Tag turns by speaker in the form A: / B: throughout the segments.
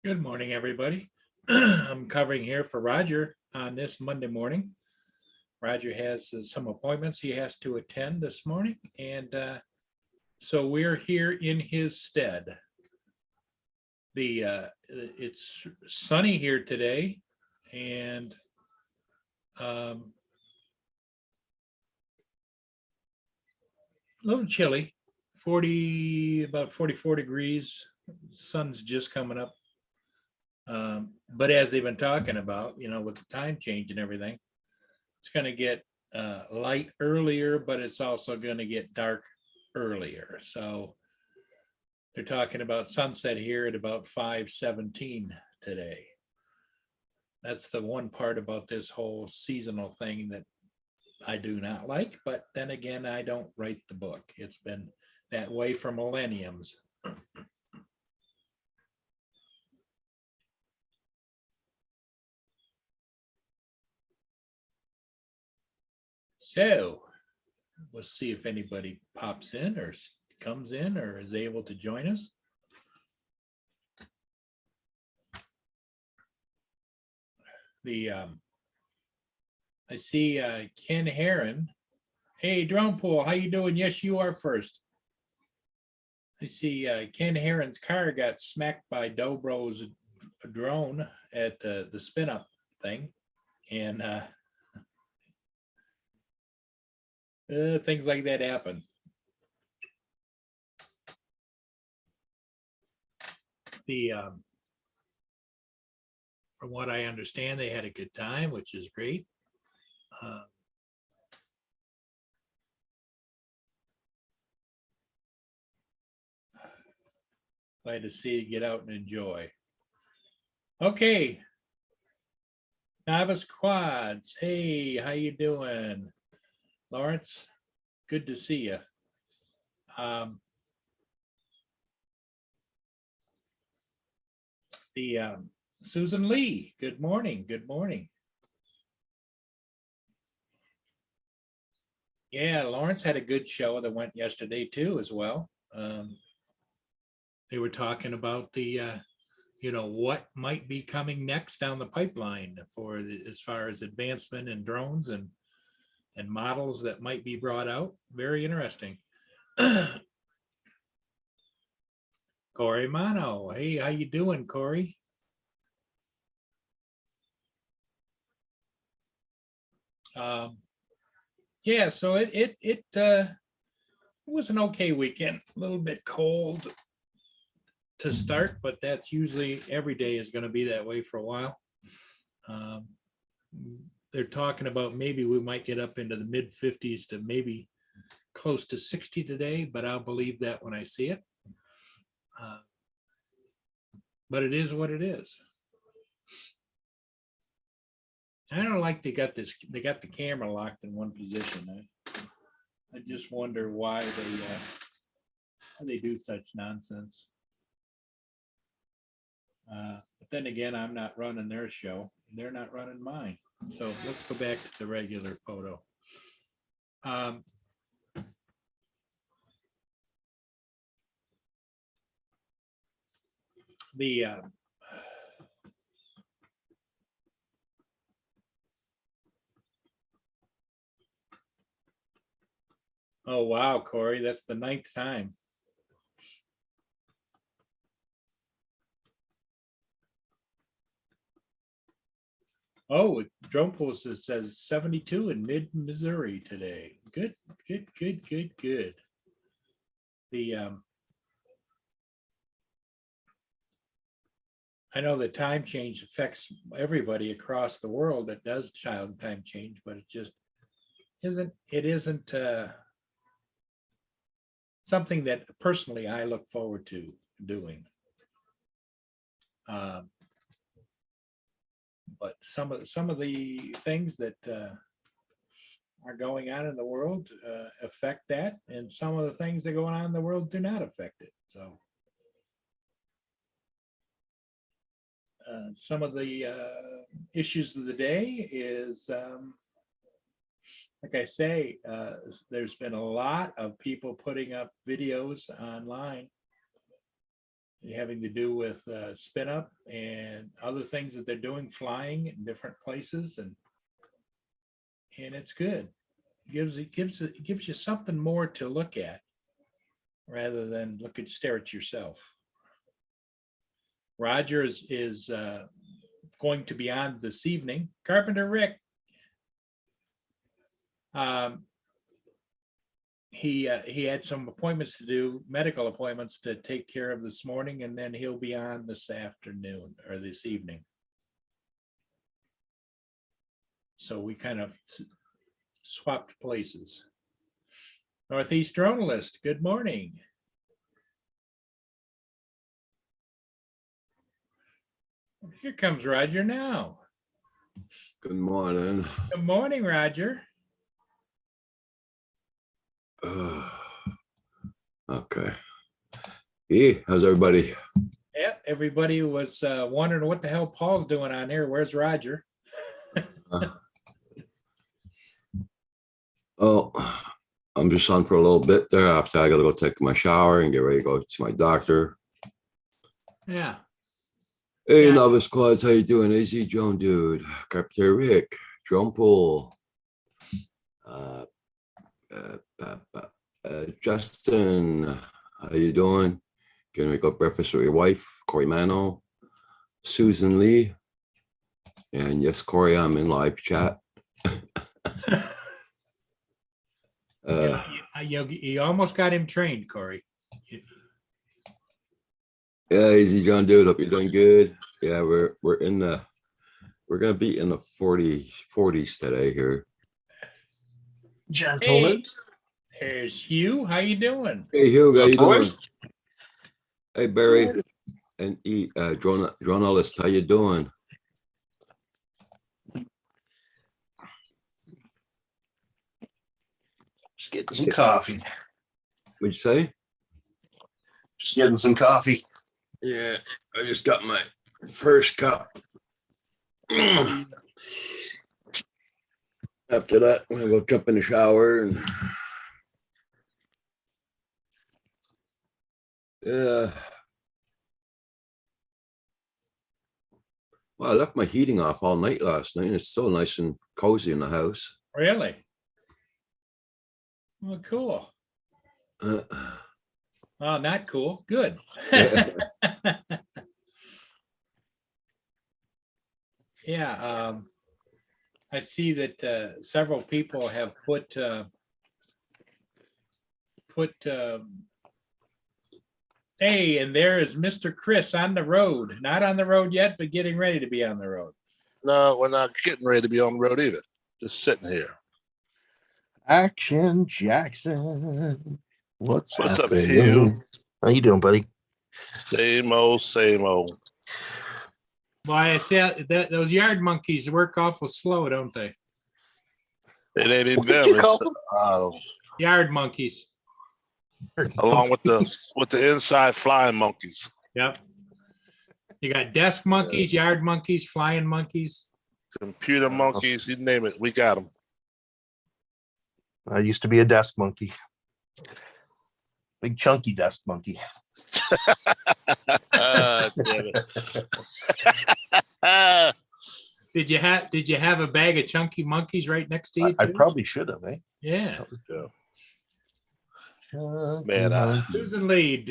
A: Good morning, everybody. I'm covering here for Roger on this Monday morning. Roger has some appointments he has to attend this morning, and so we're here in his stead. It's sunny here today, and a little chilly, 40 about 44 degrees. Sun's just coming up. But as they've been talking about, with the time change and everything, it's going to get light earlier, but it's also going to get dark earlier. So they're talking about sunset here at about 5:17 today. That's the one part about this whole seasonal thing that I do not like. But then again, I don't write the book. It's been that way for millenniums. So we'll see if anybody pops in or comes in or is able to join us. I see Ken Heron. Hey, Drone Pool, how you doing? Yes, you are first. I see Ken Heron's car got smacked by Dobro's drone at the spin up thing, and things like that happen. From what I understand, they had a good time, which is great. Glad to see you get out and enjoy. Okay, Novice Quads. Hey, how you doing, Lawrence? Good to see you. Susan Lee. Good morning. Good morning. Yeah, Lawrence had a good show that went yesterday too, as well. They were talking about what might be coming next down the pipeline as far as advancement in drones and models that might be brought out. Very interesting. Corey Mano. Hey, how you doing, Corey? Yeah, so it was an okay weekend. A little bit cold to start, but that's usually every day is going to be that way for a while. They're talking about maybe we might get up into the mid 50s to maybe close to 60 today, but I'll believe that when I see it. But it is what it is. I don't like they got the camera locked in one position. I just wonder why they do such nonsense. But then again, I'm not running their show. They're not running mine. So let's go back to the regular photo. Oh, wow, Corey, that's the 9th time. Oh, Drone Post says 72 in mid Missouri today. Good. I know the time change affects everybody across the world that does child time change, but it just isn't something that personally I look forward to doing. But some of the things that are going on in the world affect that, and some of the things that go on in the world do not affect it. So some of the issues of the day is, like I say, there's been a lot of people putting up videos online having to do with spin up and other things that they're doing, flying in different places, and it's good. It gives you something more to look at rather than stare at yourself. Roger is going to be on this evening. Carpenter Rick. He had some appointments to do, medical appointments to take care of this morning, and then he'll be on this afternoon or this evening. So we kind of swapped places. Northeast Journalist, good morning. Here comes Roger now.
B: Good morning.
A: Good morning, Roger.
B: Okay. Hey, how's everybody?
A: Yep, everybody was wondering what the hell Paul's doing on here. Where's Roger?
B: Oh, I'm just on for a little bit there. After I gotta go take my shower and get ready to go to my doctor.
A: Yeah.
B: Hey,
A: Yeah.
B: Novice Squads, how you doing? AZ Joan, dude. Carpenter Rick, Drum Pool. Justin, how you doing? Can we go breakfast with your wife? Corey Mano, Susan Lee, and yes, Corey, I'm in live chat.
A: You almost got him trained, Corey.
B: Yeah, easy, John, dude. Hope you're doing good. Yeah, we're gonna be in the 40s today here.
C: Gentlemen.
A: Hey, there's Hugh. How you doing?
B: Hey, Hugh, how you doing?
C: Boys.
B: Hey, Barry and journalist, how you doing?
C: Just getting some coffee.
B: What'd you say?
C: Just getting some coffee.
B: Yeah, I just got my first cup. After that, I'm gonna go jump in the shower and yeah. Well, I left my heating off all night last night. It's so nice and cozy in the house.
A: Really? Well, cool. Oh, not cool. Good. Yeah. I see that several people have put hey, and there is Mr. Chris on the road. Not on the road yet, but getting ready to be on the road.
D: No, we're not getting ready to be on the road either. Just sitting here.
C: Action Jackson. What's
D: up,
C: happening?
D: Hugh?
C: How you doing, buddy?
D: Same old, same old.
A: Well, I said that those yard monkeys work awful slow, don't they?
D: It ain't even
C: What did
D: them.
C: you call them?
A: Yard monkeys.
D: Along with the inside flying monkeys.
A: Yep. You got desk monkeys, yard monkeys, flying monkeys.
D: Computer monkeys, you name it, we got them.
C: I used to be a desk monkey. Big chunky desk monkey.
D: Damn it.
A: Did you have a bag of chunky monkeys right next to you?
C: I
A: too?
C: probably should have, eh?
A: Yeah.
D: Man,
A: Susan Lee.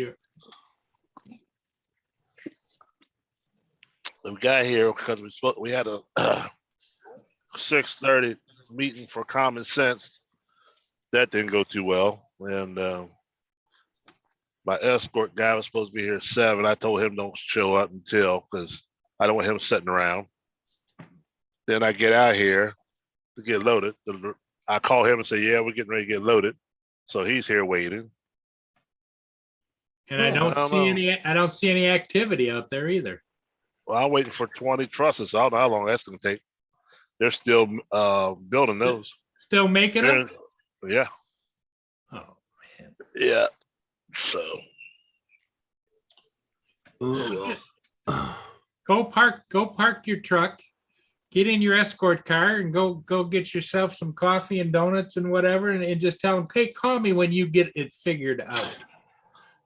D: we got here because we had a 6:30 meeting for common sense. That didn't go too well, and my escort guy was supposed to be here at 7. I told him don't show up until, because I don't want him sitting around. Then I get out here to get loaded. I call him and say, "Yeah, we're getting ready to get loaded." So he's here waiting.
A: And I don't see any activity out there either.
D: Well, I'm waiting for 20 trusses. I don't know how long that's going to take. They're still building those.
A: Still making them?
D: Yeah.
A: Oh man.
D: Yeah. So.
A: Go park your truck, get in your escort car and go get yourself some coffee and donuts and whatever, and just tell them, hey, call me when you get it figured out.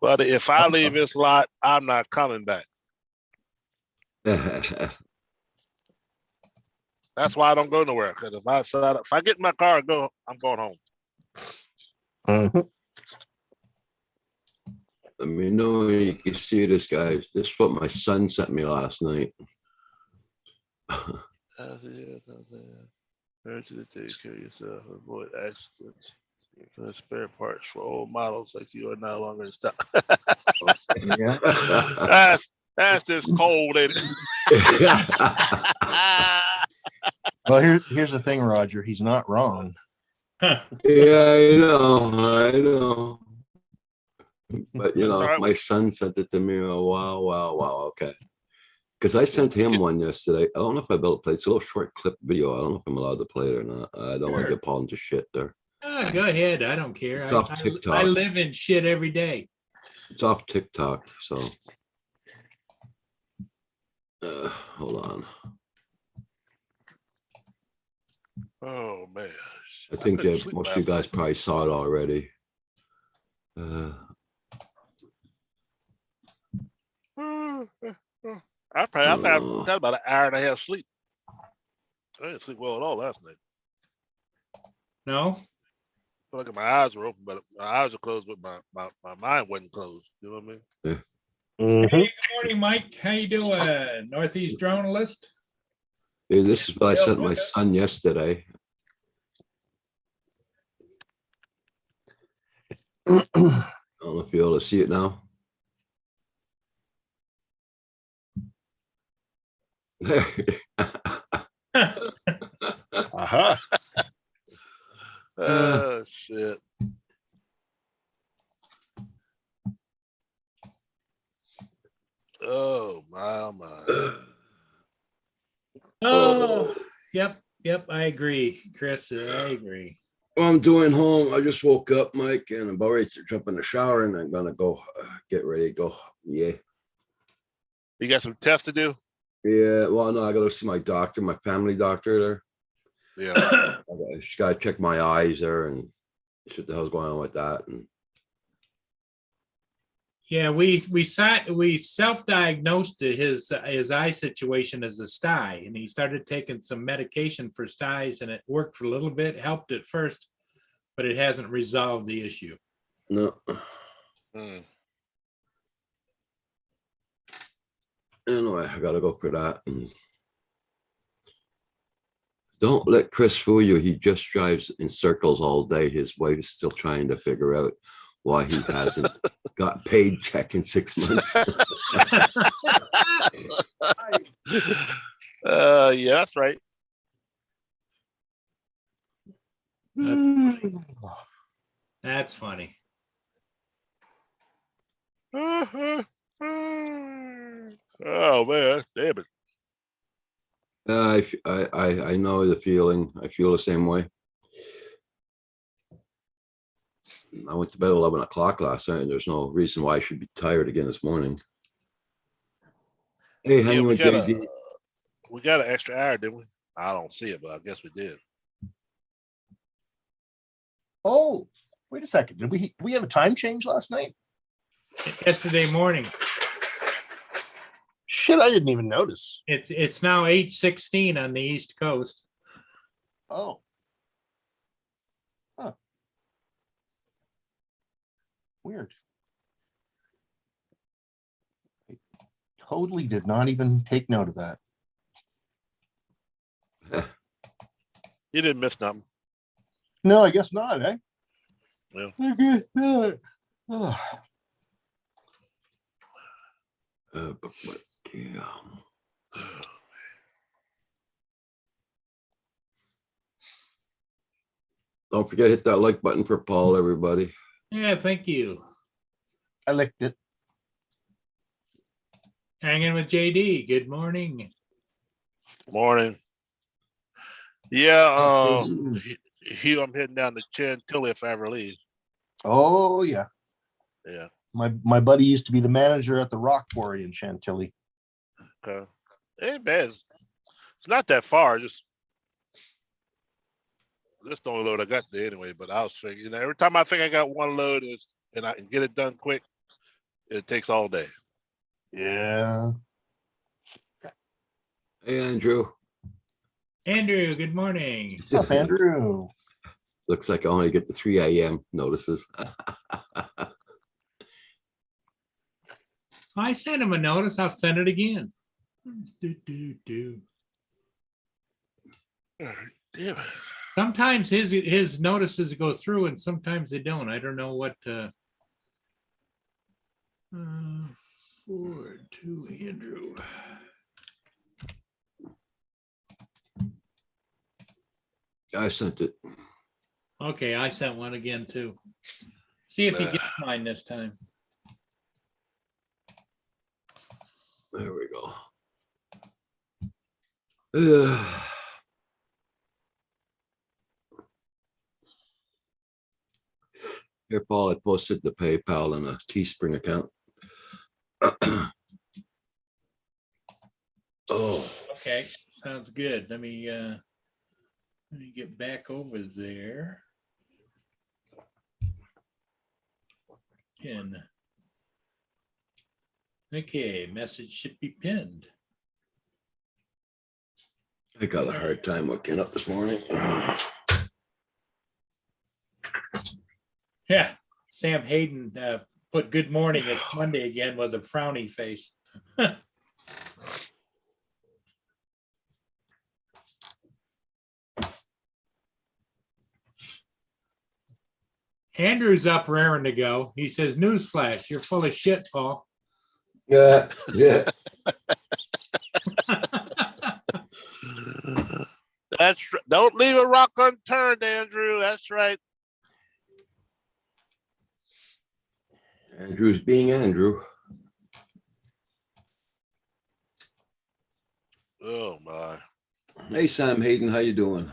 D: But if I leave this lot, I'm not coming back. That's why I don't go nowhere. Because if I get in my car and go, I'm going home.
C: Mhm.
B: Let me know when you can see this, guys. This is what my son sent me last night.
D: Learn to take care of yourself, avoid accidents. Spare parts for old models like you are no longer in stock.
C: Yeah.
D: That's just cold, ain't it?
C: Well, here's the thing, Roger. He's not wrong.
B: Yeah, I know. But you
D: That's all
B: know,
D: right.
B: my son sent it to me. Oh, wow. Okay. Because I sent him one yesterday. I don't know if I built play. It's a little short clip video. I don't know if I'm allowed to play it or not. I don't want to
A: Sure.
B: get Paul into shit there.
A: Go ahead. I don't care.
B: It's off
A: I
B: TikTok.
A: live in shit every day.
B: It's off TikTok. So hold on.
D: Oh man.
B: I think
D: couldn't
B: that
D: sleep
B: most of
D: last
B: you guys
D: night.
B: probably saw it already.
D: I got about an hour and a half sleep. I didn't sleep well at all last night.
A: No?
D: Feel like my eyes were open, but my eyes were closed, but my mind wasn't closed. You know what I mean?
C: Mhm.
A: Hey, good morning, Mike. How you doing? Northeast drone list?
B: Hey, this is what I sent my son yesterday. I don't know if you're able to see it now.
C: Aha.
D: Oh shit. Oh my.
A: Oh, yep. I agree, Chris. I agree.
B: Well, I'm doing home. I just woke up, Mike, and I'm about ready to jump in the shower, and I'm gonna go get ready to go. Yeah.
D: You got some tests to do?
B: Yeah. Well, no, I gotta see my doctor, my family doctor there.
D: Yeah.
B: I just gotta check my eyes there and see what the hell's going on with that. And
A: Yeah, we self-diagnosed his eye situation as a sty, and he started taking some medication for styes, and it worked for a little bit, helped at first, but it hasn't resolved the issue.
B: no.
D: Mm.
B: Anyway, I gotta go for that. And don't let Chris fool you. He just drives in circles all day. His wife is still trying to figure out why he hasn't got paid check in 6 months.
D: Yeah, that's right.
A: That's funny.
D: Oh man, damn it.
B: I know the feeling. I feel the same way. I went to bed at 11 o'clock last night, and there's no reason why I should be tired again this morning. Hey,
D: Yeah,
B: hanging with JD.
D: we got an extra hour, didn't we? I don't see it, but I guess we did.
C: Oh, wait a second. Did we have a time change last night?
A: Yesterday morning.
C: Shit, I didn't even notice.
A: It's now 8:16 on the East Coast.
C: Oh. Huh. Weird. I totally did not even take note of that.
D: You didn't miss nothing.
C: No, I guess not, eh?
D: Yeah.
C: I guess not. Oh.
B: But yeah. Don't forget to hit that like button for Paul, everybody.
A: Yeah, thank you.
C: I licked it.
A: Hanging with JD. Good morning.
D: Morning. Yeah,
C: Okay.
D: I'm heading down to Chantilly if I ever leave.
C: Oh yeah.
D: Yeah.
C: My buddy used to be the manager at the rock quarry in Chantilly.
D: Okay. It ain't bad. It's not that far. Just the only load I got there anyway. But I was figuring, every time I think I got one load and I can get it done quick, It takes all day.
C: Yeah.
B: Hey, Andrew.
A: Andrew, good morning.
C: What's up, Andrew?
B: Looks like I only get the 3 a.m. notices.
A: I sent him a notice. I'll send it again.
D: Damn it.
A: Sometimes his notices go through and sometimes they don't. I don't know what. 4-2 Andrew.
B: I sent it.
A: Okay, I sent one again too. See if he gets mine this time.
B: There we go. Ugh. Here, Paul, I posted the PayPal and a Teespring account. Oh,
A: Okay, sounds good. Let me get back over there. Pin. Okay, message should be pinned.
B: I got a hard time waking up this morning.
A: Yeah, Sam Hayden put good morning. It's Monday again with a frowny face. Andrew's up raring to go. He says, newsflash, you're full of shit, Paul.
B: Yeah, yeah.
D: Don't leave a rock unturned, Andrew. That's right.
B: Andrew's being Andrew.
D: Oh my.
B: Hey, Sam Hayden, how you doing?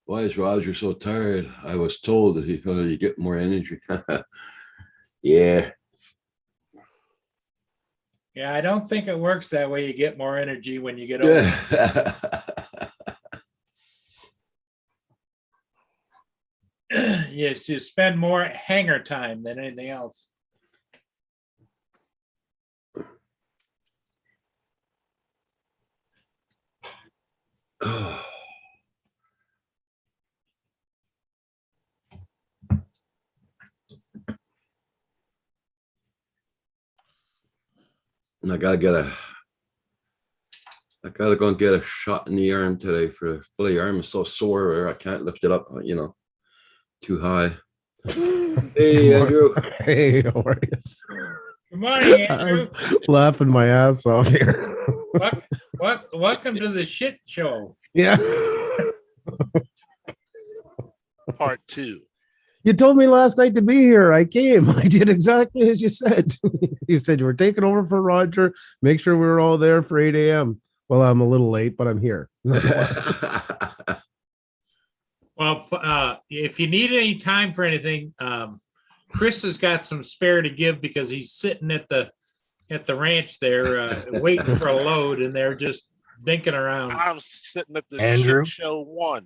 B: Why is Roger so tired? I was told that he's going to get more energy. Yeah.
A: Yeah, I don't think it works that way. You get more energy when you get older. Yes, you spend more hanger time than anything else.
B: Oh. And I gotta go and get a shot in the arm today for the belly arm is so sore where I can't lift it up, too high. Hey, Andrew.
E: Hey, how are you?
A: Good morning,
E: I
A: Andrew.
E: was laughing my ass off here.
A: Welcome to the shit show.
E: Yeah.
D: Part 2.
E: You told me last night to be here. I came. I did exactly as you said. You said you were taking over for Roger. Make sure we were all there for 8 a.m. Well, I'm a little late, but I'm here.
A: Well, if you need any time for anything, Chris has got some spare to give because he's sitting at the ranch there waiting for a load, and they're just dinking around.
D: I'm sitting at the
C: Andrew?
D: shit show 1.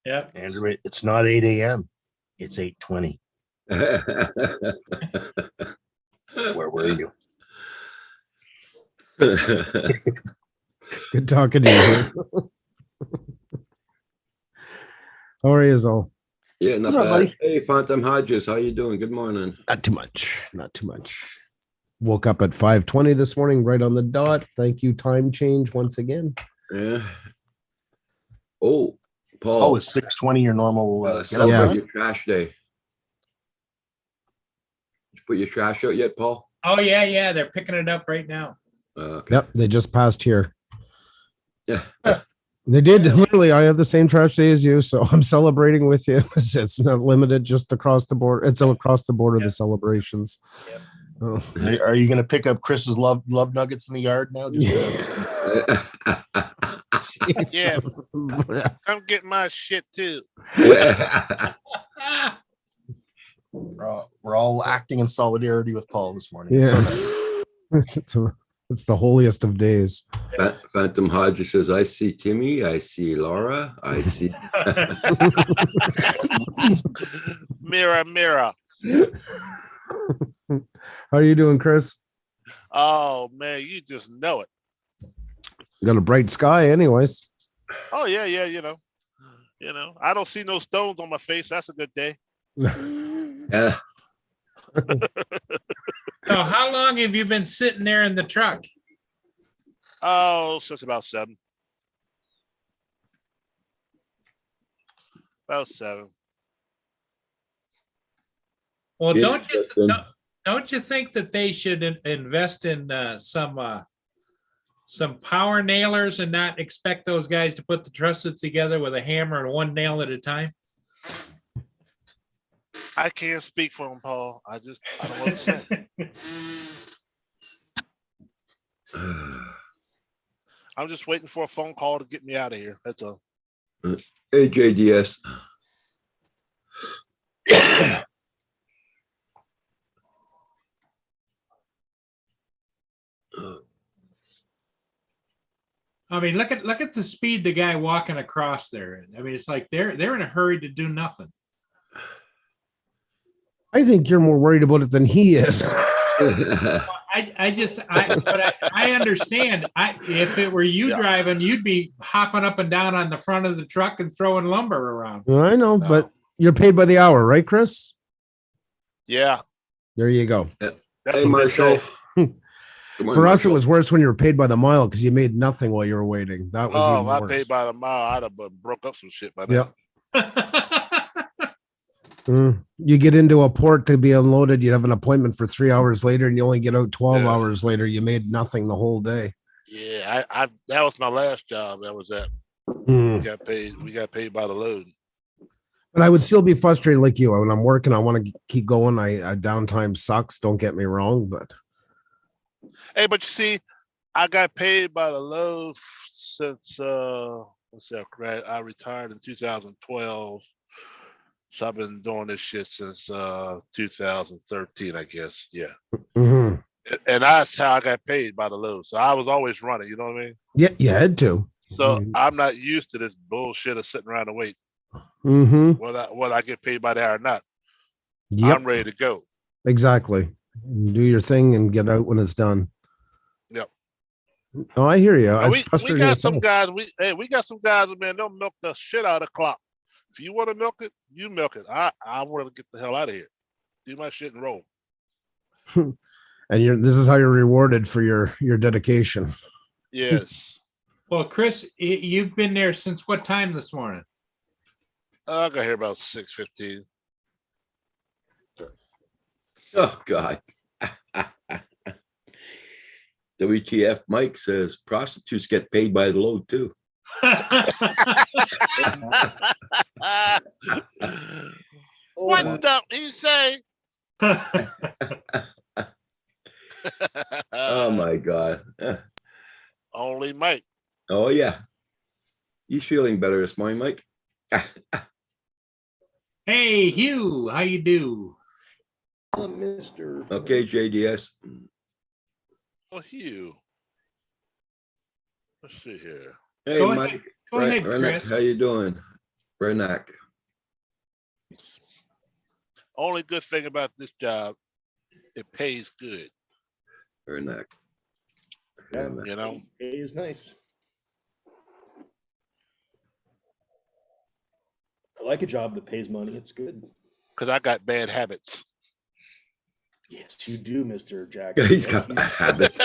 A: Yep.
C: Andrew, it's not 8 a.m. It's 8:20. Where were you?
E: Good talking to you. How are you all?
B: Yeah, not
C: What's up,
B: bad.
C: buddy?
B: Hey, Phantom Hodges, how you doing? Good morning.
E: Not too much. Not too much. Woke up at 5:20 this morning, right on the dot. Thank you, time change once again.
B: Yeah. Oh, Paul.
C: Oh, it's 6:20 your normal. Get up
B: Celebrate
E: Yeah.
C: time?
B: your trash day. Did you put your trash out yet, Paul?
A: Oh yeah, they're picking it up right now.
B: Okay.
E: Yep, they just passed here.
B: Yeah.
E: They did. Literally, I have the same trash day as you, so I'm celebrating with you. It's not limited just across the board. It's across the border,
A: Yeah.
E: the celebrations.
A: Yep.
E: Oh.
C: Are you going to pick up Chris's love nuggets in the yard now?
D: Yeah. I'm getting my shit too.
C: We're all acting in solidarity with Paul this morning.
E: Yeah.
C: It's so nice.
E: It's the holiest of days.
B: Phantom Hodges says, I see Timmy, I see Laura, I see.
D: Mirror, mirror.
E: How you doing, Chris?
D: Oh man, you just know it.
E: Got a bright sky, anyways.
D: Oh yeah, yeah. I don't see no stones on my face. That's a good day.
B: Yeah.
A: So how long have you been sitting there in the truck?
D: Oh, since about 7. About 7.
A: Well,
B: Yeah,
A: don't you
B: Justin.
A: don't you think that they should invest in some power nailers and not expect those guys to put the trusses together with a hammer and one nail at a time?
D: I can't speak for him, Paul. I don't know what to say. I'm just waiting for a phone call to get me out of here. That's all.
B: Hey, JDS.
A: I mean, look at the speed the guy walking across there. I mean, it's like they're in a hurry to do nothing.
E: I think you're more worried about it than he is.
A: I understand. If it were you driving, you'd be hopping up and down on the front of the truck and throwing lumber around.
E: I know, but you're paid by the hour, right, Chris?
D: Yeah.
E: There you go.
D: That's
B: Hey,
D: what they
B: Marshall.
D: say.
B: Good morning,
E: For us, it
B: Marshall.
E: was worse when you were paid by the mile because you made nothing while you were waiting. That was
D: Oh,
E: even
D: if I
E: worse.
D: paid by the mile, I'd have broke up some shit by now.
E: Yep. You get into a port to be unloaded, you have an appointment for 3 hours later, and you only get out 12 hours later. You made nothing the whole day.
D: Yeah, I that was my last job. That was at.
E: Mm.
D: We got paid by the load.
E: But I would still be frustrated like you. When I'm working, I want to keep going. I downtime sucks. Don't get me wrong, but
D: Hey, but you see, I got paid by the load since I retired in 2012. So I've been doing this shit since 2013, I guess. Yeah.
E: mhm.
D: And that's how I got paid by the load. So I was always running, you know what I mean?
E: Yeah, you had to.
D: So I'm not used to this bullshit of sitting around and wait.
E: Mm-hmm.
D: Whether I get paid by the hour or not.
E: Yep,
D: I'm ready to go.
E: exactly. Do your thing and get out when it's done.
D: Yep.
E: Oh, I hear you.
D: Now,
E: It's
D: we
E: frustrating.
D: got
E: as hell.
D: some guys. We got some guys, man. They'll milk the shit out of the clock. If you want to milk it, you milk it. I want to get the hell out of here. Do my shit and roll.
E: And this is how you're rewarded for your dedication.
D: Yes.
A: Well, Chris, you've been there since what time this morning?
D: I got here about 6:15.
B: Oh, God. WTF Mike says prostitutes get paid by the load, too.
D: What the he say?
B: Oh, my God.
D: Only Mike.
B: Oh, yeah. He's feeling better this morning, Mike.
A: Hey, Hugh, how you do?
F: Mr.
B: Okay, JDS.
D: Oh, Hugh. Let's see here.
B: Hey,
A: Go
B: Mike.
A: ahead. Go ahead,
B: Renak,
A: Chris.
B: how you doing? Renak.
D: Only good thing about this job, it pays good.
B: Renak.
F: Yeah.
D: You know,
F: It is nice. I like a job that pays money. It's good.
D: because I got bad habits.
F: Yes, you do, Mr. Jack.
B: He's
F: Yes,
B: got
F: you
B: bad habits.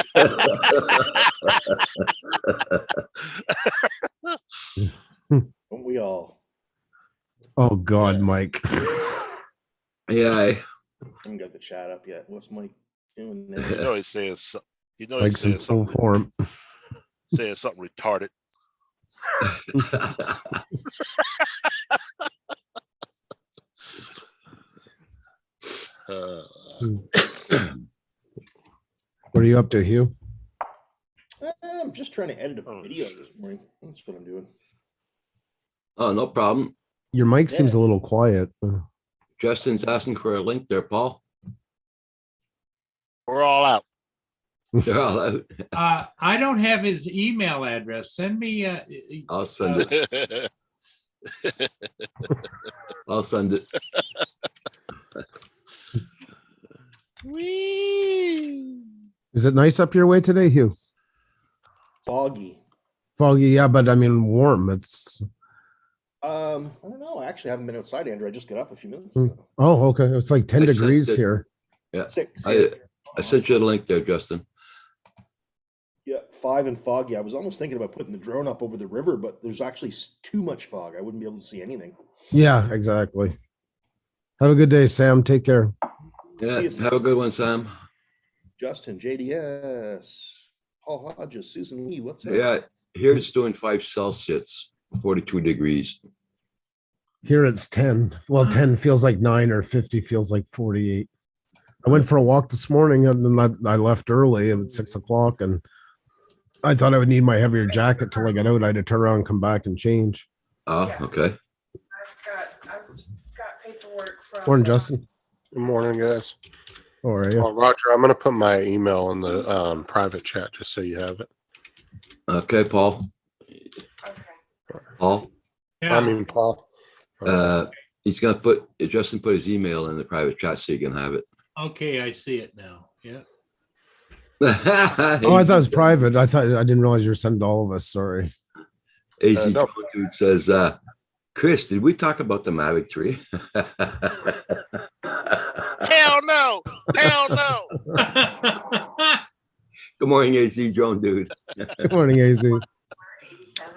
F: Don't we all?
E: Oh God, Mike.
B: Yeah,
F: I haven't got the chat up yet. What's Mike doing
D: You
F: there?
D: know he's saying you know
E: Mike's
D: he's
E: in
D: saying
E: full form.
D: something retarded.
E: What are you up to, Hugh?
F: I'm just trying to edit a
D: Oh,
F: video
D: shit.
F: this morning. That's what I'm doing.
B: Oh, no problem.
E: Your mic seems a little quiet.
B: Justin's asking for a link there, Paul.
D: We're all out.
B: They're all out.
A: I don't have his email address. Send me,
B: I'll send it. I'll send it.
D: Whee!
E: Is it nice up your way today, Hugh?
F: Foggy.
E: Foggy, yeah, but I mean warm. It's
F: I don't know. I actually haven't been outside, Andrew. I just got up a few minutes
E: Hmm.
F: ago.
E: oh okay. It's like 10
B: I sent
E: degrees
B: it.
E: here.
B: Yeah.
F: 6.
B: I sent you the link there, Justin.
F: Yeah, 5 and foggy. I was almost thinking about putting the drone up over the river, but there's actually too much fog. I wouldn't be able to see anything.
E: Yeah, exactly. Have a good day, Sam. Take care.
B: Yeah.
F: See you, Sam.
B: Have a good one, Sam.
F: Justin, JDS, Paul Hodges, Susan Lee. What's up?
B: Yeah. Here it's doing 5 Celsius, 42 degrees.
E: Here it's 10. Well, 10 feels like 9 or 50 feels like 48. I went for a walk this morning and then I left early at 6 o'clock and I thought I would need my heavier jacket till I got out. I had to turn around and come back and change.
B: Oh, okay.
G: I've got paperwork from.
E: Morning, Justin.
H: Good morning, guys.
E: How are you?
H: Well, Roger, I'm going to put my email in the private chat just so you have it.
B: Okay, Paul.
G: Okay.
B: Paul.
H: I
A: yeah,
H: mean, Paul.
B: He's gonna put Justin put his email in the private chat so you can have it.
A: okay, I see it now. Yeah.
E: Oh, I thought it was private. I didn't realize you were sending to all of us. Sorry.
B: AZ
H: No.
B: Dude says, Chris, did we talk about the Mavic 3?
D: Hell no! Hell no!
B: Good morning, AZ Drone Dude.
E: Good morning, AZ.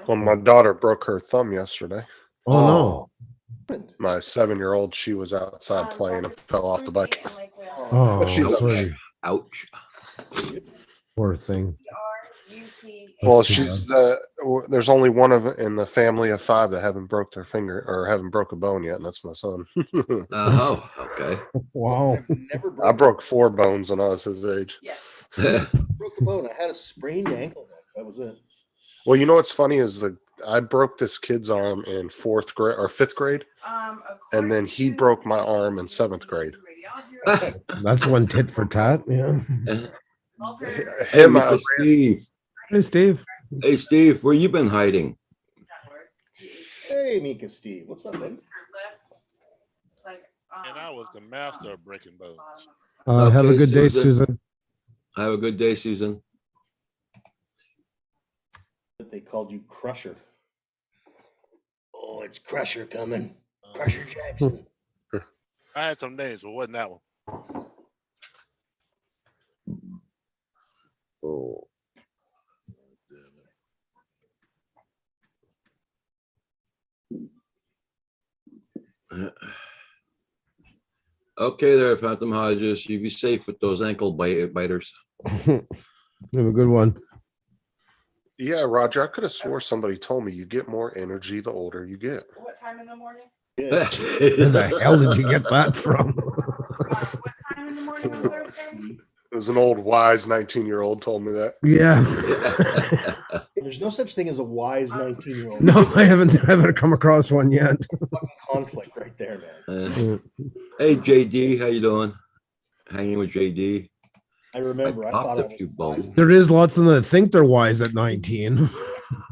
H: Well, my daughter broke her thumb yesterday.
E: Oh, no.
H: My 7-year-old, she was outside playing and fell off the bike.
E: Oh,
H: She's
E: sorry.
B: Ouch.
E: Poor thing.
H: Well,
E: That's too
H: she's there's only one of in the family of 5 that haven't broke their finger or haven't broke a bone yet, and that's my son.
B: Oh, okay.
E: Wow.
F: I've never
H: I broke 4 bones when I was his age.
F: broke a bone. I had a sprained ankle once. That was it.
H: Well, you know what's funny is I broke this kid's arm in 4th grade or 5th grade, and then he broke my arm in 7th grade.
E: That's one tit for tat. Yeah.
B: Hey,
H: Him,
B: Mr. Steve.
E: Hey, Steve.
B: Hey, Steve, where you been hiding?
F: Hey, Mika Steve. What's up, man?
D: And I was the master of breaking bones.
E: Have a
B: Okay,
E: good day,
B: Susan.
E: Susan.
B: Have a good day, Susan.
F: They called you Crusher. Oh, it's Crusher coming. Crusher Jackson.
D: I had some names, but wasn't that one?
B: Oh. Okay there, Phantom Hodges. You be safe with those ankle biters.
E: Have a good one.
H: Yeah, Roger, I could have swore somebody told me you get more energy the older you get.
G: What time in the morning?
F: Yeah.
E: Where the hell did you get that from?
G: What time in the morning on Thursday?
H: It was an old wise 19-year-old told me that.
E: Yeah.
F: There's no such thing as a wise 19-year-old.
E: No, I haven't come across one yet.
F: Fucking conflict right there, man.
B: Hey, JD, how you doing? Hanging with JD.
F: I remember. I
B: popped
F: thought
B: a
F: I was
B: few
F: wise.
B: bones.
E: There is lots of them that think they're wise at 19.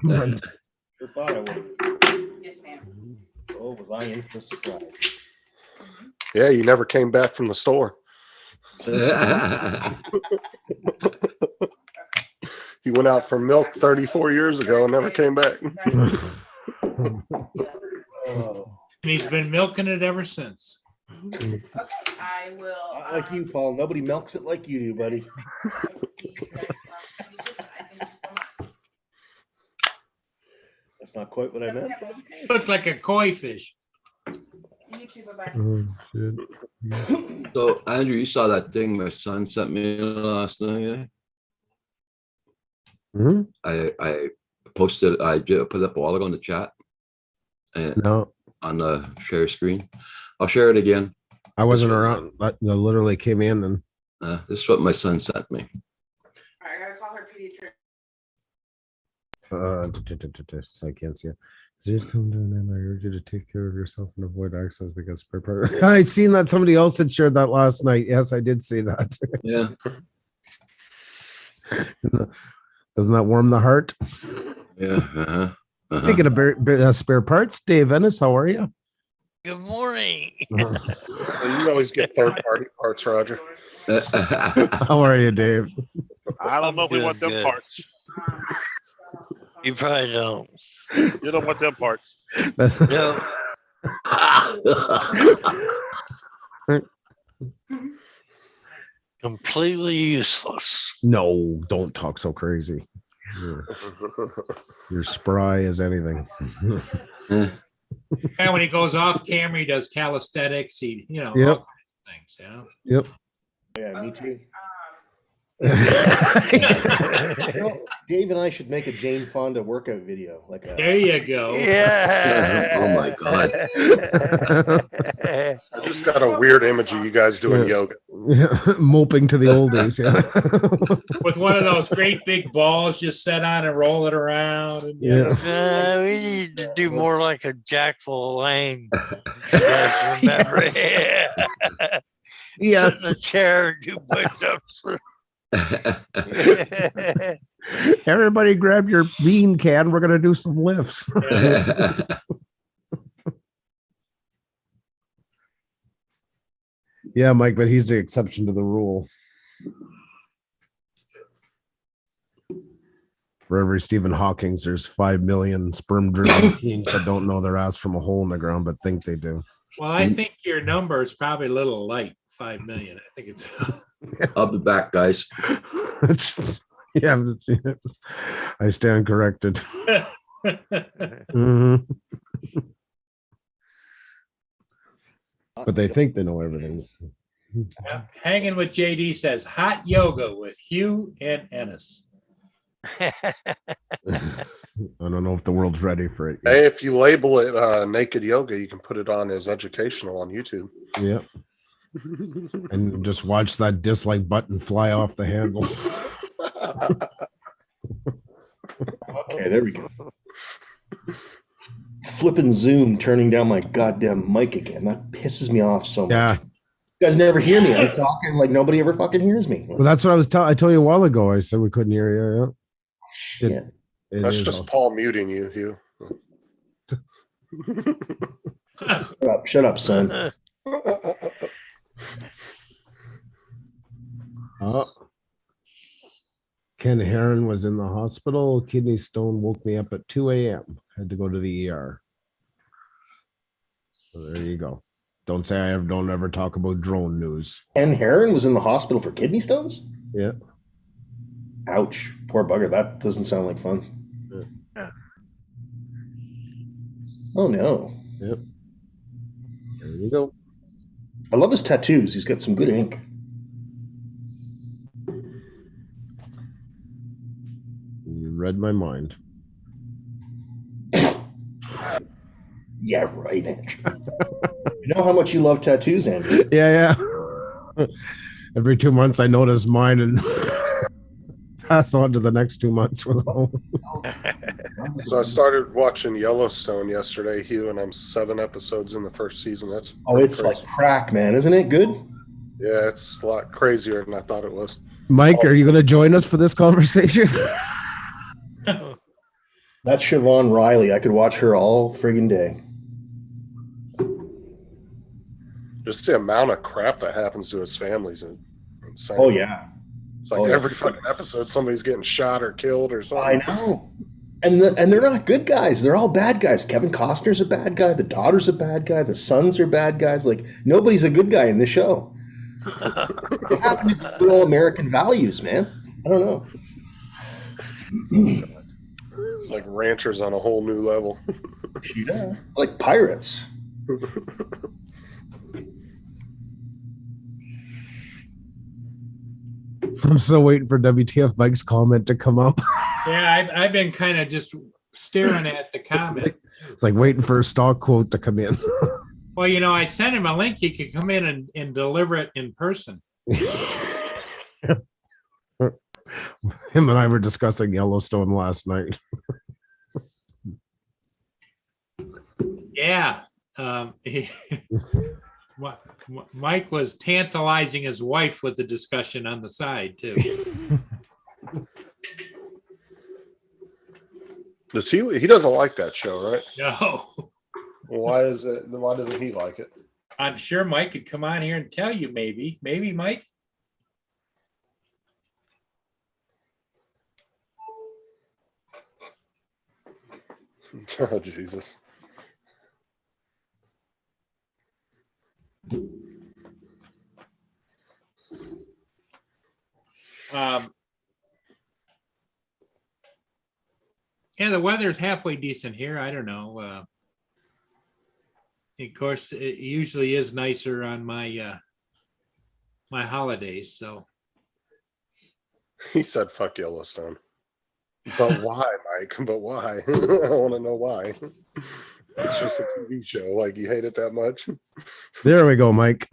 E: But
F: I thought I would.
G: Yes, ma'am.
F: Oh, was I in for a surprise?
H: Yeah, you never came back from the store. He went out for milk 34 years ago and never came back.
F: Oh,
A: And he's been milking it ever since.
G: Okay, I will.
F: not like you, Paul. Nobody milks it like you do, buddy. That's not quite what I meant. But okay.
A: Looked like a koi fish.
G: You too, bye-bye.
E: oh, shit.
B: So, Andrew, you saw that thing my son sent me last night. Eh?
E: Hmm?
B: I posted, I put it up a while ago in the chat and
E: No,
B: on the share screen. I'll share it again.
E: I wasn't around. I literally came in and
B: This is what my son sent me.
G: All right, I gotta call her pediatrician.
E: so I can't see it. So just come down and I urge you to take care of yourself and avoid access because I seen that somebody else had shared that last night. Yes, I did see that.
B: Yeah.
E: Doesn't that warm the heart?
B: Yeah.
E: Speaking of spare parts, Dave Ennis, how are you?
I: Good morning.
H: Well, you always get third-party parts, Roger.
E: How are you, Dave?
D: I don't know if we want them
I: Good.
D: parts.
I: You probably don't.
D: You don't want them parts.
I: No. Completely useless.
E: No, don't talk so crazy. You're spry as anything.
A: And when he goes off camera, he does calisthenics. He,
E: Yep.
A: all kinds of things,
E: Yep.
F: Yeah, me too.
E: Yeah.
F: You know, Dave and I should make a Jane Fonda workout video. Like a
A: There you go.
I: Yeah.
B: Oh my God.
H: I just got a weird image of you guys doing yoga.
E: Moping to the oldies. Yeah.
A: With one of those great big balls just set on and roll it around. And,
E: Yeah.
I: We need to do more like a Jack LaLanne. You guys remember?
E: Yes.
I: Sit in the chair and do push-ups.
E: Everybody grab your bean can. We're going to do some lifts. Yeah, Mike, but he's the exception to the rule. For every Stephen Hawking's, there's 5 million sperm-driven teens that don't know their ass from a hole in the ground, but think they do.
A: Well, I think your number is probably a little light, 5 million. I think it's.
B: I'll be back, guys.
E: Yeah, I stand corrected. Mhm. But they think they know everything.
A: Hanging with JD says hot yoga with Hugh and Ennis.
E: I don't know if the world's ready for it yet.
H: Hey, if you label it naked yoga, you can put it on as educational on YouTube.
E: Yeah. And just watch that dislike button fly off the handle.
F: Okay, there we go. Flipping Zoom, turning down my goddamn mic again. That pisses me off so much.
E: Yeah.
F: You guys never hear me. I'm talking like nobody ever fucking hears me.
E: Well, that's what I told you a while ago. I said we couldn't hear you.
F: Shit.
E: It
H: That's
E: is
H: just
E: all-
H: Paul muting you, Hugh.
F: Shut up, son.
E: Oh. Ken Heron was in the hospital. Kidney stone woke me up at 2 a.m. Had to go to the ER. So there you go. Don't say don't ever talk about drone news.
F: Ken Heron was in the hospital for kidney stones?
E: Yeah.
F: Ouch. Poor bugger. That doesn't sound like fun.
I: Yeah.
F: Oh, no.
E: Yep. There you go.
F: I love his tattoos. He's got some good ink.
E: You read my mind.
F: Yeah, right, Andrew. You know how much you love tattoos, Andrew.
E: Yeah. Every 2 months, I notice mine and pass on to the next 2 months with them.
H: So I started watching Yellowstone yesterday, Hugh, and I'm 7 episodes in the first season. That's
F: It's
H: crazy.
F: like crack, man. Isn't it good?
H: Yeah, it's a lot crazier than I thought it was.
E: Mike, are you going to join us for this conversation?
F: That's Siobhan Riley. I could watch her all friggin' day.
H: Just the amount of crap that happens to his families and insane.
F: Oh, yeah.
H: It's like every fucking episode somebody's getting shot or killed or
F: I
H: something.
F: know. And they're not good guys. They're all bad guys. Kevin Costner's a bad guy. The daughter's a bad guy. The sons are bad guys. Like, nobody's a good guy in this show. What happened to good old American values, man? I don't know.
H: It's like ranchers on a whole new level.
F: Yeah. Like pirates.
E: I'm still waiting for WTF Mike's comment to come up.
A: Yeah, I've been kind of just staring at the comment.
E: It's like waiting for a stock quote to come in.
A: Well, I sent him a link. He could come in and deliver it in person.
E: Him and I were discussing Yellowstone last night.
A: Yeah. Mike was tantalizing his wife with the discussion on the side, too.
H: Does he doesn't like that show, right?
A: No,
H: Why is it? Why doesn't he like it?
A: I'm sure Mike could come on here and tell you maybe, Mike.
H: Oh, Jesus.
A: Yeah, the weather's halfway decent here. I don't know. Of course, it usually is nicer on my my holidays. So
H: He said, fuck Yellowstone. But why, Mike? But why? I want to know why. It's just a TV show. Like, you hate it that much?
E: There we go, Mike.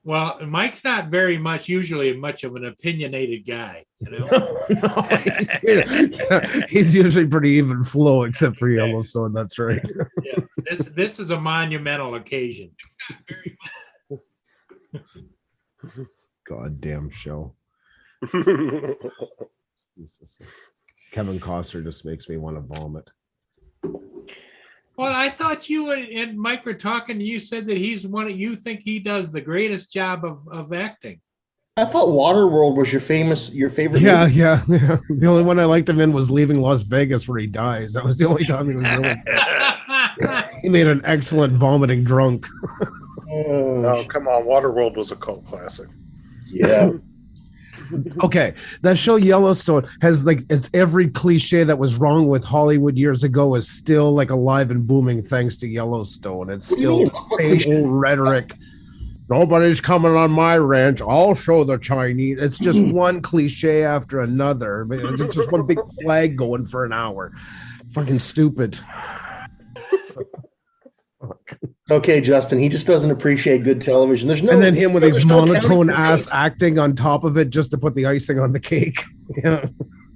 A: well, Mike's not very much usually much of an opinionated guy, you know.
E: He's usually pretty even flow, except for Yellowstone. That's right.
A: Yeah, this is a monumental occasion.
E: Goddamn show. Kevin Costner just makes me want to vomit.
A: Well, I thought you and Mike were talking. You said that he's one of you think he does the greatest job of acting.
F: I thought Waterworld was your favorite.
E: Yeah,
F: movie.
E: yeah. The only one I liked him in was Leaving Las Vegas, where he dies. That was the only time he was really. He made an excellent vomiting drunk.
H: Oh, come on. Waterworld was a cult classic.
F: Yeah.
E: Okay, that show Yellowstone has it's every cliche that was wrong with Hollywood years ago is still like alive and booming thanks to Yellowstone. It's still the same old rhetoric. Nobody's coming on my ranch. I'll show the Chinese. It's just one cliche after another. It's just one big flag going for an hour. Fucking stupid.
F: Okay, Justin. He just doesn't appreciate good television. There's no.
E: And then him with his
F: there's no
E: monotone
F: counting for
E: ass
F: me.
E: acting on top of it just to put the icing on the cake. Yeah.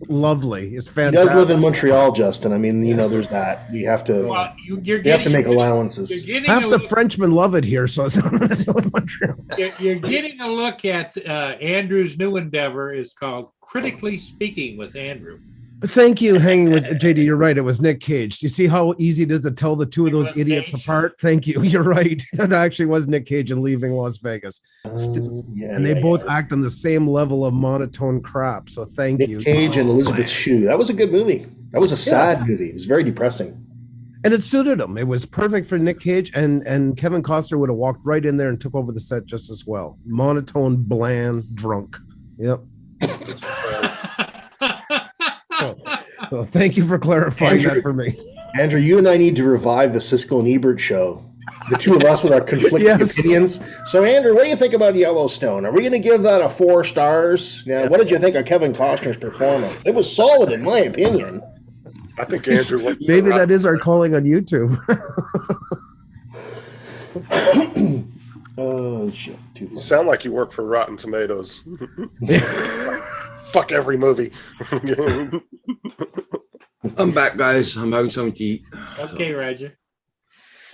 E: Lovely. It's
F: He
E: fantastic.
F: does live in Montreal, Justin. I mean, there's that. You have to.
A: Well, you
F: have to make allowances.
E: Half the Frenchmen love it here, so it's not Montreal.
A: You're getting a look at Andrew's new endeavor. Is called Critically Speaking with Andrew.
E: Thank you, hanging with JD. You're right. It was Nick Cage. You see how easy it is to tell the two of those idiots apart? Thank you. You're right. It actually was Nick Cage in Leaving Las Vegas. And they both act on the same level of monotone crap. So thank you.
F: Nick Cage and Elizabeth Shue. That was a good movie. That was a sad movie. It was very depressing.
E: And it suited him. It was perfect for Nick Cage, and Kevin Costner would have walked right in there and took over the set just as well. Monotone, bland, drunk. Yep. So thank you for clarifying that for me.
F: Andrew, you and I need to revive the Siskel and Ebert show. The two of us with our conflicting opinions. So, Andrew, what do you think about Yellowstone? Are we going to give that a 4 stars? Now, what did you think of Kevin Costner's performance? It was solid, in my opinion.
H: I think Andrew.
E: Maybe that is our calling on YouTube.
F: Oh, shit. Too
H: You
F: funny.
H: sound like you work for Rotten Tomatoes. Fuck every movie.
B: I'm back, guys. I'm having something to eat.
A: Okay, Roger.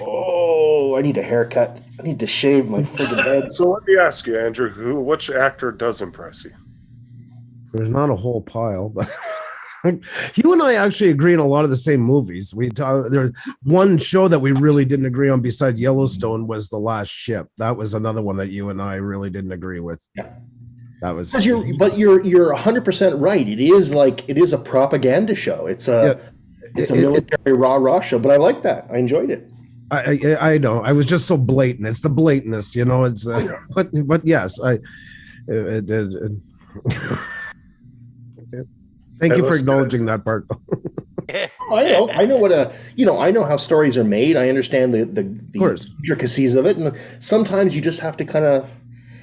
F: Oh, I need a haircut. I need to shave my friggin' head.
H: So let me ask you, Andrew, which actor does impress you?
E: There's not a whole pile, but you and I actually agree on a lot of the same movies. There's one show that we really didn't agree on besides Yellowstone was The Last Ship. That was another one that you and I really didn't agree with.
F: Yeah.
E: That was.
F: But you're 100% right. It is a propaganda show. It's a military rah-rah show. But I like that. I enjoyed it.
E: I know. I was just so blatant. It's the blatantness, you know. It's but yes, Thank you for acknowledging that part.
F: I know what I know how stories are made. I understand the intricacies of it, and sometimes you just have to kind of.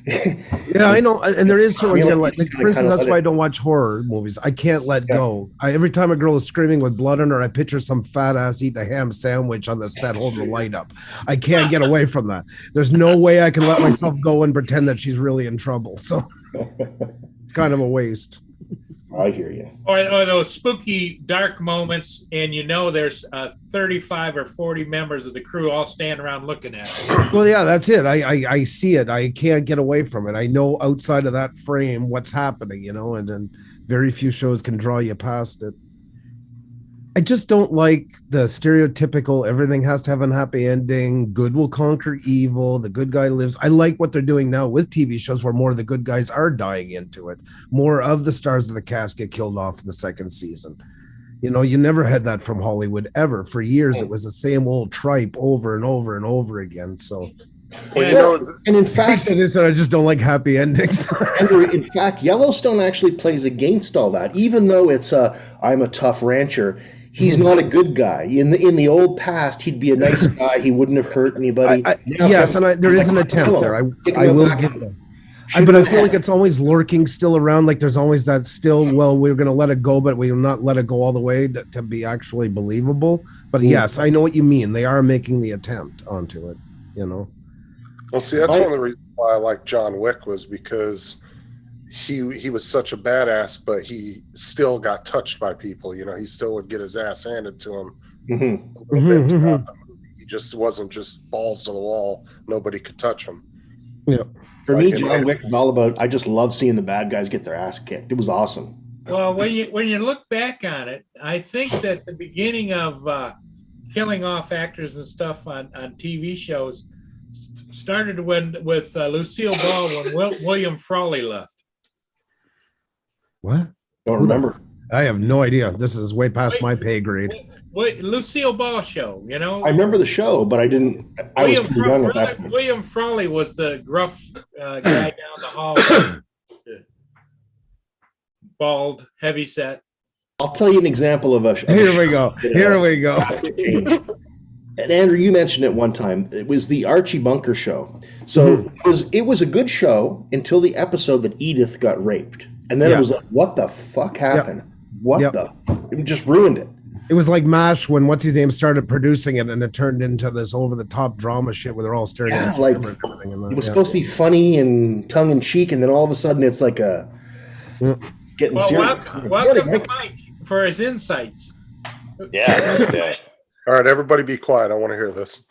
E: Yeah, I know, and there is so much. Like for instance, that's why I
F: it.
E: don't watch horror movies. I can't let go. Every time a girl is screaming with blood on her, I picture some fat ass eating a ham sandwich on the set holding the light up. I can't get away from that. There's no way I can let myself go and pretend that she's really in trouble. So it's kind of a waste.
F: I hear you.
A: Or those spooky dark moments, and there's 35 or 40 members of the crew all standing around looking at it.
E: Well, yeah, that's it. I see it. I can't get away from it. I know outside of that frame what's happening, and then very few shows can draw you past it. I just don't like the stereotypical everything has to have a happy ending. Good will conquer evil. The good guy lives. I like what they're doing now with TV shows where more of the good guys are dying into it. More of the stars of the cast get killed off in the second season. You never had that from Hollywood ever. For years, it was the same old tripe over and over and over again. So,
F: and in fact,
E: I just don't like happy endings.
F: Andrew, in fact, Yellowstone actually plays against all that. Even though it's I'm a tough rancher, he's not a good guy. In the old past, he'd be a nice guy. He wouldn't have hurt anybody.
E: There is an attempt there. I will give them. But I feel like it's always lurking still around. Like there's always that still, well, we're going to let it go, but we will not let it go all the way to be actually believable. But yes, I know what you mean. They are making the attempt onto it,
H: Well, see, that's one of the reasons why I like John Wick was because he was such a badass, but he still got touched by people. He still would get his ass handed to him a little bit throughout the movie. He just wasn't just balls to the wall. Nobody could touch him.
E: Yeah.
F: For me, John Wick is all about. I just love seeing the bad guys get their ass kicked. It was awesome.
A: Well, when you look back on it, I think that the beginning of killing off actors and stuff on TV shows started with Lucille Ball when William Frawley left.
E: What?
F: Don't remember.
E: I have no idea. This is way past my pay grade.
A: Lucille Ball show,
F: I remember the show, but I didn't. I was too young at that point.
A: William Frawley was the gruff guy down the hall, bald, heavy set.
F: I'll tell you an example of a.
E: Here we go.
F: And Andrew, you mentioned it one time. It was the Archie Bunker show. So it was a good show until the episode that Edith got raped, and then it was like, what the fuck happened? It just ruined it.
E: It was like MASH when what's his name started producing it, and it turned into this over the top drama shit where they're all staring at each other.
F: It was supposed to be funny and tongue in cheek, and then all of a sudden it's like getting serious.
A: Welcome to Mike for his insights.
I: Yeah.
H: All right, everybody be quiet. I want to hear this.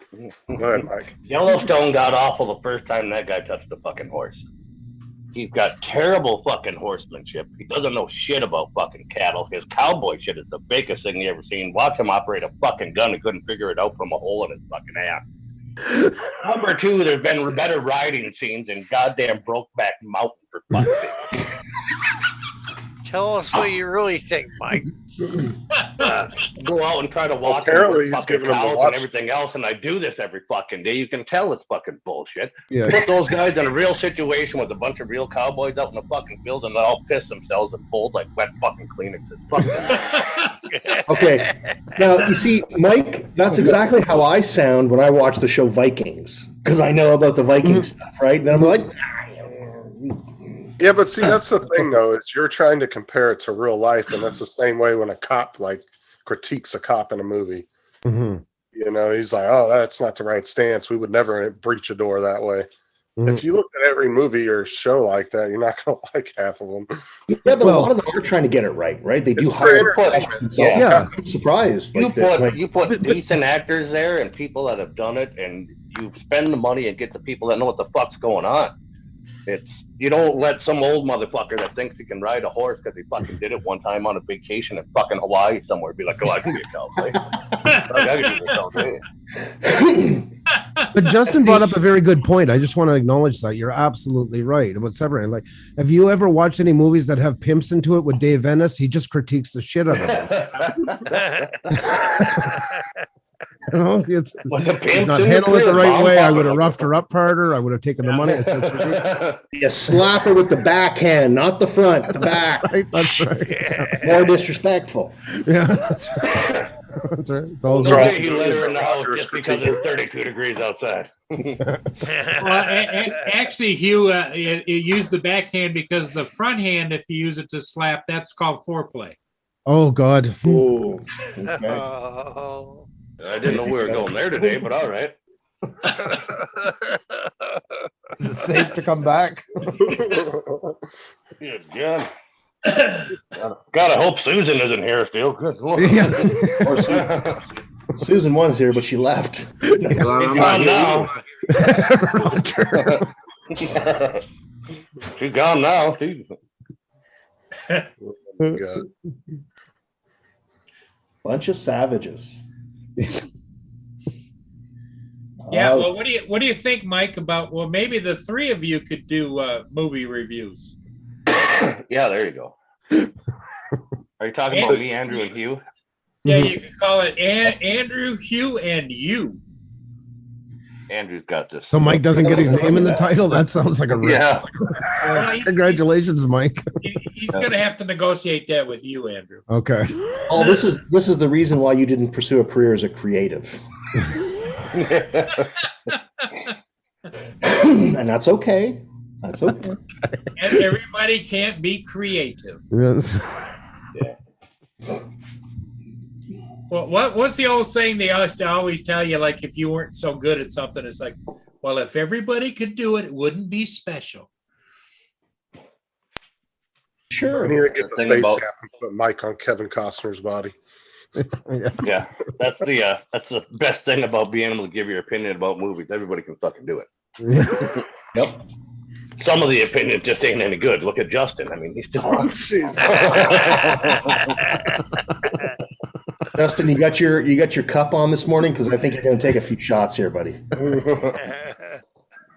H: Go ahead, Mike.
I: Yellowstone got awful the first time that guy touched a fucking horse. He's got terrible fucking horsemanship. He doesn't know shit about fucking cattle. His cowboy shit is the biggest thing you ever seen. Watch him operate a fucking gun. He couldn't figure it out from a hole in his fucking ass. Number two, there's been better riding scenes in goddamn Brokeback Mountain for fuck's sake.
J: Tell us what you really think, Mike.
I: Go out and try to watch
H: apparently he's
I: fucking
H: giving him
I: cows
H: the watch.
I: and everything else, and I do this every fucking day. You can tell it's fucking bullshit.
E: Yeah.
I: Put those guys in a real situation with a bunch of real cowboys out in the fucking field, and they all piss themselves and fold like wet fucking Kleenexes.
F: Okay. Now, you see, Mike, that's exactly how I sound when I watch the show Vikings, because I know about the Viking stuff, right? Then I'm like,
H: Yeah, but see, that's the thing, though, is you're trying to compare it to real life, and that's the same way when a cop, critiques a cop in a movie. He's like, oh, that's not the right stance. We would never breach a door that way. If you look at every movie or show like that, you're not going to like half of them.
F: yeah, but a lot of them are trying to get it right? They do
H: It's
F: hire
H: for entertainment.
F: I'm surprised.
I: You put decent actors there and people that have done it, and you spend the money and get the people that know what the fuck's going on. You don't let some old motherfucker that thinks he can ride a horse because he fucking did it one time on a vacation in fucking Hawaii somewhere be like, oh, I can be a cowboy. I can be a cowboy.
E: But Justin brought up a very good point. I just want to acknowledge that you're absolutely right about separating. Like, have you ever watched any movies that have pimps into it with Dave Ennis? He just critiques the shit out of them. He's not handling it the right way. I would have roughed her up harder. I would have taken the money.
F: You slap her with the backhand, not the front, the back.
E: That's right.
F: More disrespectful.
E: Yeah, that's right. That's right. It's all
I: Okay, he let her in the house just because it's 32 degrees outside.
A: Actually, Hugh, you use the backhand because the front hand, if you use it to slap, that's called foreplay.
E: Oh, God.
F: Ooh.
J: Oh.
I: I didn't know we were going there today, but all right.
E: Is it safe to come back?
I: Good God. God, I hope Susan isn't here still. Good Lord.
E: Yeah.
F: Susan was here, but she left.
B: Glad
I: She's
B: I'm not
I: gone
B: here
I: now.
B: either.
E: Roger.
I: She's gone now. She's...
H: God.
F: Bunch of savages.
A: Yeah, well, what do you think, Mike, about, well, maybe the three of you could do movie reviews.
I: Yeah, there you go. Are you talking about me, Andrew, and Hugh?
A: Yeah, you could call it Andrew, Hugh, and you.
I: Andrew's got this.
E: So Mike doesn't get his name in the title? That sounds like a real.
I: Yeah.
A: Well,
E: Congratulations, Mike.
A: he's going to have to negotiate that with you, Andrew.
E: Okay.
F: Oh, this is the reason why you didn't pursue a career as a creative. And that's okay. That's okay.
A: And everybody can't be creative.
E: Yes.
A: Well, what's the old saying they always tell you, like, if you weren't so good at something, it's like, well, if everybody could do it, it wouldn't be special.
F: Sure.
H: I need to get the
I: Thing
H: face
I: about-
H: app and put Mike on Kevin Costner's body.
I: Yeah, that's the best thing about being able to give your opinion about movies. Everybody can fucking do it.
F: Yep.
I: Some of the opinions just ain't any good. Look at Justin. I mean, he's still
H: Oh, jeez.
F: Justin, you got your cup on this morning, because I think you're going to take a few shots here, buddy.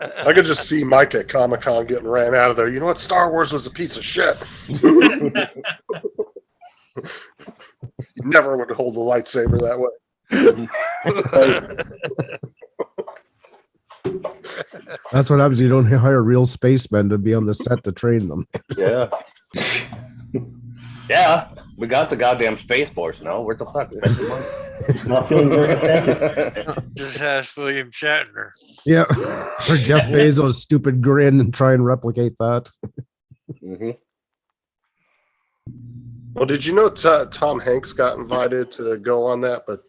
H: I could just see Mike at Comic-Con getting ran out of there. You know what? Star Wars was a piece of shit. You never would hold the lightsaber that way.
E: That's what happens. You don't hire real spacemen to be on the set to train them.
I: Yeah. Yeah. We got the goddamn Space Force now. Where the fuck?
F: It's not feeling very authentic.
J: Just ask William Shatner.
E: Yeah. Or Jeff Bezos' stupid grin and try and replicate that.
I: Mm-hmm.
H: Well, did you know Tom Hanks got invited to go on that, but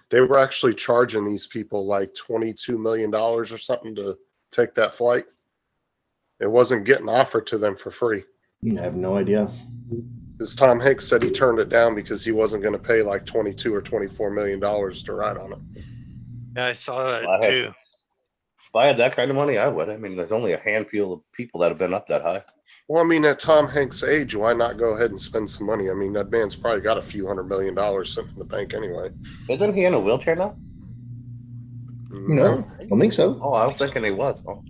H: they were actually charging these people like $22 million or something to take that flight. It wasn't getting offered to them for free.
F: I have no idea.
H: Because Tom Hanks said he turned it down because he wasn't going to pay like $22 or $24 million to ride on it.
J: Yeah, I saw that
I: Well,
J: too.
I: If I had that kind of money, I would. I mean, there's only a handful of people that have been up that high.
H: Well, I mean, at Tom Hanks' age, why not go ahead and spend some money? I mean, that man's probably got a few $100 million sitting in the bank anyway.
I: Isn't he in a wheelchair now?
F: No, I don't think so.
I: Oh, I was thinking he was. Oh.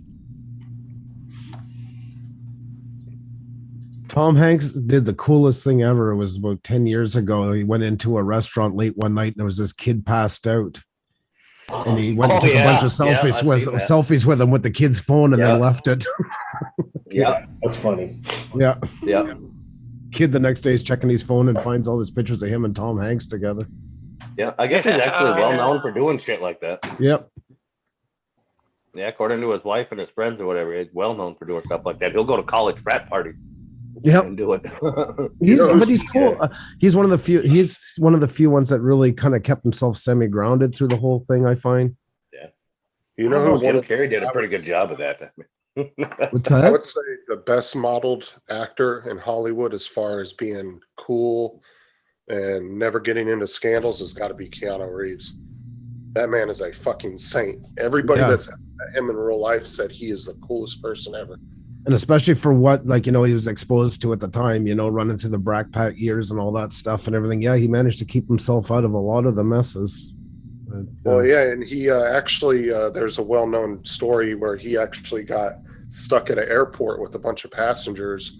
E: Tom Hanks did the coolest thing ever. It was about 10 years ago. He went into a restaurant late one night and there was this kid passed out. And he went and took a bunch of selfies with him with the kid's phone and then left it.
I: Yeah.
F: That's funny.
E: Yeah.
I: Yeah.
E: Kid the next day is checking his phone and finds all these pictures of him and Tom Hanks together.
I: Yeah. I guess he's actually well known for doing shit like that.
E: Yep.
I: Yeah, according to his wife and his friends or whatever, he's well known for doing stuff like that. He'll go to college frat parties.
E: Yep.
I: And do it.
E: He's cool. He's one of the few. He's one of the few ones that really kind of kept himself semi-grounded through the whole thing. I find.
I: Yeah.
H: You know who?
I: Jim Carrey did a pretty good job of that.
E: What's
H: I
E: that?
H: would say the best modeled actor in Hollywood, as far as being cool and never getting into scandals, has got to be Keanu Reeves. That man is a fucking saint. Everybody that's met him in real life said he is the coolest person ever.
E: And especially for what, like, he was exposed to at the time, running through the Brackpat years and all that stuff and everything. Yeah, he managed to keep himself out of a lot of the messes.
H: Well, yeah, and he actually, there's a well-known story where he actually got stuck at an airport with a bunch of passengers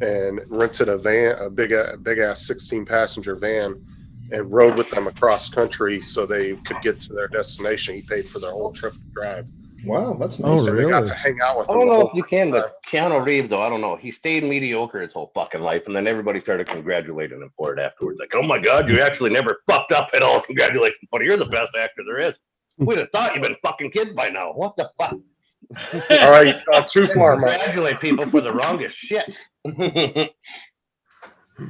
H: and rented a van, a big ass 16-passenger van, and rode with them across country so they could get to their destination. He paid for their whole trip to drive.
F: Wow, that's nice.
E: Oh,
H: So
E: really?
H: they got to hang out with
I: I
H: him.
I: don't
H: the
I: know
H: whole
I: if you can,
H: time.
I: but Keanu Reeves, though, I don't know. He stayed mediocre his whole fucking life, and then everybody started congratulating him for it afterwards. Like, oh my God, you actually never fucked up at all. Congratulations, buddy. You're the best actor there is. We'd have thought you've been fucking kids by now. What the fuck?
H: All right, you've gone too far, Mike.
I: Congratulate people for the wrongest shit.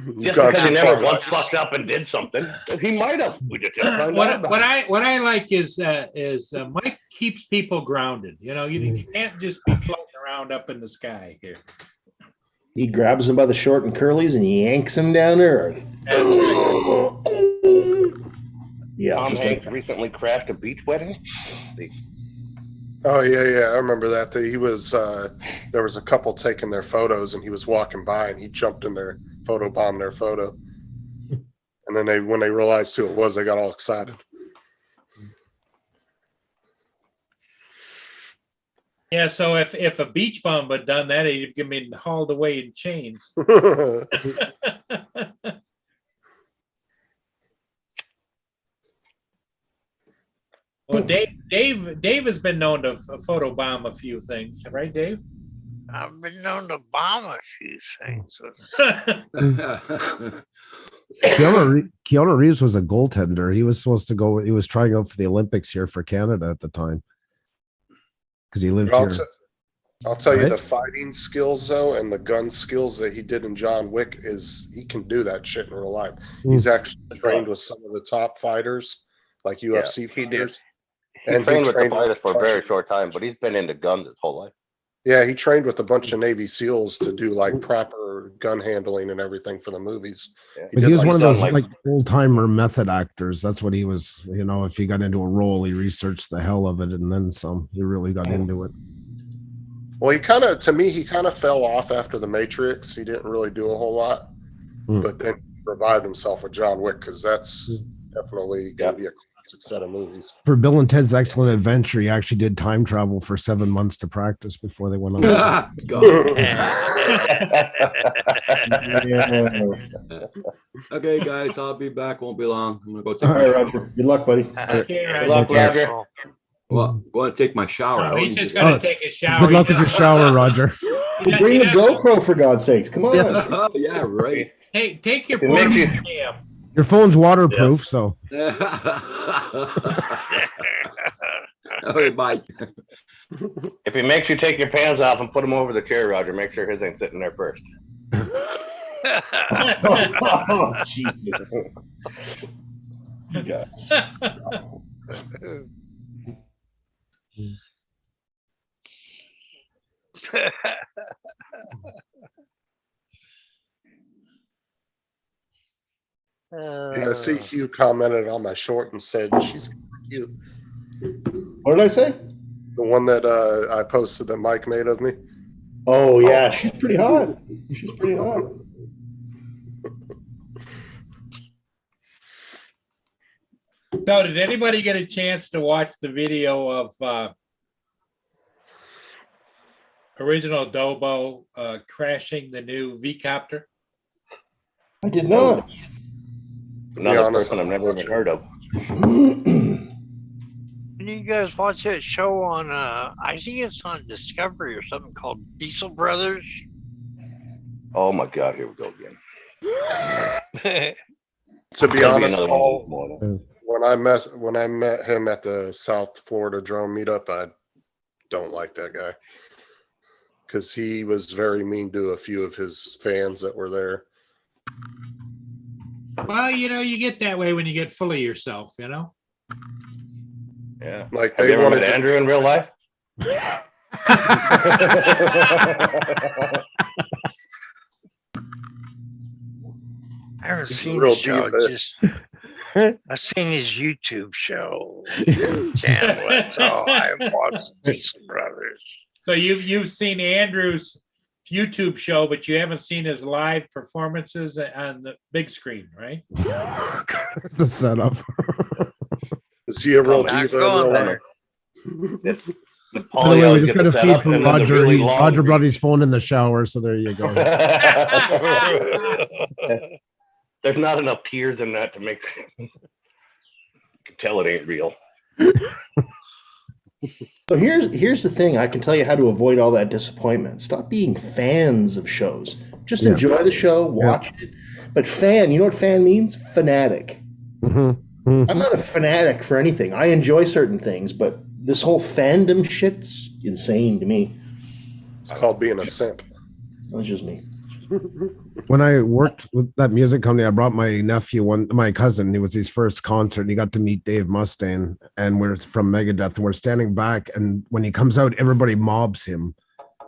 H: You've
I: Just
H: gone
I: because he
H: too
I: never
H: far,
I: once
H: Mike.
I: fucked up and did something. He might have. We just didn't find out.
A: What I like is Mike keeps people grounded. You can't just be floating around up in the sky here.
F: He grabs him by the short and curlies and yanks him down to earth. Yeah,
I: Tom
F: just
I: Hanks
F: like
I: recently crashed a beach wedding.
H: Oh yeah, I remember that. He was there was a couple taking their photos, and he was walking by, and he jumped in their photo bombed their photo. And then when they realized who it was, they got all excited.
A: Yeah, so if a beach bum had done that, he'd have been hauled away in chains. Well, Dave has been known to photobomb a few things, right, Dave?
J: I've been known to bomb a few things.
E: Keanu Reeves was a goaltender. He was supposed to go. He was trying out for the Olympics here for Canada at the time because he lived here.
H: I'll tell you
E: Right?
H: the fighting skills though, and the gun skills that he did in John Wick is he can do that shit in real life. He's actually trained with some of the top fighters, like UFC
I: he did.
H: fighters.
I: He trained with the fighters for a very short time, but he's been into guns his whole life.
H: Yeah, he trained with a bunch of Navy SEALs to do like proper gun handling and everything for the movies.
E: But he was one of those
I: like-
E: like old timer method actors. That's what he was. You know, if he got into a role, he researched the hell of it and then some. He really got into it.
H: Well, he kind of fell off after The Matrix. He didn't really do a whole lot, but then he revived himself with John Wick because that's definitely going to be a classic set of movies.
E: For Bill and Ted's Excellent Adventure, he actually did time travel for 7 months to practice before they went on.
B: Okay, guys, I'll be back. Won't be long. I'm gonna go take
F: all
B: my
F: right,
B: shower.
F: Roger. Good luck, buddy.
A: Okay,
I: Good
A: Roger.
I: luck, Roger.
B: Well, going to take my shower. I
A: No,
B: don't
A: he's
B: need
A: just
B: to-
A: gonna take a shower.
E: Good luck with your shower, Roger.
F: Bring the GoPro for God's sakes. Come on.
B: Oh, yeah, right.
A: Hey, take your
I: It makes
A: portable
I: you-
A: cam.
E: Your phone's waterproof, so
B: Okay, bye.
I: If he makes you take your pants off and put them over the chair, Roger, make sure his ain't sitting there first.
F: Oh, Jesus. You guys.
H: Yeah, I see Hugh commented on my short and said she's cute.
F: What did I say?
H: The one that I posted that Mike made of me.
F: Oh, yeah. She's pretty hot. She's pretty hot.
A: So, did anybody get a chance to watch the video of original Dobo crashing the new V-copter?
F: I did not.
I: Another
H: honest,
I: person I've never even heard of.
J: Can you guys watch that show on, I think it's on Discovery or something called Diesel Brothers?
I: Oh my God, here we go again.
H: To be
I: Gotta
H: honest,
I: another one of these mornings.
H: when I met him at the South Florida drone meetup, I don't like that guy because he was very mean to a few of his fans that were there.
A: Well, you get that way when you get full of yourself,
I: Yeah.
H: Like
I: Have
H: they
I: you ever
H: wanted
I: met
H: to,
I: Andrew in real life?
J: I haven't
H: He's a
J: seen
H: real
J: the show.
H: diva.
J: Just I've seen his YouTube show channel. That's all I watched. Diesel Brothers.
A: So you've seen Andrew's YouTube show, but you haven't seen his live performances on the big screen, right?
E: it's a setup.
H: is he a real
J: Not
H: diva? in
J: going
H: real
J: there.
H: life?
E: By the way, we just got a feed from Roger. Roger brought his phone in the shower, so there you go.
I: There's not enough tears in that to make you can tell it ain't real.
F: So here's the thing. I can tell you how to avoid all that disappointment. Stop being fans of shows. Just
E: Yeah.
F: enjoy the show, watch it. But fan, you know what fan means? Fanatic.
E: Mhm.
F: I'm not a fanatic for anything. I enjoy certain things, but this whole fandom shit's insane to me.
H: It's called being a simp.
F: That's just me.
E: When I worked with that music company, I brought my nephew, my cousin. It was his first concert. And he got to meet Dave Mustaine, and we're from Megadeth. And we're standing back, and when he comes out, everybody mobs him.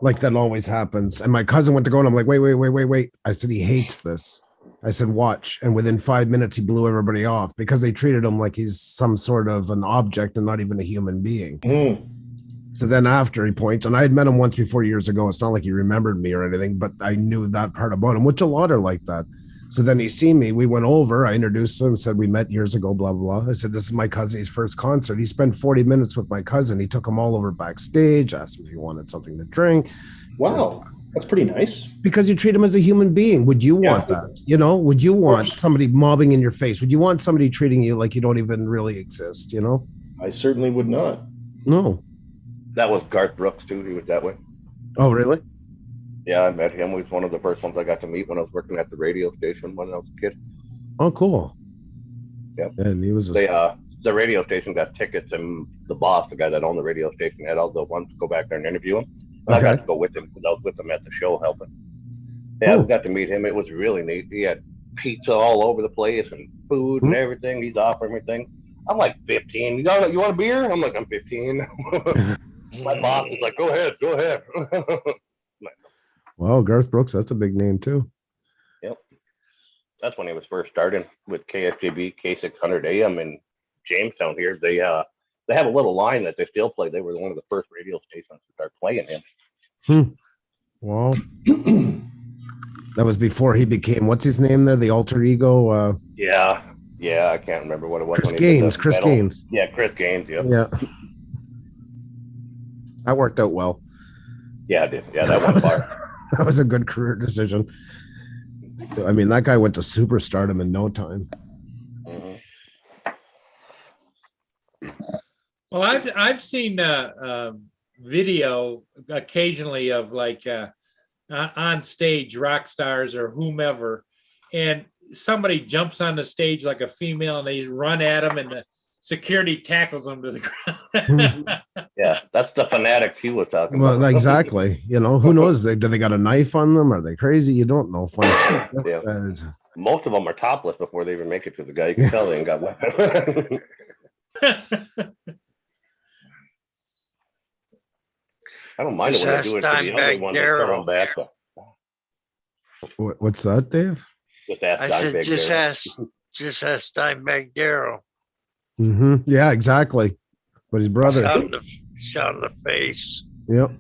E: Like that always happens. And my cousin went to go and I'm like, wait. I said, he hates this. I said, watch. And within 5 minutes, he blew everybody off because they treated him like he's some sort of an object and not even a human being.
F: Mm.
E: So then after he points, and I had met him once before years ago. It's not like he remembered me or anything, but I knew that part about him, which a lot are like that. So then he seen me. We went over. I introduced him, said we met years ago, blah, blah, blah. I said, this is my cousin's first concert. He spent 40 minutes with my cousin. He took him all over backstage, asked him if he wanted something to drink.
F: Wow. That's pretty nice.
E: Because you treat him as a human being. Would you want that? You know, would you want somebody mobbing in your face? Would you want somebody treating you like you don't even really exist? You know?
F: I certainly would not.
E: No.
I: That was Garth Brooks too. He was that way.
E: Oh, really?
I: Yeah, I met him. He was one of the first ones I got to meet when I was working at the radio station when I was a kid.
E: Oh, cool.
I: Yep.
E: And he was
I: the radio station got tickets, and the boss, the guy that owned the radio station, had all the ones to go back there and interview him. And I got to go with him because I was with him at the show helping. Yeah, we got to meet him. It was really neat. He had pizza all over the place and food and everything. He's offering everything. I'm like 15. You want a beer? I'm like, I'm 15. My boss is like, go ahead.
E: Wow, Garth Brooks, that's a big name too.
I: Yep. That's when he was first starting with KSJB K600 AM in Jamestown here. They have a little line that they still play. They were one of the first radio stations to start playing him.
E: Wow. That was before he became, what's his name there? The alter ego?
I: Yeah, I can't remember what it was.
E: Chris Gaines.
I: Yeah, Chris Gaines, yep.
E: Yeah. That worked out well.
I: Yeah, it did. Yeah, that went far.
E: That was a good career decision. I mean, that guy went to superstardom in no time.
A: Well, I've seen video occasionally of like on stage rock stars or whomever, and somebody jumps on the stage like a female and they run at them and the security tackles them to the ground.
I: Yeah, that's the fanatics he was talking about.
E: Well, exactly. You know, who knows? Do they got a knife on them? Are they crazy? You don't know.
I: Yeah. Most of them are topless before they even make it to the guy. You can tell they ain't got weapons. I don't mind it when they do it to the other one. They throw them back.
E: What's that, Dave?
J: Just ask Steinbeck Darrell.
E: Yeah, exactly. But his brother
J: shot in the face.
E: Yep.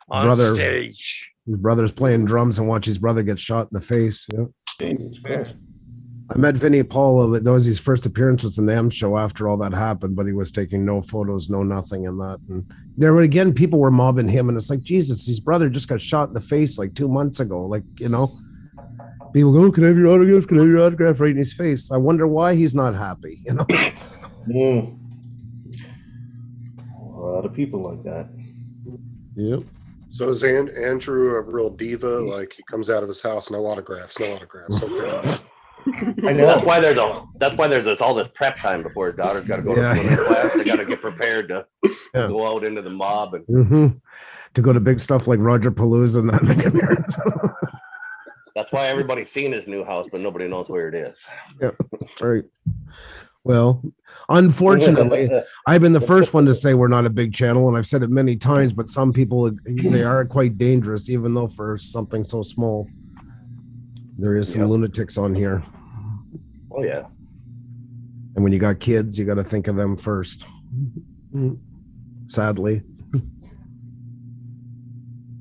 J: On stage.
E: His brother's playing drums and watch his brother get shot in the face. Yep.
F: Jesus Christ.
E: I met Vinnie Paul. That was his first appearance with the NAM show after all that happened, but he was taking no photos, no nothing in that. And there were, again, people were mobbing him, and it's like, Jesus, his brother just got shot in the face like 2 months ago. Like, you know, people go, can I have your autograph? Can I have your autograph? Right in his face. I wonder why he's not happy, you know?
F: A lot of people like that.
E: Yep.
H: So is Andrew a real diva? Like he comes out of his house, no autographs. Okay.
F: I know.
I: That's why there's all this prep time before his daughter's got to go to swimming class. They got to get prepared to go out into the mob and
E: to go to big stuff like Roger Palooza and that.
I: That's why everybody's seen his new house, but nobody knows where it is.
E: Yeah, that's right. Well, unfortunately, I've been the first one to say we're not a big channel, and I've said it many times, but some people, they are quite dangerous, even though for something so small. There is some lunatics on here.
I: Oh, yeah.
E: And when you got kids, you got to think of them first. Sadly.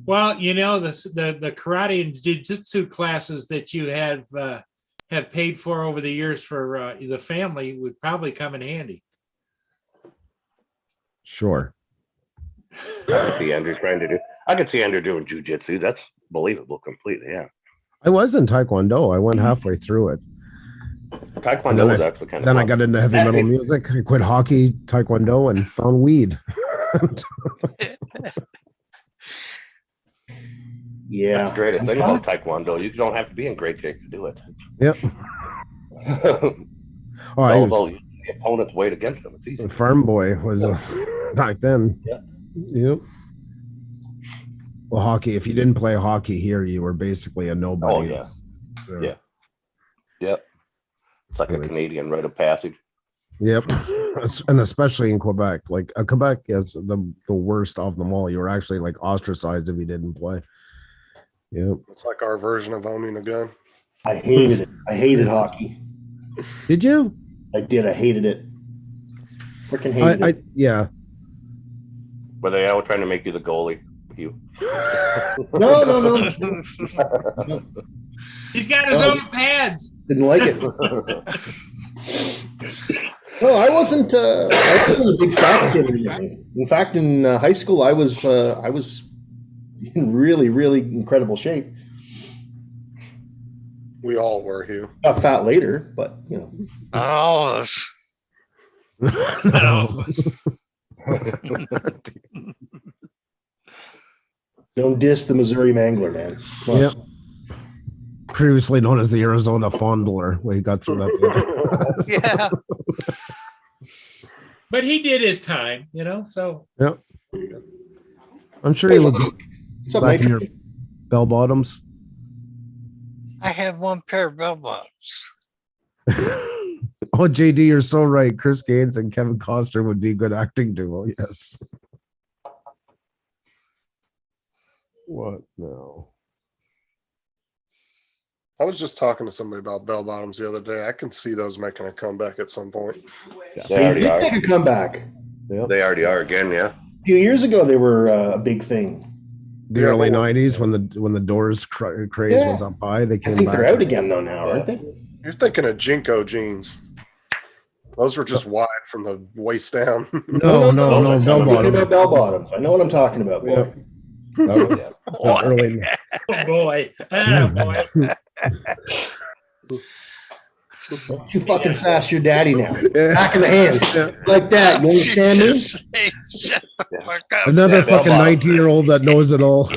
A: Well, you know, the karate and jiu-jitsu classes that you have paid for over the years for the family would probably come in handy.
E: Sure.
I: I could see Andrew doing jiu-jitsu. That's believable completely, yeah.
E: I was in Taekwondo. I went halfway through it.
I: Taekwondo was actually kind of
E: Then
I: fun.
E: I got into heavy metal music. I quit hockey, Taekwondo, and found weed.
F: Yeah.
I: That's great. The thing about Taekwondo, you don't have to be in great shape to do it.
E: Yep.
I: I was the opponent's weight against them. It's easy.
E: Farm boy was back then.
I: Yeah.
E: Yep. Well, hockey, if you didn't play hockey here, you were basically a nobody.
I: Oh, yeah. Yep. It's like a Canadian rite of passage.
E: Yep. And especially in Quebec. Like Quebec is the worst of them all. You were actually like ostracized if you didn't play. Yep.
H: It's like our version of owning a gun.
F: I hated it. I hated hockey.
E: Did you?
F: I did. I hated it. Freaking hated it.
E: Yeah.
I: Were they all trying to make you the goalie? You.
F: No.
A: He's got his own pads.
F: Didn't like it. No, I wasn't a big fat kid. In fact, in high school, I was in really, really incredible shape.
H: We all were, Hugh.
F: Got fat later, but you know.
J: Oh,
E: No.
F: Don't diss the Missouri Mangler, man. Come on.
E: Yep. Previously known as the Arizona Fondler. We got through that.
J: yeah.
A: But he did his time, you know. So
E: Yep. I'm sure he looked
F: What's up,
E: back in
F: Mike?
E: your bell bottoms.
J: I have one pair of bell bottoms.
E: Oh, JD, you're so right. Chris Gaines and Kevin Costner would be a good acting duo. Yes. What? No.
H: I was just talking to somebody about bell bottoms the other day. I can see those making a comeback at some point.
I: They
F: They
I: already
F: did
I: are.
F: make a comeback.
I: They already are again, yeah.
F: A few years ago, they were a big thing.
E: The
H: Yeah,
E: early
H: well-
E: '90s when the Doors craze
F: Yeah.
E: was up high, they
F: I
E: came
F: think
E: back.
F: they're out again though now, aren't they?
H: You're thinking of Jinko jeans. Those were just wide from the waist down.
E: No, bell
F: I'm thinking
E: bottoms.
F: about bell bottoms. I know what I'm talking about, boy.
E: That was the early.
A: oh boy, oh boy.
F: Don't you fucking sass your daddy now.
E: Yeah.
F: Back of the hand. Like that. You understand me?
J: Shut the fuck up.
E: Another
I: Yeah, bell
E: fucking
I: bottom.
E: 19-year-old that knows it all.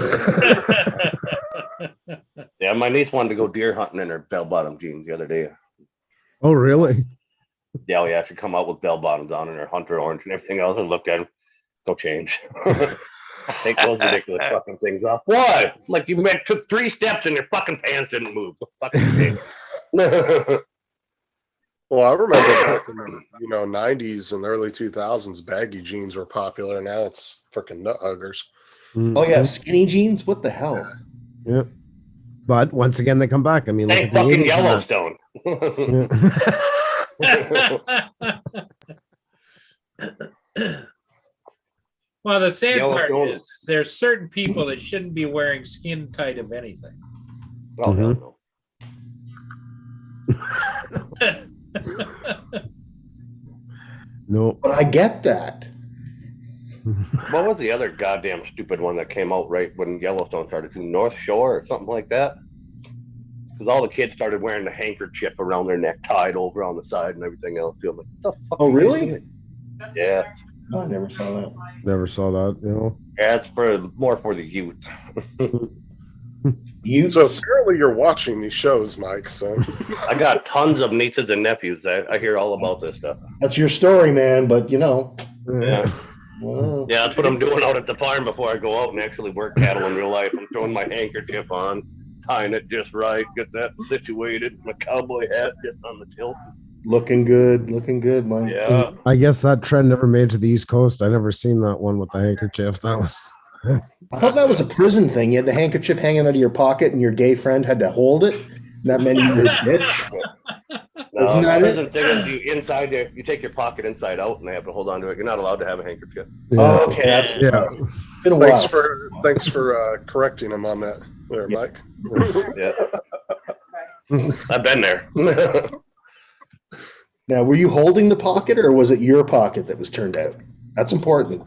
I: Yeah, my niece wanted to go deer hunting in her bell bottom jeans the other day.
E: Oh, really?
I: Yeah, yeah, she come out with bell bottoms on and her hunter orange and everything else. And looked at him, no change. Take those ridiculous fucking things off. What? Like you took 3 steps and your fucking pants didn't move. Fucking thing.
H: Well, I remember back in the 90s and early 2000s, baggy jeans were popular. Now it's freaking nut huggers.
F: Oh yeah, skinny jeans. What the hell?
E: Yeah. But once again, they come back. I mean, look
I: Thank
E: at the
I: fucking
E: 80s and
I: Yellowstone.
E: that.
A: Well, the sad part
I: Yellowstone.
A: is there's certain people that shouldn't be wearing skin tight of anything.
I: Oh, hell no.
E: No.
F: But I get that.
I: What was the other goddamn stupid one that came out right when Yellowstone started? North Shore or something like that? Because all the kids started wearing the handkerchief around their neck, tied over on the side and everything else. Too. I'm like, what the fuck?
F: Oh
I: are you
F: really?
I: doing? Yeah.
F: Oh, I never saw that.
E: Never saw that, you know.
I: Yeah, it's more for the youth.
F: Utes.
H: So apparently you're watching these shows, Mike. So
I: I got tons of nieces and nephews that I hear all about this stuff.
F: That's your story, man. But you know.
I: Yeah.
F: Well,
I: Yeah, that's what I'm doing out at the farm before I go out and actually work cattle in real life. I'm throwing my handkerchief on, tying it just right, get that situated, my cowboy hat just on the tilt.
F: looking good, Mike.
I: Yeah.
E: I guess that trend never made it to the East Coast. I never seen that one with the handkerchief. That was.
F: I thought that was a prison thing. You had the handkerchief hanging out of your pocket, and your gay friend had to hold it. And that meant you were a bitch.
I: No,
F: Isn't that
I: prison thing is you take your pocket inside out and they have to hold on to it. You're not allowed to have a handkerchief.
F: Oh, okay, that's
E: Yeah.
F: it's been a while.
H: thanks for correcting him on that, there,
F: Yeah.
H: Mike.
I: Yeah. I've been there.
F: Now, were you holding the pocket, or was it your pocket that was turned out? That's important.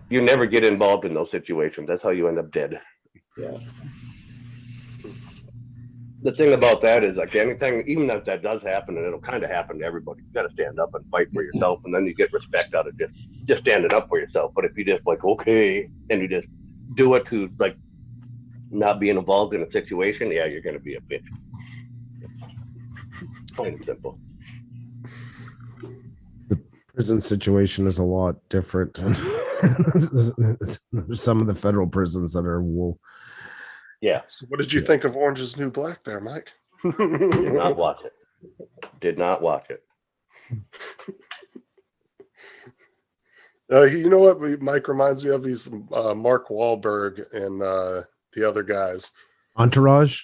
I: You never get involved in those situations. That's how you end up dead.
F: Yeah.
I: The thing about that is, like anything, even if that does happen, and it'll kind of happen to everybody, you got to stand up and fight for yourself, and then you get respect out of just standing up for yourself. But if you just like, okay, and you just do it to like not being involved in a situation, yeah, you're going to be a bitch. Plain and simple.
E: Prison situation is a lot different. Some of the federal prisons that are whoa.
I: Yeah.
H: So what did you think of Orange is the New Black there, Mike?
I: Did not watch it. Did not watch it.
H: You know what Mike reminds me of? He's Mark Wahlberg and the other guys.
E: Entourage.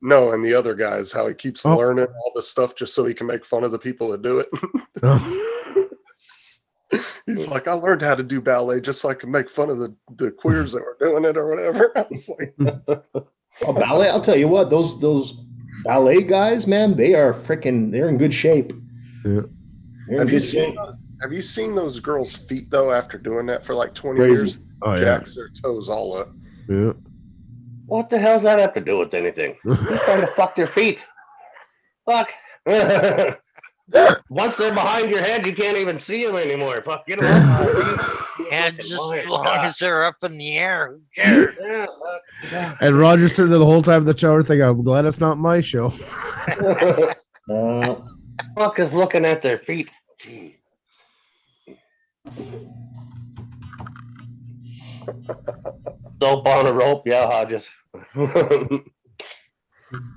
H: No, and the other guys, how he keeps
E: Oh.
H: learning all this stuff just so he can make fun of the people that do it.
E: Oh.
H: He's like, I learned how to do ballet just so I can make fun of the queers that were doing it or whatever. I was like,
F: Oh, ballet. I'll tell you what, those ballet guys, man, they're in good shape.
E: Yeah.
F: They're in
H: have you
F: good shape.
H: seen those girls' feet though after doing that for like 20
F: Crazy.
H: years?
E: Oh, yeah.
H: Jacks their toes all up.
E: Yeah.
I: What the hell does that have to do with anything? Who's trying to fuck their feet? Fuck. Once they're behind your head, you can't even see them anymore. Fuck, get them off.
J: And just as long as they're up in the air, who cares?
I: Yeah,
E: And Roger's sitting there the whole time in the shower thinking, I'm glad it's not my show.
I: fuck is looking at their feet. Jeez. Soap on a rope, yeah, Hodges.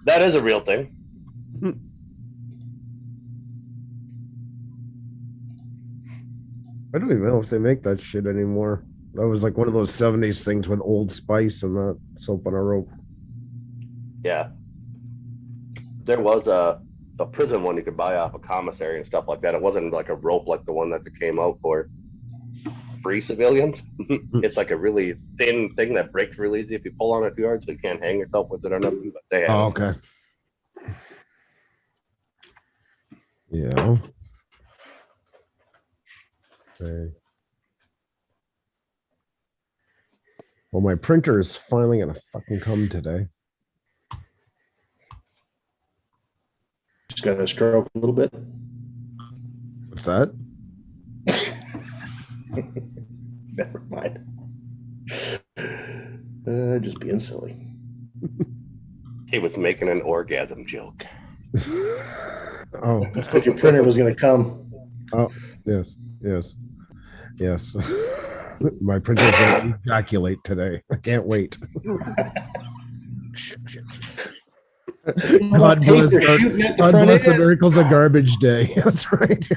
I: That is a real thing.
E: I don't even know if they make that shit anymore. That was like one of those 70s things with Old Spice and that soap on a rope.
I: Yeah. There was a prison one you could buy off a commissary and stuff like that. It wasn't like a rope like the one that came out for free civilians. It's like a really thin thing that breaks real easy if you pull on it too hard, so you can't hang yourself with it or nothing. But they have
E: Oh, okay. Yeah. Okay. Well, my printer is finally gonna fucking come today.
F: Just got to stroke a little bit.
E: What's that?
F: Never mind. Just being silly.
I: He was making an orgasm joke.
E: Oh,
F: I thought your printer was going to come.
E: oh, yes. My printer's gonna ejaculate today. I can't wait. God bless, God bless the miracles of garbage day. That's right.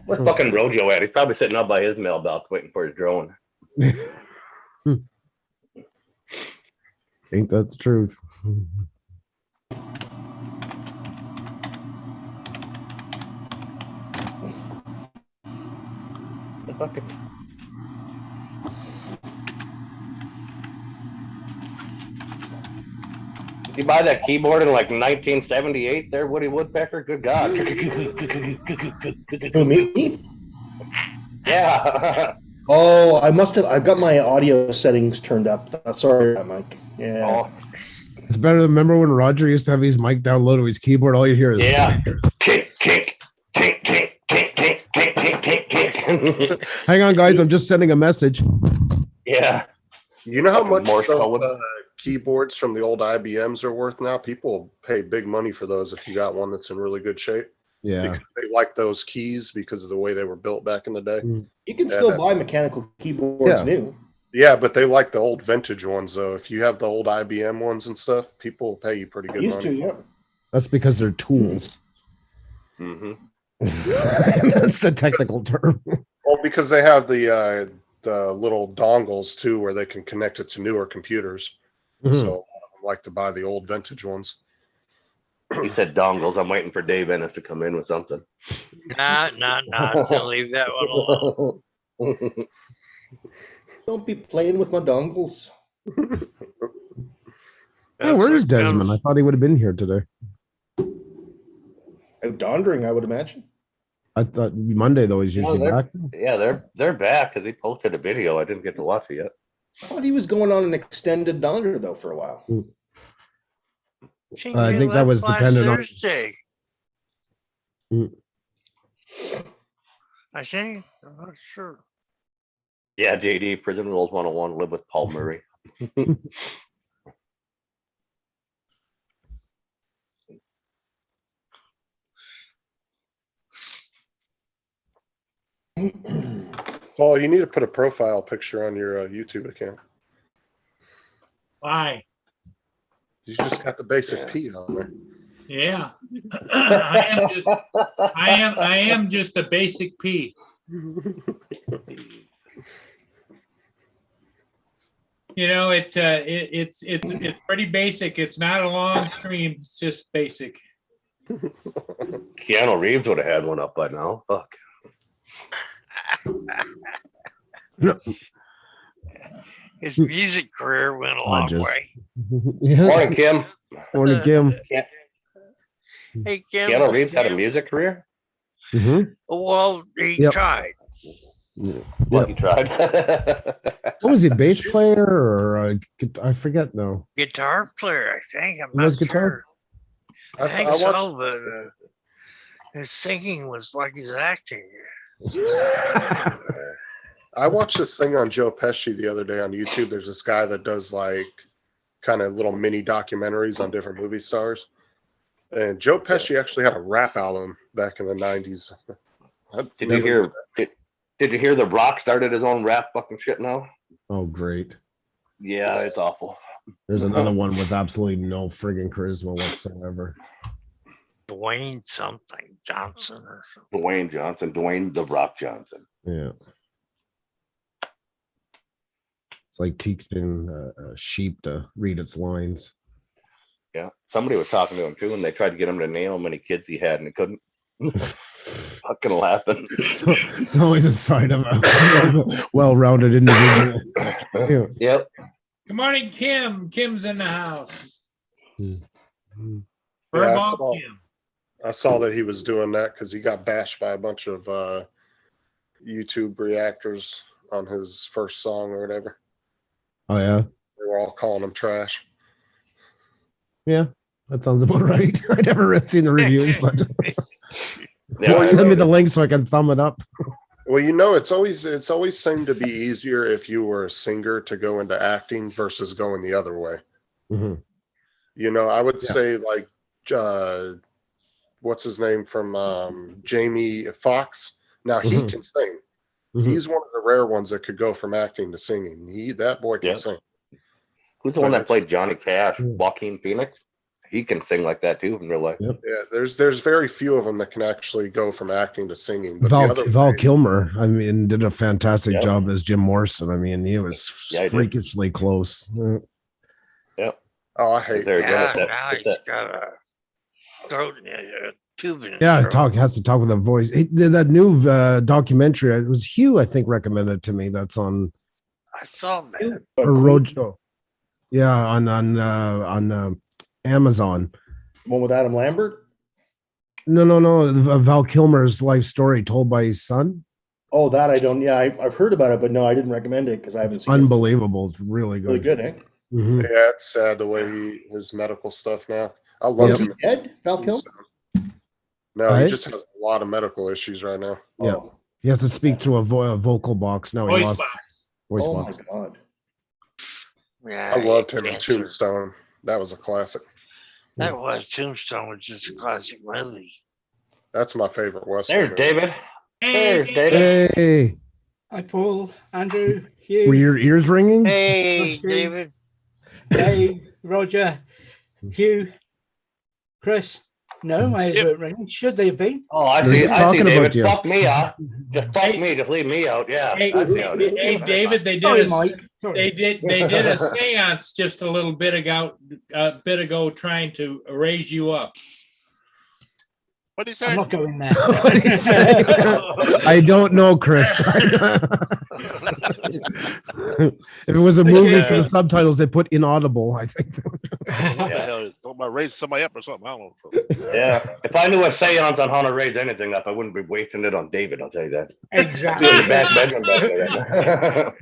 I: Where's fucking Rojo at? He's probably sitting up by his mailbox waiting for his drone.
E: Ain't that the truth?
I: Fucking. Did you buy that keyboard in like 1978 there, Woody Woodpecker? Good God.
F: Who, me?
I: Yeah.
F: Oh, I've got my audio settings turned up. Sorry, Mike. Yeah.
I: Oh,
E: It's better than remember when Roger used to have his mic down low to his keyboard. All you hear is
I: yeah. Kink, kink, kink, kink, kink, kink, kink, kink, kink, kink.
E: Hang on, guys. I'm just sending a message.
I: Yeah.
H: You know how much
I: Morse
H: those
I: code.
H: keyboards from the old IBMs are worth now? People pay big money for those if you got one that's in really good shape.
E: Yeah.
H: Because they like those keys because of the way they were built back in the day.
F: You can still buy mechanical keyboards new.
H: Yeah, but they like the old vintage ones though. If you have the old IBM ones and stuff, people will pay you pretty good
F: Used
H: money.
F: to, yeah.
E: That's because they're tools.
I: Mm-hmm.
E: That's the technical term.
H: Well, because they have the little dongles too, where they can connect it to newer computers.
E: Mhm.
H: So I like to buy the old vintage ones.
I: He said dongles. I'm waiting for Dave Ennis to come in with something.
J: Nah. Leave that one alone.
F: Don't be playing with my dongles.
E: Hey, where is Desmond? I thought he would have been here today.
F: Out dondering, I would imagine.
E: I thought Monday though he's usually
I: they're-
E: back.
I: Yeah, they're back because he posted a video. I didn't get to watch it yet.
F: I thought he was going on an extended donder though for a while.
E: I think that was dependent on.
J: Thursday.
E: Mm.
J: I think. I'm not sure.
I: Yeah, JD, Prison Rules 101, live with Paul Murray.
H: Paul, you need to put a profile picture on your YouTube account.
A: Why?
H: You just got the basic P on there.
A: Yeah. I am just a basic P. You know, it's pretty basic. It's not a long stream. It's just basic.
I: Keanu Reeves would have had one up by now. Fuck.
J: His music career went a long
E: just-
J: way.
E: Yeah.
I: Morning, Kim.
E: Morning, Kim.
J: Hey, Kim.
I: Keanu Reeves had a music career?
E: Mhm.
J: Well, he
E: Yep.
J: tried.
I: Well, he tried.
E: What was he, bass player or I forget now.
J: Guitar player, I think. I'm
E: He was
J: not
E: guitar?
J: sure. I think
H: I watched-
J: so, but his singing was like his acting.
H: I watched this thing on Joe Pesci the other day on YouTube. There's this guy that does like kind of little mini documentaries on different movie stars. And Joe Pesci actually had a rap album back in the 90s.
I: Did you hear? Did you hear The Rock started his own rap fucking shit now?
E: Oh, great.
I: Yeah, it's awful.
E: There's another one with absolutely no friggin' charisma whatsoever.
J: Dwayne something Johnson or something.
I: Dwayne The Rock Johnson.
E: Yeah. It's like teaching a sheep to read its lines.
I: Yeah, somebody was talking to him too, and they tried to get him to name how many kids he had, and he couldn't. Fucking laughing.
E: So it's always a sign of a well-rounded individual. Yeah.
I: Yep.
A: Good morning, Kim. Kim's in the house.
E: Mhm.
A: Furball Kim.
H: I saw that he was doing that because he got bashed by a bunch of YouTube reactors on his first song or whatever.
E: Oh yeah.
H: They were all calling him trash.
E: Yeah, that sounds about right. I never read seen the reviews, but
I: Yeah,
E: send me the link so I can thumb it up.
H: Well, you know, it's always seemed to be easier if you were a singer to go into acting versus going the other way.
E: Mhm.
H: You know, I would
E: Yeah.
H: say like what's his name from Jamie Foxx. Now he
E: Mhm.
H: can sing.
E: Mhm.
H: He's one of the rare ones that could go from acting to singing. That boy can
I: Yeah.
H: sing.
I: Who's the one
H: But
I: that played Johnny Cash?
E: Mm.
I: Joaquin Phoenix. He can sing like that too in real life.
E: Yep.
H: Yeah, there's very few of them that can actually go from acting to singing. But the other
E: Val
H: way-
E: Kilmer, I mean, did a fantastic
I: Yep.
E: job as Jim Morrison. I mean, he was
I: Yeah, he did.
E: freakishly close.
H: Oh, I hate
I: There
H: that.
I: again,
J: Yeah,
I: it's that-
J: now
I: it's
J: he's
I: that-
J: got a throat and a tube in his
E: Yeah,
J: throat.
E: has to talk with a voice. That new documentary, it was Hugh, I think, recommended to me. That's on
J: I saw that.
F: But
E: or
F: Queen-
E: Rojo. Yeah, on Amazon.
F: one with Adam Lambert.
E: No. Val Kilmer's life story told by his son.
F: Oh, that I don't. Yeah, I've heard about it, but no, I didn't recommend it because I haven't seen
E: Unbelievable. It's really
F: it.
E: good.
F: Really good, eh?
E: Mhm.
H: Yeah, it's sad the way his medical stuff now. I love
F: Is he
H: him.
F: dead, Val Kilmer?
H: No,
E: Right?
H: he just has a lot of medical issues right now.
E: Yeah.
F: Oh,
E: He has to speak through a vocal box. No, he
A: Voice
E: lost
A: box.
E: voice
F: oh
E: box.
F: my God.
J: Yeah,
H: I loved him in
J: cancer.
H: Tombstone. That was a classic.
J: That was Tombstone, was just a classic movie.
H: That's my favorite Western.
I: There's
H: movie.
I: David.
A: Hey,
I: There's
A: David.
I: David.
E: Hey,
K: Hi, Paul, Andrew,
E: were
K: Hugh,
E: your ears ringing?
J: Hey,
K: Rusty.
J: David.
K: Dave, Roger, Hugh, Chris. No, my ears weren't ringing. Should they have been?
I: Oh, I
E: They're
I: see.
E: just
I: I see
E: talking about
I: David.
E: you.
I: Fuck me out. Just fuck
A: Hey.
I: me. Just leave me out. Yeah.
A: Hey,
I: I see how it is.
A: hey, David, they
K: Sorry,
A: did
K: Mike. Sorry.
A: they did a seance just a little bit ago trying to raise you up.
D: What do you
K: I'm
D: say?
K: not going there.
E: What did he say? I don't know, Chris. If it was a movie for the subtitles, they put inaudible. I think.
D: What the hell is talking about raising somebody up or something? I don't know.
I: Yeah. If I knew a seance on how to raise anything up, I wouldn't be wasting it on David. I'll tell you that. Be in the
K: Exactly.
I: back bedroom back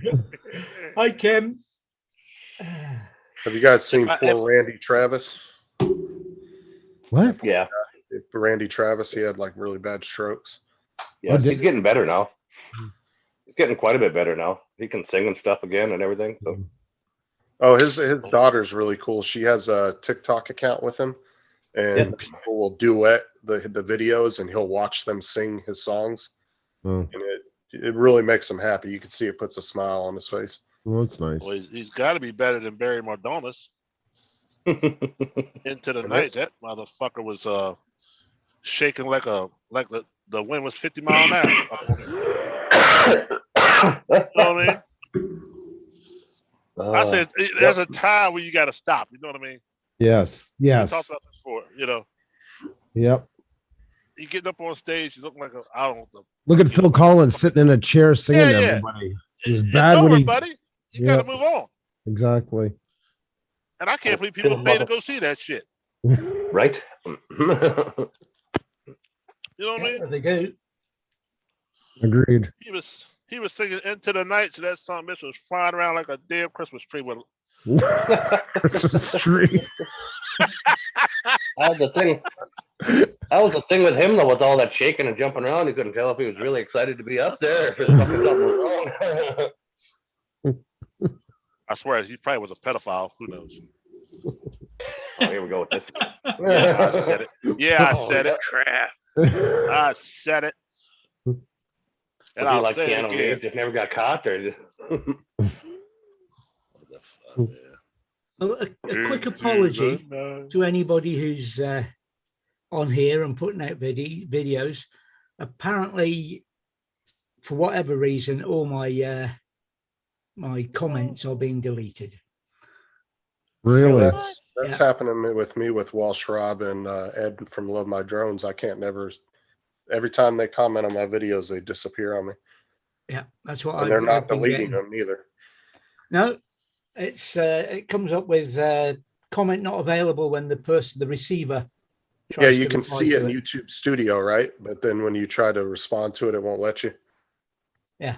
I: there.
K: Hi, Kim.
H: Have you guys seen poor Randy Travis?
E: What?
I: Yeah.
H: Randy Travis, he had like really bad strokes.
I: Yeah. He's getting better now. He's getting quite a bit better now. He can sing and stuff again and everything. So
H: Oh, his daughter's really cool. She has a TikTok account with him, and
I: Yeah.
H: people will duet the videos, and he'll watch them sing his songs,
E: Oh,
H: and it really makes him happy. You can see it puts a smile on his face.
E: well, that's nice.
D: Well, he's got to be better than Barry Mardonis. Into the
H: And
D: night, that motherfucker was shaking like the wind was 50 mile an hour. Up on it. You know what I mean? I said there's a time where you got to stop. You know what I mean?
E: Yes.
D: We
E: Yes.
D: talked about this before. You know,
E: Yep.
D: you getting up on stage, you look like I don't know.
E: Look at Phil Collins sitting in a chair singing
D: Yeah,
E: to
D: yeah.
E: everybody. He was
D: It's
E: bad when
D: over,
E: he.
D: buddy. You
E: Yep.
D: got to move on.
E: Exactly.
D: And I can't believe people pay to go see that shit.
I: Right?
D: You know what I mean?
K: They do.
E: Agreed.
D: He was singing Into the Night, so that song Mitchell was flying around like a damn Christmas tree with
E: Christmas tree.
I: That was the thing. That was the thing with him though, with all that shaking and jumping around. You couldn't tell if he was really excited to be up there. If his fucking something was wrong.
D: I swear he probably was a pedophile. Who knows?
I: Oh, here we go with this.
D: Yeah, I said it. Yeah, I
I: Oh,
D: said
I: yeah.
D: it. Crap. I said it. And
I: Was he
D: I'll
I: like
D: say it
I: Keanu
D: again.
I: Reeves, just never got caught, or
K: Well, a quick apology to anybody who's on here and putting out videos. Apparently, for whatever reason, all my my comments are being deleted.
E: Really?
H: That's happening with me with Walsh Rob and Ed from Love My Drones. I can't never. Every time they comment on my videos, they disappear on me.
K: Yeah, that's what
H: And they're not
K: I've been
H: deleting
K: getting.
H: them either.
K: No, it's it comes up with comment not available when the receiver
H: Yeah,
K: tries
H: you
K: to
H: can
K: reply
H: see it
K: to
H: in YouTube Studio, right? But then when you try to respond to it, it won't let you.
K: Yeah.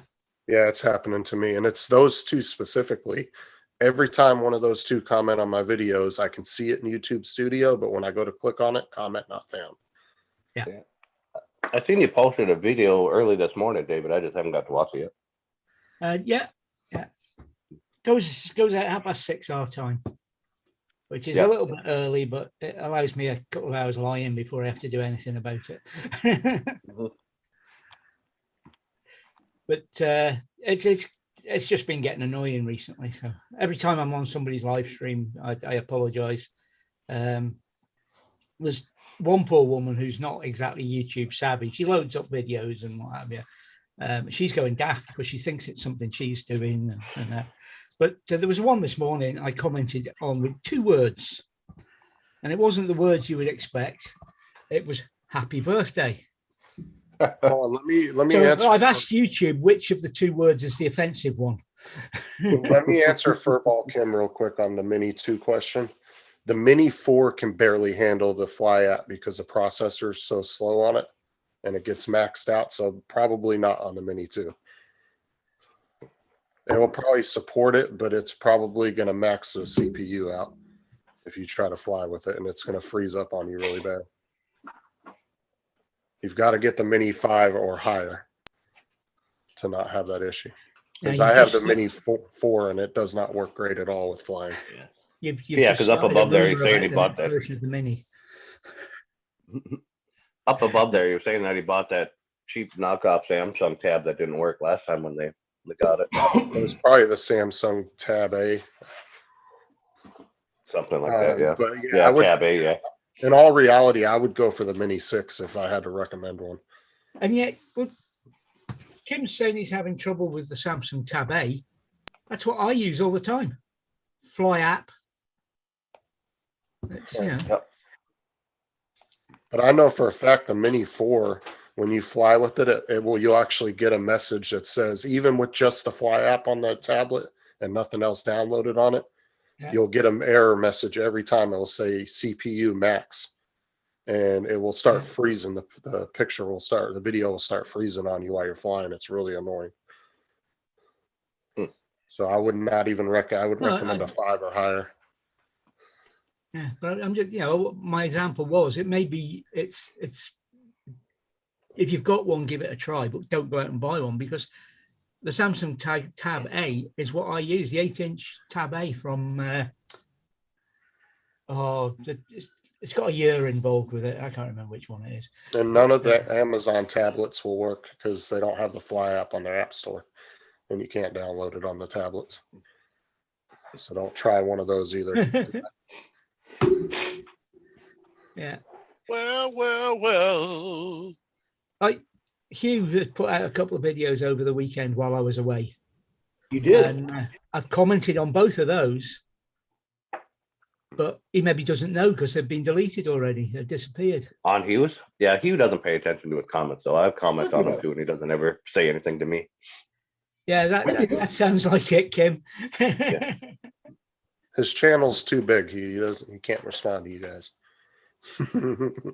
H: Yeah, it's happening to me. And it's those two specifically. Every time one of those two comment on my videos, I can see it in YouTube Studio, but when I go to click on it, comment not found.
K: Yeah.
I: I seen you posted a video early this morning, David. I just haven't got to watch it yet.
K: Yeah. Goes out 6:30 our time, which is
I: Yeah.
K: a little bit early, but it allows me a couple of hours lying before I have to do anything about it. But it's just been getting annoying recently. So every time I'm on somebody's live stream, I apologize. There's one poor woman who's not exactly YouTube savvy. She loads up videos and what have you. She's going daft because she thinks it's something she's doing and that. But there was one this morning I commented on with 2 words, and it wasn't the words you would expect. It was "Happy Birthday."
H: Hold on, let me
K: So
H: answer.
K: I've asked YouTube which of the 2 words is the offensive one.
H: Let me answer Furball Kim real quick on the Mini 2 question. The Mini 4 can barely handle the Fly app because the processor is so slow on it and it gets maxed out. So probably not on the Mini 2. It will probably support it, but it's probably going to max the CPU out if you try to fly with it, and it's going to freeze up on you really bad. You've got to get the Mini 5 or higher to not have that issue. Because I have the Mini 4 and it does not work great at all with flying.
K: You've
I: Yeah, because up above there, you're saying he bought that
K: version of the Mini.
I: Up above there, you're saying that he bought that cheap knockoff Samsung tab that didn't work last time when they got it.
H: It was probably the Samsung Tab A.
I: Something like that, yeah.
H: But
I: Yeah,
H: I would,
I: Tab A, yeah.
H: in all reality, I would go for the Mini 6 if I had to recommend one.
K: And yet, well, Kim's saying he's having trouble with the Samsung Tab A. That's what I use all the time. Fly app. It's, you know.
I: Yep.
H: But I know for a fact the Mini 4, when you fly with it, you'll actually get a message that says, even with just the Fly app on the tablet and nothing else downloaded on it, you'll get an error message every time. It will say CPU max, and it will start freezing. The picture will start, the video will start freezing on you while you're flying. It's really annoying. So I would not even recommend. I would recommend a 5 or higher.
K: Yeah, but I'm just, you know, my example was it may be it's if you've got one, give it a try, but don't go out and buy one, because the Samsung Tab A is what I use, the 8-inch Tab A from it's got a year involved with it. I can't remember which one it is.
H: And none of the Amazon tablets will work because they don't have the Fly app on their app store, and you can't download it on the tablets. So don't try one of those either.
K: Yeah.
D: Well.
K: Hugh has put out a couple of videos over the weekend while I was away.
F: You did.
K: And I've commented on both of those, but he maybe doesn't know because they've been deleted already. They've disappeared.
I: On Hughes? Yeah, Hugh doesn't pay attention to his comments, so I've commented on him too, and he doesn't ever say anything to me.
K: Yeah, that sounds like it, Kim.
I: Yeah.
H: His channel's too big. He can't respond to you guys.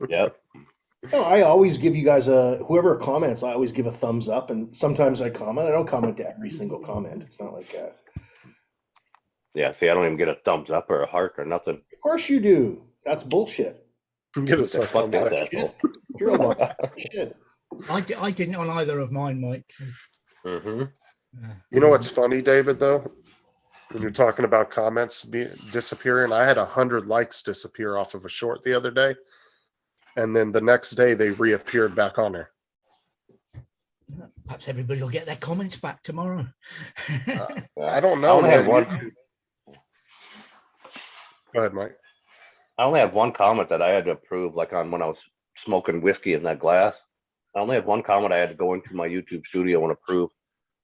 I: Yep.
F: No, I always give you guys whoever comments, I always give a thumbs up, and sometimes I comment. I don't comment to every single comment. It's not like
I: Yeah, see, I don't even get a thumbs up or a heart or nothing.
F: Of course you do. That's bullshit.
H: Get us a
I: Fuck
H: thumbs up.
I: that, asshole.
F: You're a lot of shit.
K: I didn't on either of mine, Mike.
I: Mm-hmm.
H: You know what's funny, David, though? When you're talking about comments disappearing, I had 100 likes disappear off of a short the other day. And then the next day they reappeared back on there.
K: Perhaps everybody will get their comments back tomorrow.
H: I don't know.
I: I only have
H: man.
I: one.
H: Go ahead, Mike.
I: I only have one comment that I had to approve, like on when I was smoking whiskey in that glass. I only had one comment I had to go into my YouTube studio and approve,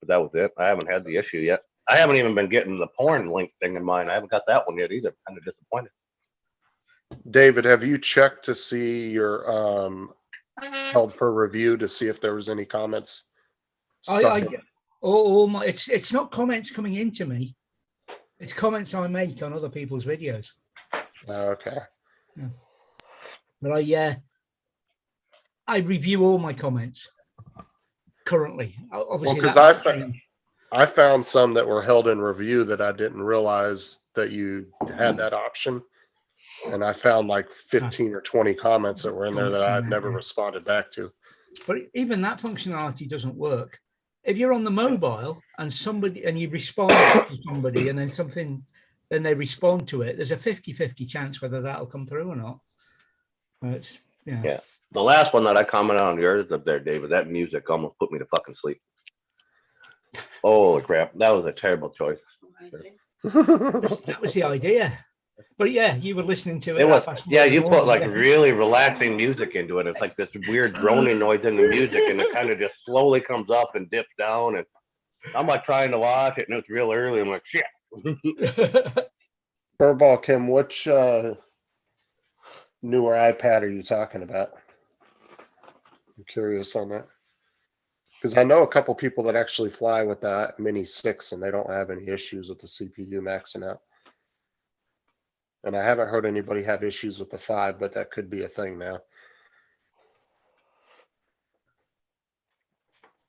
I: but that was it. I haven't had the issue yet. I haven't even been getting the porn link thing in mine. I haven't got that one yet either. Kind of disappointed.
H: David, have you checked to see your held for review to see if there was any comments?
K: All my it's not comments coming into me. It's comments I make on other people's videos.
H: Okay.
K: Yeah. But I review all my comments currently. Obviously,
H: Well, because I found some that were held in review that I didn't realize that you had that option. And I found like 15 or 20 comments that were in there that I had never responded back to.
K: But even that functionality doesn't work. If you're on the mobile and you respond to somebody and then they respond to it, there's a 50-50 chance whether that'll come through or not. Yeah.
I: The last one that I commented on yours up there, David, that music almost put me to fucking sleep. Holy crap. That was a terrible choice.
K: That was the idea. But yeah, you were listening to it.
I: It was, yeah, you put like really relaxing music into it. It's like this weird droning noise in the music, and it kind of just slowly comes up and dips down. And I'm like trying to watch it, and it's real early. I'm like, shit.
H: Furball, Kim, which newer iPad are you talking about? I'm curious on that. Because I know a couple people that actually fly with that Mini 6, and they don't have any issues with the CPU maxing out. And I haven't heard anybody have issues with the 5, but that could be a thing now.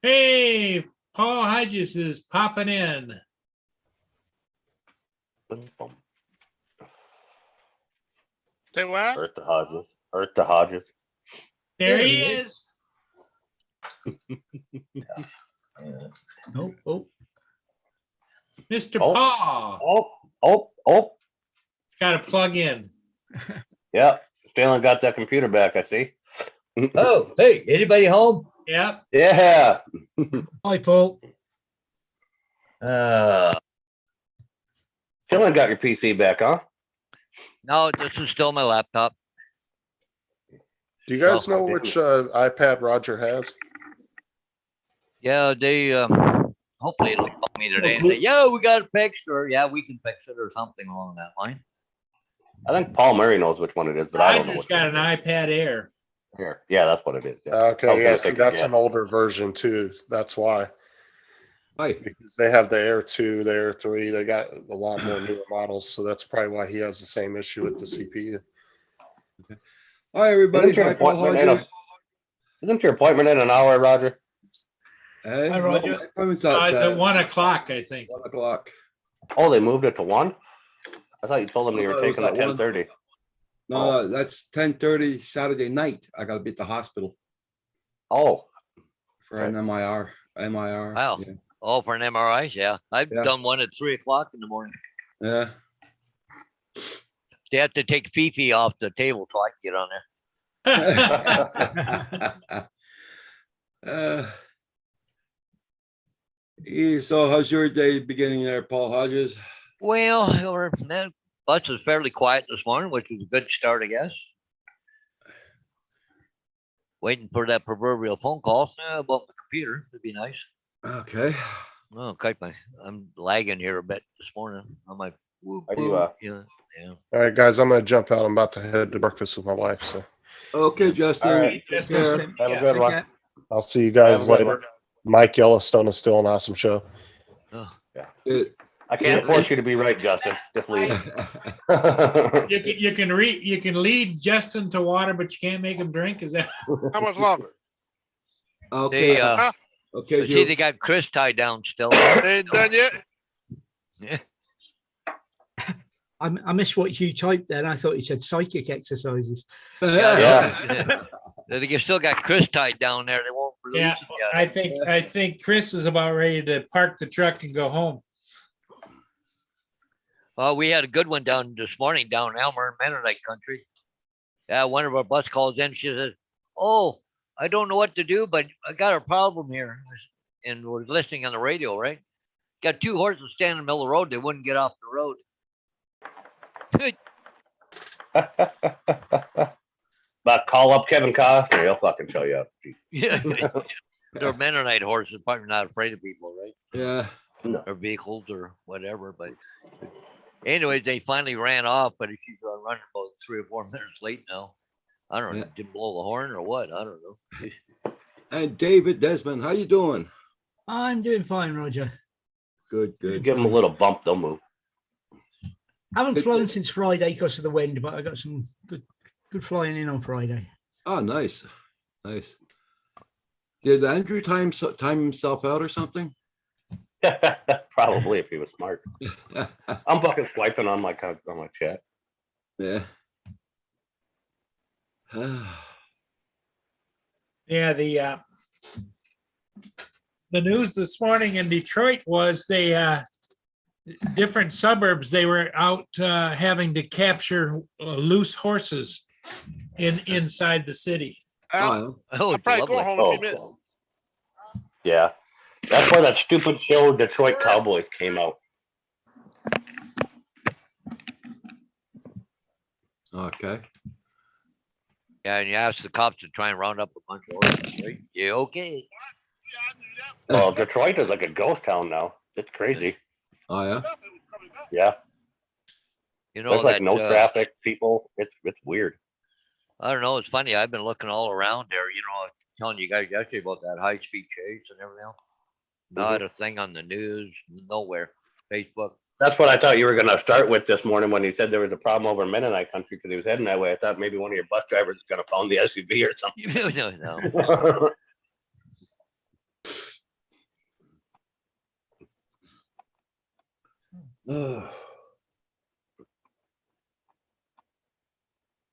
A: Hey, Paul Hodges is popping in.
D: Say what?
I: Earth to Hodges. Earth to Hodges.
A: There he is.
K: Oh.
A: Mr. Paul.
I: Oh.
A: Got to plug in.
I: Yeah. Stanley got that computer back, I see.
L: Oh, hey, anybody home?
A: Yep.
I: Yeah.
K: Hi, Paul.
I: Stanley got your PC back, huh?
L: No, this is still my laptop.
H: Do you guys know which iPad Roger has?
L: Yeah, they hopefully it'll call me today and say, yeah, we got a picture. Yeah, we can fix it or something along that line.
I: I think Paul Murray knows which one it is, but I don't know.
A: I just got an iPad Air.
I: Here. Yeah, that's what it is. Yeah.
H: Okay, yeah, so that's an older version too. That's why. Because they have the Air 2, the Air 3. They got a lot more newer models, so that's probably why he has the same issue with the CPU.
B: Okay. Hi, everybody.
I: Isn't your appointment in an hour, Roger?
A: Hi, Roger. It's at 1 o'clock, I think.
B: 1 o'clock.
I: Oh, they moved it to 1? I thought you told them you were taking it at 10:30.
B: No, that's 10:30 Saturday night. I got to be at the hospital.
I: Oh.
B: For an MIR.
L: Wow.
B: Yeah.
L: Oh, for an MRI? Yeah. I've done one at 3 o'clock in the morning.
B: Yeah.
L: They have to take Fifi off the table so I can get on there.
B: So how's your day beginning there, Paul Hodges?
L: Well, we're Bus was fairly quiet this morning, which was a good start, I guess. Waiting for that proverbial phone call about the computer. It'd be nice.
B: Okay.
L: Oh, okay, I'm lagging here a bit this morning on my.
I: Are you,
L: Yeah.
H: All right, guys, I'm gonna jump out. I'm about to head to breakfast with my wife. So
B: Okay, Justin.
I: All right.
B: Take care.
K: Justin,
I: Have a
A: Yeah.
I: good one.
K: okay.
H: I'll see you guys
I: Have a good
H: later.
I: one.
H: Mike Yellowstone is still an awesome show.
L: Oh,
B: It-
I: I can't force you to be right, Justin. Just leave.
A: You can lead Justin to water, but you can't make him drink. Is that?
D: How much longer?
B: Okay.
L: They,
B: Okay,
L: see,
B: Drew.
L: they got Chris tied down still.
D: They ain't done yet?
K: I missed what you typed there. I thought you said psychic exercises.
I: Yeah.
L: They still got Chris tied down there. They won't release
A: Yeah,
L: him yet.
A: I think Chris is about ready to park the truck and go home.
L: We had a good one down this morning down Elmer Mennonite country. Yeah, one of our bus calls in. She says, "Oh, I don't know what to do, but I got a problem here." And we're listening on the radio, right? Got two horses standing in the middle of the road. They wouldn't get off the road.
I: But call up Kevin Costner. He'll fucking show you up.
L: Yeah, they're Mennonite horses, probably not afraid of people, right?
B: Yeah.
L: Or vehicles or whatever. But anyways, they finally ran off. But she's running about 3 or 4 minutes late now. I don't know.
B: Yeah.
L: Didn't blow the horn or what? I don't know.
B: And David Desmond, how you doing?
K: I'm doing fine, Roger.
B: Good, good.
I: Give them a little bump, they'll move.
K: Haven't
B: Good,
K: flown
B: good.
K: since Friday because of the wind, but I got some good flying in on Friday.
B: Oh, nice. Nice. Did Andrew time himself out or something?
I: Probably if he was smart. I'm fucking swiping on my chat.
B: Yeah.
A: Yeah, the news this morning in Detroit was different suburbs, they were out having to capture loose horses inside the city.
B: Oh,
L: Oh,
D: I'm probably going home in a few minutes.
I: Yeah. That's why that stupid show Detroit Cowboys came out.
B: okay.
L: Yeah, and you ask the cops to try and round up a bunch of horses, right? Yeah, okay.
I: Well, Detroit is like a ghost town now. It's crazy.
B: Oh, yeah.
I: Yeah.
L: You know
I: There's like
L: that
I: no traffic, people. It's weird.
L: I don't know. It's funny. I've been looking all around there. You know, I was telling you guys yesterday about that high-speed chase and everything else. Not a thing on the news. Nowhere. Facebook.
I: That's what I thought you were going to start with this morning when you said there was a problem over in Mennonite country because he was heading that way. I thought maybe one of your bus drivers is going to phone the SUV or something.
L: No.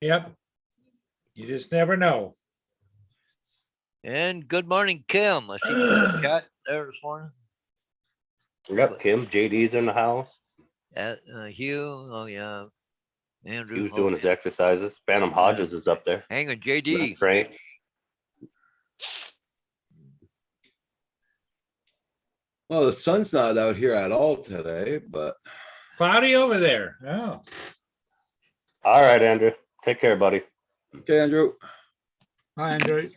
A: Yep. You just never know.
L: And good morning, Kim. I see you in the chat there this morning.
I: Yep, Kim, JD's in the house.
L: Hugh. Oh yeah. Andrew.
I: He was doing his exercises. Phantom Hodges is up there.
L: Hang on, JD.
I: That's great.
B: Well, the sun's not out here at all today, but
A: Cloudy over there. Oh.
I: All right, Andrew. Take care, buddy.
B: okay, Andrew.
K: Hi, Andrew.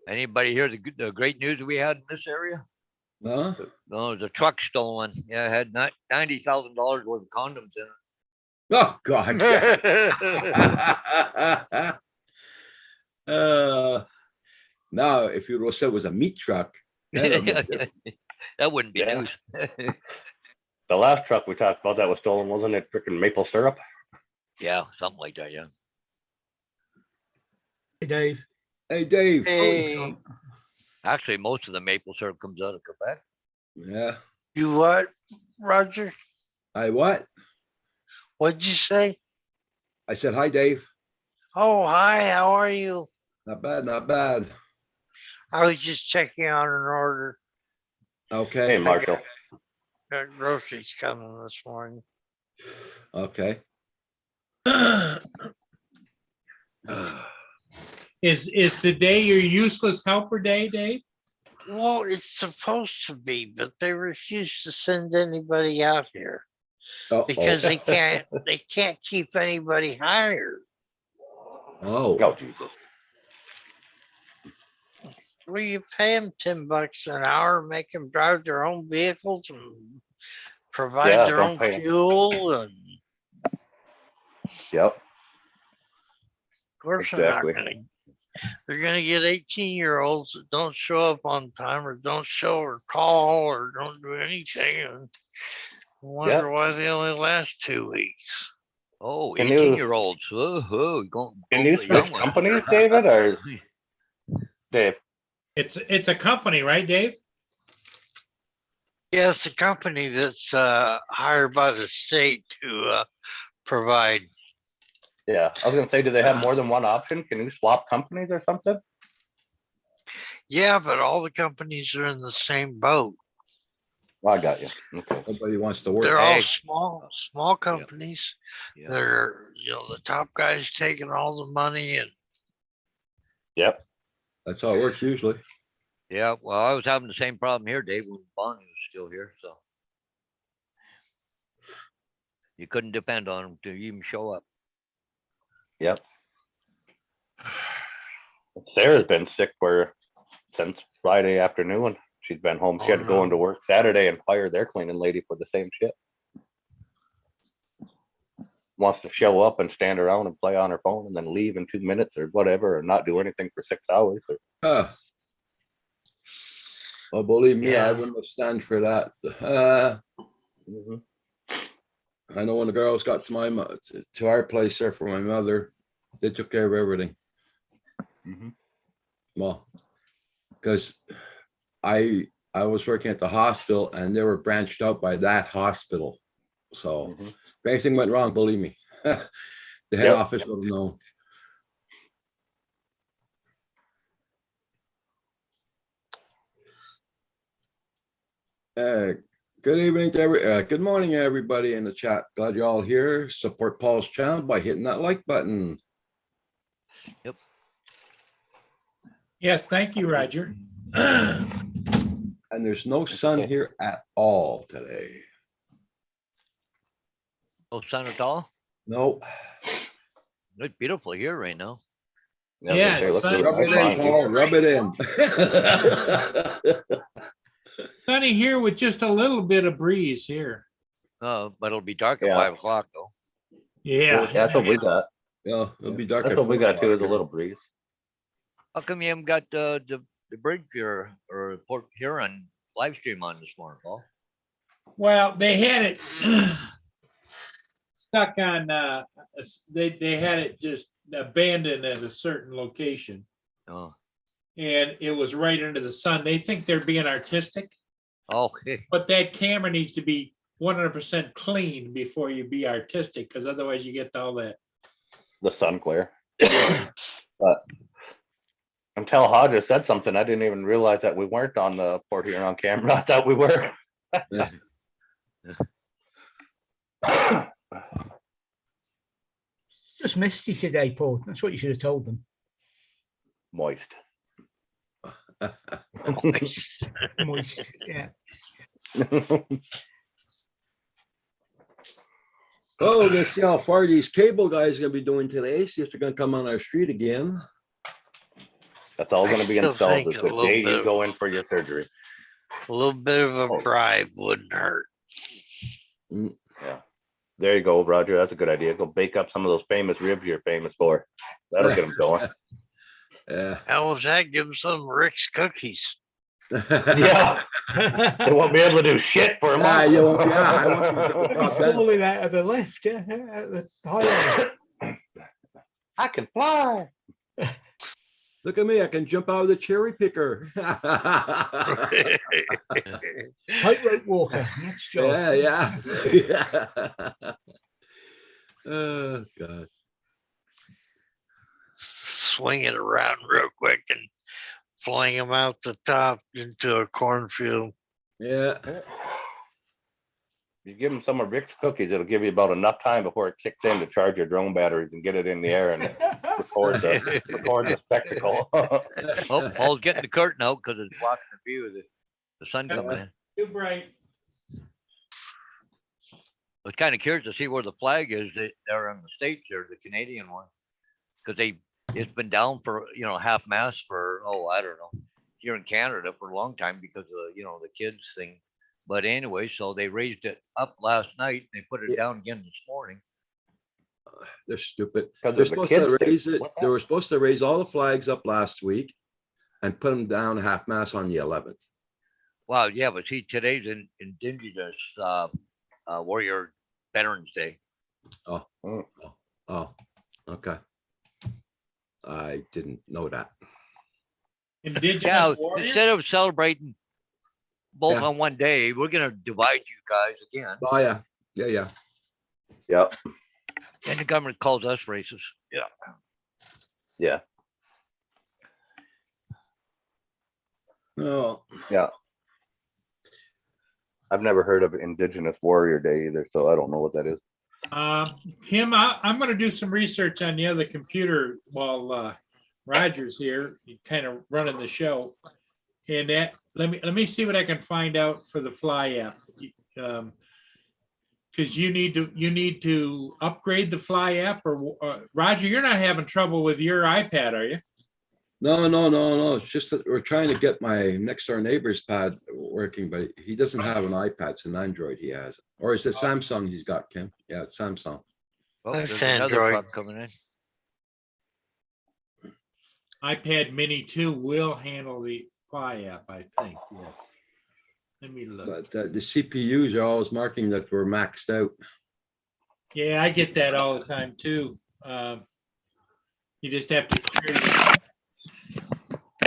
L: Anybody hear the great news we had in this area?
B: Huh?
L: No, the truck stolen. Yeah, it had $90,000 worth of condoms in it.
B: Oh God. Now, if you would have said it was a meat truck, then it would be different.
L: That wouldn't be
I: Yeah.
L: news.
I: The last truck we talked about that was stolen, wasn't it? Freaking maple syrup.
L: Yeah, something like that. Yeah.
K: Hey, Dave.
B: Hey, Dave.
J: Hey,
L: Actually, most of the maple syrup comes out of Quebec.
B: Yeah.
J: you what, Roger?
B: Hi, what?
J: What'd you say?
B: I said, hi, Dave.
J: Oh, hi, how are you?
B: Not bad, not bad.
J: I was just checking on an order.
B: Okay.
I: Hey, Marshall.
J: Got groceries coming this morning.
B: Okay.
A: Is today your useless helper day, Dave?
J: Well, it's supposed to be, but they refuse to send anybody out here because they can't keep anybody hired.
B: Oh,
I: Oh, Jesus.
J: Well, you pay them $10 an hour, make them drive their own vehicles and provide
I: Yeah,
J: their
I: don't
J: own
I: pay 'em.
J: fuel, and
I: Yep.
J: of course
I: Exactly.
J: they're gonna get 18-year-olds that don't show up on time or don't show or call or don't do anything, and wonder why they only last 2 weeks.
L: Oh,
I: Can you-
L: 18-year-olds. Whoa, going
I: Can you
L: for the
I: switch
L: young ones.
I: companies, David, or Dave?
A: It's a company, right, Dave?
J: Yeah, it's a company that's hired by the state to provide.
I: Yeah, I was gonna say, do they have more than one option? Can you swap companies or something?
J: Yeah, but all the companies are in the same boat.
I: Well, I got you. Okay.
B: nobody wants to work.
J: They're all
L: Hey.
J: small companies.
L: Yeah.
J: They're, the top guys taking all the money, and
I: Yep.
B: That's how it works usually.
L: Yeah, well, I was having the same problem here, Dave, when Bonnie was still here, so. You couldn't depend on them to even show up.
I: Yep. Sarah's been sick since Friday afternoon. She's been home. She had to go into work Saturday and fire their cleaning lady for the same shit. Wants to show up and stand around and play on her phone and then leave in 2 minutes or whatever, or not do anything for 6 hours.
B: Oh, believe me, I
J: Yeah.
B: wouldn't have stand for that.
I: Mhm.
B: I know when the girls got to our place there for my mother, they took care of everything.
I: Mhm.
B: Well, because I was working at the hospital and they were branched out by that hospital. So
I: Mhm.
B: if anything went wrong, believe me, the head
I: Yep.
B: office would have known. Good evening to good morning, everybody in the chat. Glad you're all here. Support Paul's channel by hitting that like button.
A: Yes, thank you, Roger.
B: And there's no sun
I: Okay.
B: here at all today.
L: Oh, sun at all?
B: No.
L: It's beautiful here right now.
A: Yeah,
I: It looks
A: sun-
I: really
B: Rub it
I: nice
B: in,
I: fine.
B: Paul. Rub it in.
A: Sunny here with just a little bit of breeze here.
L: But it'll be dark at
I: Yeah.
L: 5 o'clock though.
A: Yeah.
I: That's what we got.
B: Yeah, it'll be dark.
I: That's
B: at
I: what we
B: 4
I: got too,
B: o'clock
I: is a
B: here.
I: little breeze.
L: How come you haven't got the bridge here or Port Huron live stream on this morning, Paul?
A: Well, they had it stuck on, they had it just abandoned at a certain location.
L: Oh,
A: And it was right under the sun. They think they're being artistic,
L: okay.
A: but that camera needs to be 100% clean before you be artistic, because otherwise you get all that.
I: The sun glare. But until Hodges said something, I didn't even realize that we weren't on the Port Huron camera. I thought we were.
B: Yeah.
K: It's just misty today, Paul. That's what you should have told them.
I: Moist.
K: Moist. Yeah.
B: Oh, let's see how far these cable guys are gonna be doing today. See if they're gonna come on our street again.
I: That's all
J: I
I: going to be
J: still
I: installed
J: think
I: the
J: a little
I: day
J: bit
I: you
J: of-
I: go in for your surgery.
J: a little bit of a
I: Oh.
J: bribe wouldn't hurt.
I: Yeah. There you go, Roger. That's a good idea. Go bake up some of those famous ribs you're famous for. That'll get them going.
B: Yeah.
J: How was that? Give them some Rick's cookies.
I: Yeah. They won't be able to do shit for a month.
B: I want them to get the top end.
K: Falling out of the lift, yeah, at the high rise.
I: I can fly.
B: Look at me, I can jump out of the cherry picker.
K: Tightrope walker. Next job.
B: Yeah. Oh, God.
J: Swing it around real quick and fling them out the top into a cornfield.
B: Yeah.
I: You give them some of Rick's cookies, it'll give you about enough time before it kicks in to charge your drone batteries and get it in the air and record the spectacle.
L: Oh, Paul's getting the curtain out because it's blocking the view of the sun coming in.
A: Too bright.
L: I was kind of curious to see where the flag is that they're in the States or the Canadian one. Because it's been down for, half mast for, I don't know, here in Canada for a long time because of, the kids thing. But anyway, so they raised it up last night. They put it down again this morning.
B: They're stupid.
I: Because
B: They're
I: of the
B: supposed
I: kids
B: to
I: thing.
B: raise it.
I: What's
B: They
I: that?
B: were supposed to raise all the flags up last week and put them down half mast on the 11th.
L: Wow, yeah, but see, today's Indigenous Warrior Veterans Day.
B: Oh, okay. I didn't know that.
A: Indigenous
L: Yeah,
A: warrior?
L: instead of celebrating both
B: Yeah.
L: on one day, we're gonna divide you guys again.
B: Oh, yeah. Yeah.
I: Yep.
L: And the government calls us racist. Yeah.
I: Yeah.
B: Oh,
I: Yeah. I've never heard of Indigenous Warrior Day either, so I don't know what that is.
A: Kim, I'm going to do some research on the other computer while Roger's here, kind of running the show. And that let me see what I can find out for the Fly app, because you need to upgrade the Fly app. Or Roger, you're not having trouble with your iPad, are you?
B: no. It's just that we're trying to get my next door neighbor's pad working, but he doesn't have an iPad. It's an Android he has. Or is it Samsung he's got, Kim? Yeah, it's Samsung.
L: Oh,
J: That's
L: there's another
J: Android.
L: truck coming in.
A: iPad Mini 2 will handle the Fly app, I think. Yes. Let me look.
B: But the CPUs are always marking that we're maxed out.
A: Yeah, I get that all the time too. You just have to clear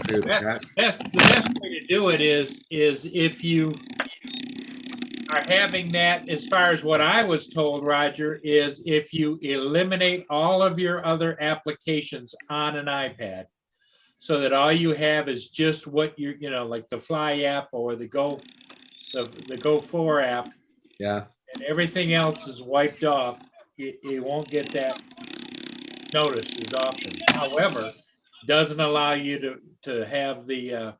B: Clear the cache.
A: the best way to do it is if you are having that, as far as what I was told, Roger, is if you eliminate all of your other applications on an iPad, so that all you have is just what you're, like the Fly app or the Go 4 app,
B: Yeah.
A: and everything else is wiped off, you won't get that notice as often. However, doesn't allow you to have the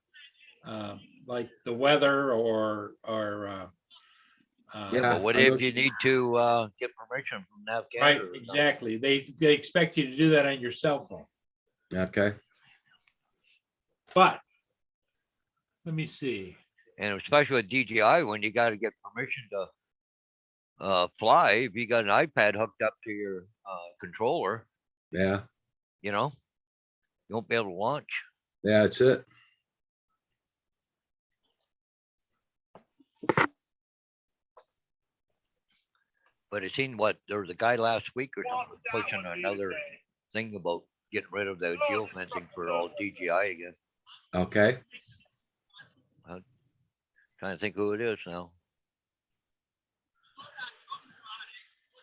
A: like the weather or
L: Yeah, but what
B: I know
L: if you need to get permission from Nav
A: right,
L: Canada?
A: exactly. They expect you to do that on your cell phone.
B: Okay.
A: But let me see.
L: And especially with DJI, when you got to get permission to fly, if you got an iPad hooked up to your controller,
B: Yeah.
L: you won't be able to launch.
B: Yeah, that's it.
L: But it seemed there was a guy last week or something pushing another thing about getting rid of the geofencing for all DJI again.
B: Okay.
L: Trying to think who it is now.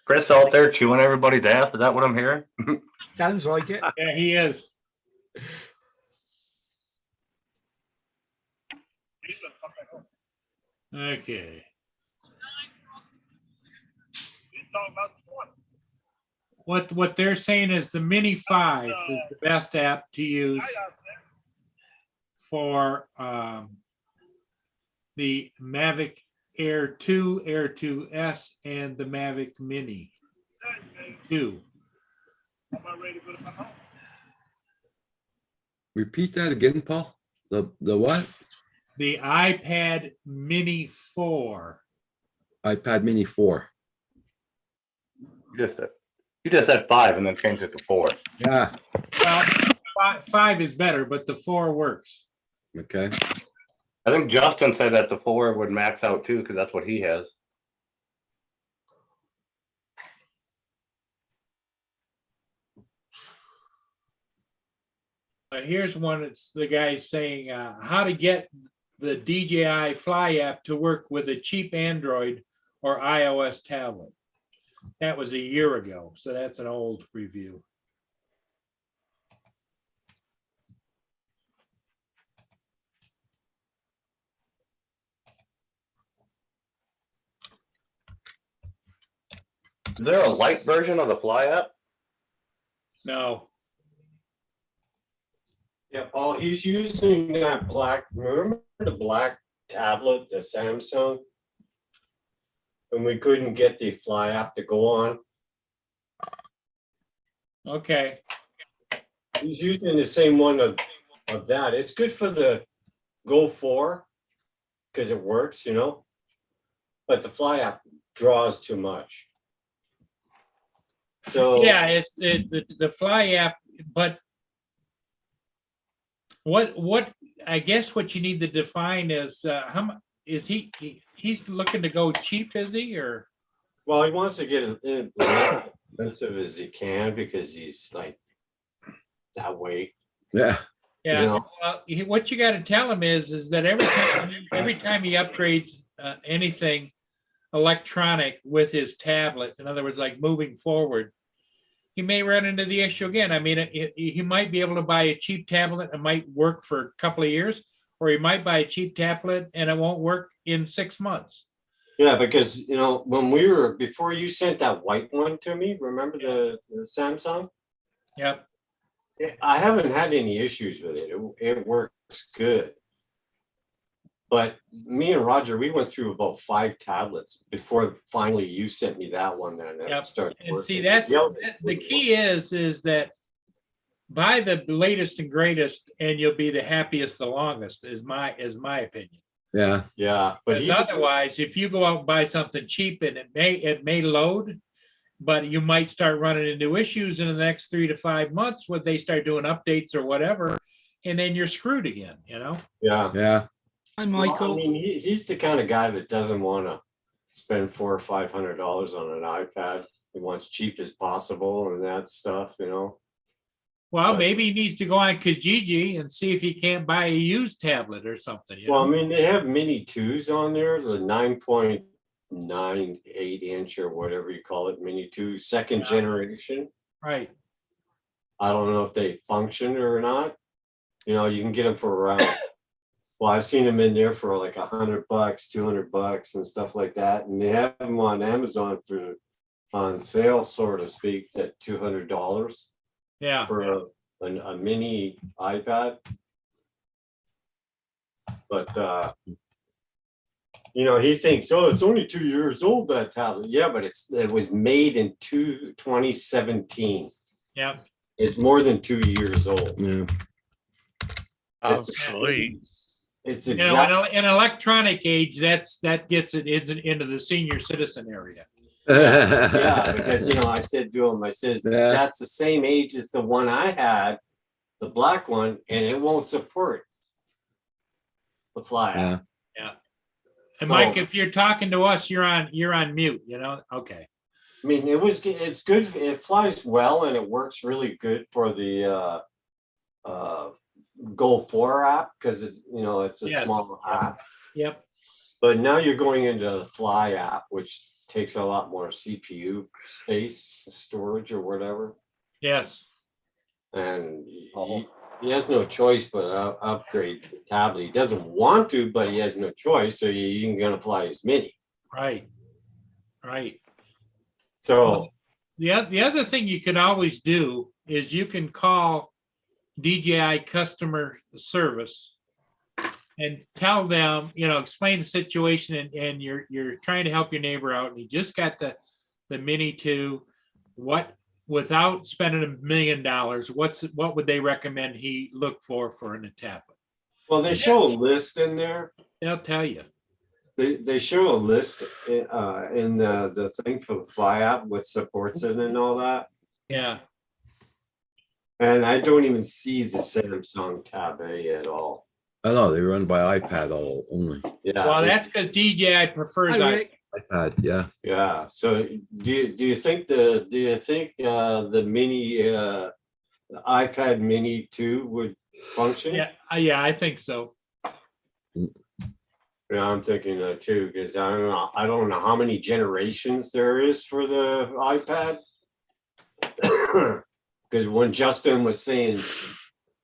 I: Chris out there chewing everybody's ass. Is that what I'm hearing?
K: Sounds like it.
A: Yeah, he is. Okay. What they're saying is the Mini 5 is the best app to use for the Mavic Air 2, Air 2S, and the Mavic Mini 2.
B: Repeat that again, Paul. The what?
A: The iPad Mini 4.
B: iPad Mini 4.
I: You just said 5 and then changed it to 4.
B: Yeah.
A: Well, 5 is better, but the 4 works.
B: Okay.
I: I think Justin said that the 4 would max out too, because that's what he has.
A: Here's one. It's the guy saying how to get the DJI Fly app to work with a cheap Android or iOS tablet. That was a year ago, so that's an old review.
I: Is there a light version of the Fly app?
A: No.
M: Yeah, Paul, he's using that black, remember the black tablet, the Samsung? And we couldn't get the Fly app to go on.
A: Okay.
M: He's using the same one of that. It's good for the Go 4 because it works, you know. But the Fly app draws too much. So
A: Yeah, it's the Fly app, but what I guess what you need to define is how much is he's looking to go cheap, is he, or?
M: well, he wants to get it as expensive as he can because he's like that way.
B: Yeah.
A: Yeah,
M: You know?
A: well, what you got to tell him is that every time he upgrades anything electronic with his tablet, in other words, like moving forward, he may run into the issue again. I mean, he might be able to buy a cheap tablet and might work for a couple of years, or he might buy a cheap tablet and it won't work in 6 months.
M: Yeah, because you know, when we were before you sent that white one to me, remember the Samsung?
A: Yep.
M: I haven't had any issues with it. It works good. But me and Roger, we went through about 5 tablets before finally you sent me that one and it
A: Yep.
M: started
A: And
M: working.
A: see, that's the key is that buy the latest and greatest and you'll be the happiest the longest is my opinion.
B: Yeah.
M: Yeah, but
A: Because otherwise, if you go out and buy something cheap and it may load, but you might start running into issues in the next 3 to 5 months when they start doing updates or whatever, and then you're screwed again, you know?
M: yeah.
B: Yeah.
K: Hi,
M: Well,
K: Michael.
M: I mean, he's the kind of guy that doesn't want to spend $400 or $500 on an iPad. He wants cheap as possible and that stuff, you know.
A: Well,
M: But-
A: maybe he needs to go on Kijiji and see if he can't buy a used tablet or something, you
M: Well, I
A: know?
M: mean, they have mini 2s on there, the 9.98 inch or whatever you call it, mini 2, second
A: Yeah.
M: generation.
A: Right.
M: I don't know if they function or not. You know, you can get them for around. Well, I've seen them in there for like $100, $200 and stuff like that. And they have them on Amazon on sale, so to speak, at $200
A: Yeah.
M: for a mini iPad. But, you know, he thinks, oh, it's only 2 years old, that tablet. Yeah, but it was made in 2017.
A: Yeah.
M: It's more than 2 years old.
B: Yeah.
J: Obsolete.
M: It's
A: You know, in an electronic age, that gets it into the senior citizen area.
M: Yeah, because you know, I said to him, I says
B: Yeah.
M: that's the same age as the one I had, the black one, and it won't support the Fly app.
B: Yeah.
A: And
M: So-
A: Mike, if you're talking to us, you're on mute, you know? Okay.
M: I mean, it's good. It flies well and it works really good for the Go 4 app because it's a
A: Yes.
M: small app.
A: Yep.
M: But now you're going into the Fly app, which takes a lot more CPU space, storage, or whatever.
A: Yes.
M: And he has no choice but to upgrade the tablet. He doesn't want to, but he has no choice. So you ain't gonna fly his mini.
A: Right. Right.
M: So
A: The other thing you could always do is you can call DJI customer service and tell them, explain the situation and you're trying to help your neighbor out and he just got the Mini 2. Without spending $1 million, what would they recommend he look for in a tablet?
M: well, they show a list in there.
A: They'll tell you.
M: They show a list in the thing for the Fly app, what supports it and all that.
A: Yeah.
M: And I don't even see the Samsung Tab A at all.
B: I know they run by iPad only.
M: Yeah.
A: Well,
M: this-
A: that's because DJI prefers
K: Hi,
A: I.
K: Rick.
B: iPad, yeah.
M: Yeah. So do you think the mini iPad Mini 2 would function?
A: Yeah, I think so.
M: Yeah, I'm thinking that too, because I don't know how many generations there is for the iPad. Because when Justin was saying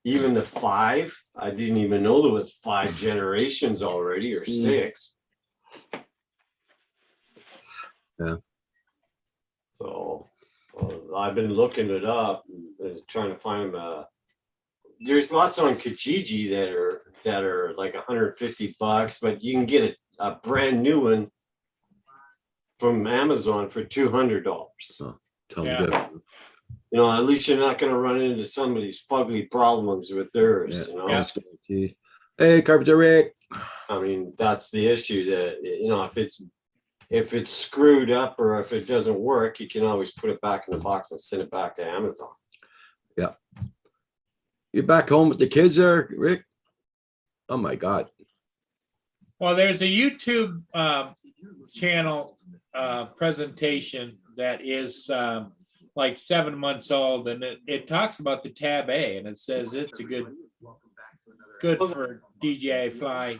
M: even the 5, I didn't even know there was 5 generations already or 6.
B: Yeah.
M: So I've been looking it up, trying to find there's lots on Kijiji that are like $150, but you can get a brand new one from Amazon for $200.
B: Sounds
A: Yeah.
B: good.
M: You know, at least you're not going to run into some of these fugly problems with theirs.
B: Yeah.
M: You know,
B: That's guaranteed. Hey, Carpenter Rick.
M: I mean, that's the issue, that, you know, if it's screwed up or if it doesn't work, you can always put it back in the box and send it back to Amazon.
B: Yeah. You back home with the kids there, Rick? Oh my God.
A: Well, there's a YouTube channel presentation that is like 7 months old, and it talks about the Tab A, and it says it's a good for DJI Fly,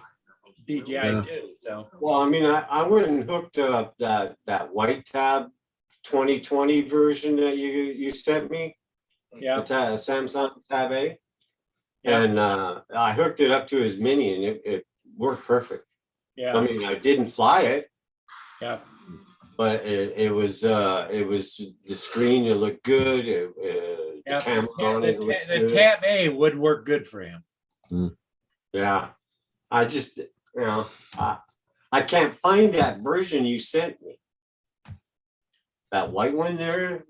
A: DJI
B: Yeah.
A: too. So
M: Well, I mean, I went and hooked up that white Tab 2020 version that you sent me,
A: yeah,
M: the Samsung Tab A,
A: Yeah.
M: and I hooked it up to his Mini, and it worked perfect.
A: yeah,
M: I mean, I didn't fly it,
A: yeah.
M: but it was the screen. It looked good. The
A: Yeah,
M: camera on it looks
A: the
M: good.
A: Tab A would work good for him.
M: Yeah, I just, you know, I can't find that version you sent me. That white one there.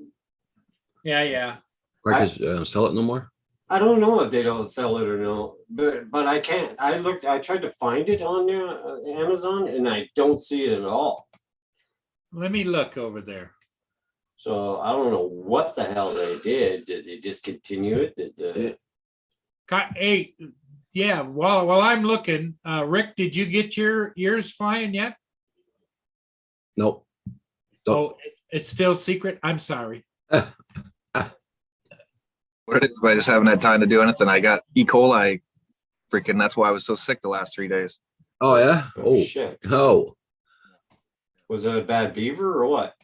A: Yeah, yeah.
B: Marcus, sell it no more?
M: I don't know if they don't sell it or no, but I can't. I tried to find it on there, Amazon, and I don't see it at all.
A: Let me look over there.
M: So I don't know what the hell they did. Did they discontinue it?
A: Hey, yeah. While I'm looking, Rick, did you get yours flying yet?
B: Nope.
A: Oh, it's still secret. I'm sorry.
N: What it is, but I just haven't had time to do anything. I got E. coli, freaking. That's why I was so sick the last 3 days.
B: Oh yeah. Oh
M: shit.
B: Oh.
M: Was it a bad beaver or what?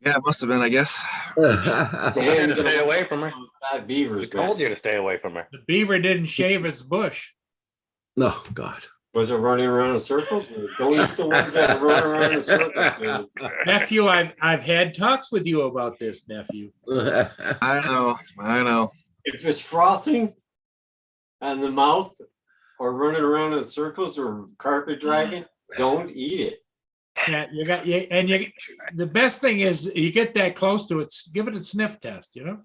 N: Yeah, it must have been, I guess.
I: Damn, stay away from her.
M: Bad beavers.
I: We told you to stay away from her.
A: The beaver didn't shave his bush.
B: No, God.
M: Was it running around in circles? Don't eat the ones that run around in circles, dude.
A: Nephew, I've had talks with you about this, nephew.
N: I know.
M: If it's frothing and the mouth or running around in circles or carpet dragging, don't eat it.
A: Yeah, the best thing is you get that close to it, give it a sniff test, you know?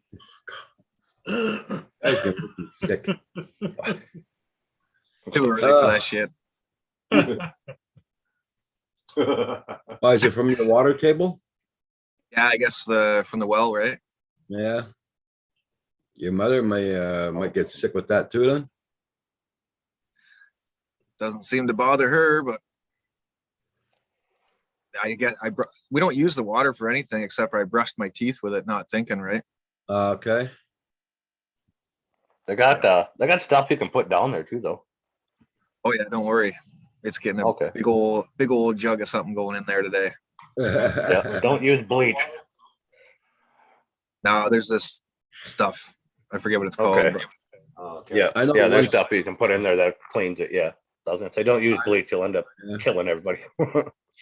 B: Sick.
N: Too early for that shit.
B: Why is it from your water table?
N: Yeah, I guess from the well, right?
B: Yeah. Your mother might get sick with that too then?
N: Doesn't seem to bother her, but we don't use the water for anything except for I brushed my teeth with it, not thinking, right?
B: Okay.
I: They got stuff you can put down there too, though.
N: Oh yeah, don't worry. It's getting a big old jug of something going in there today.
I: Yeah, don't use bleach.
N: No, there's this stuff. I forget what it's called.
I: Okay.
N: But
M: Okay.
I: Yeah,
B: I know
I: yeah, there's
B: once-
I: stuff you can put in there that cleans it. Yeah, I was gonna say don't use bleach; you'll end up killing everybody.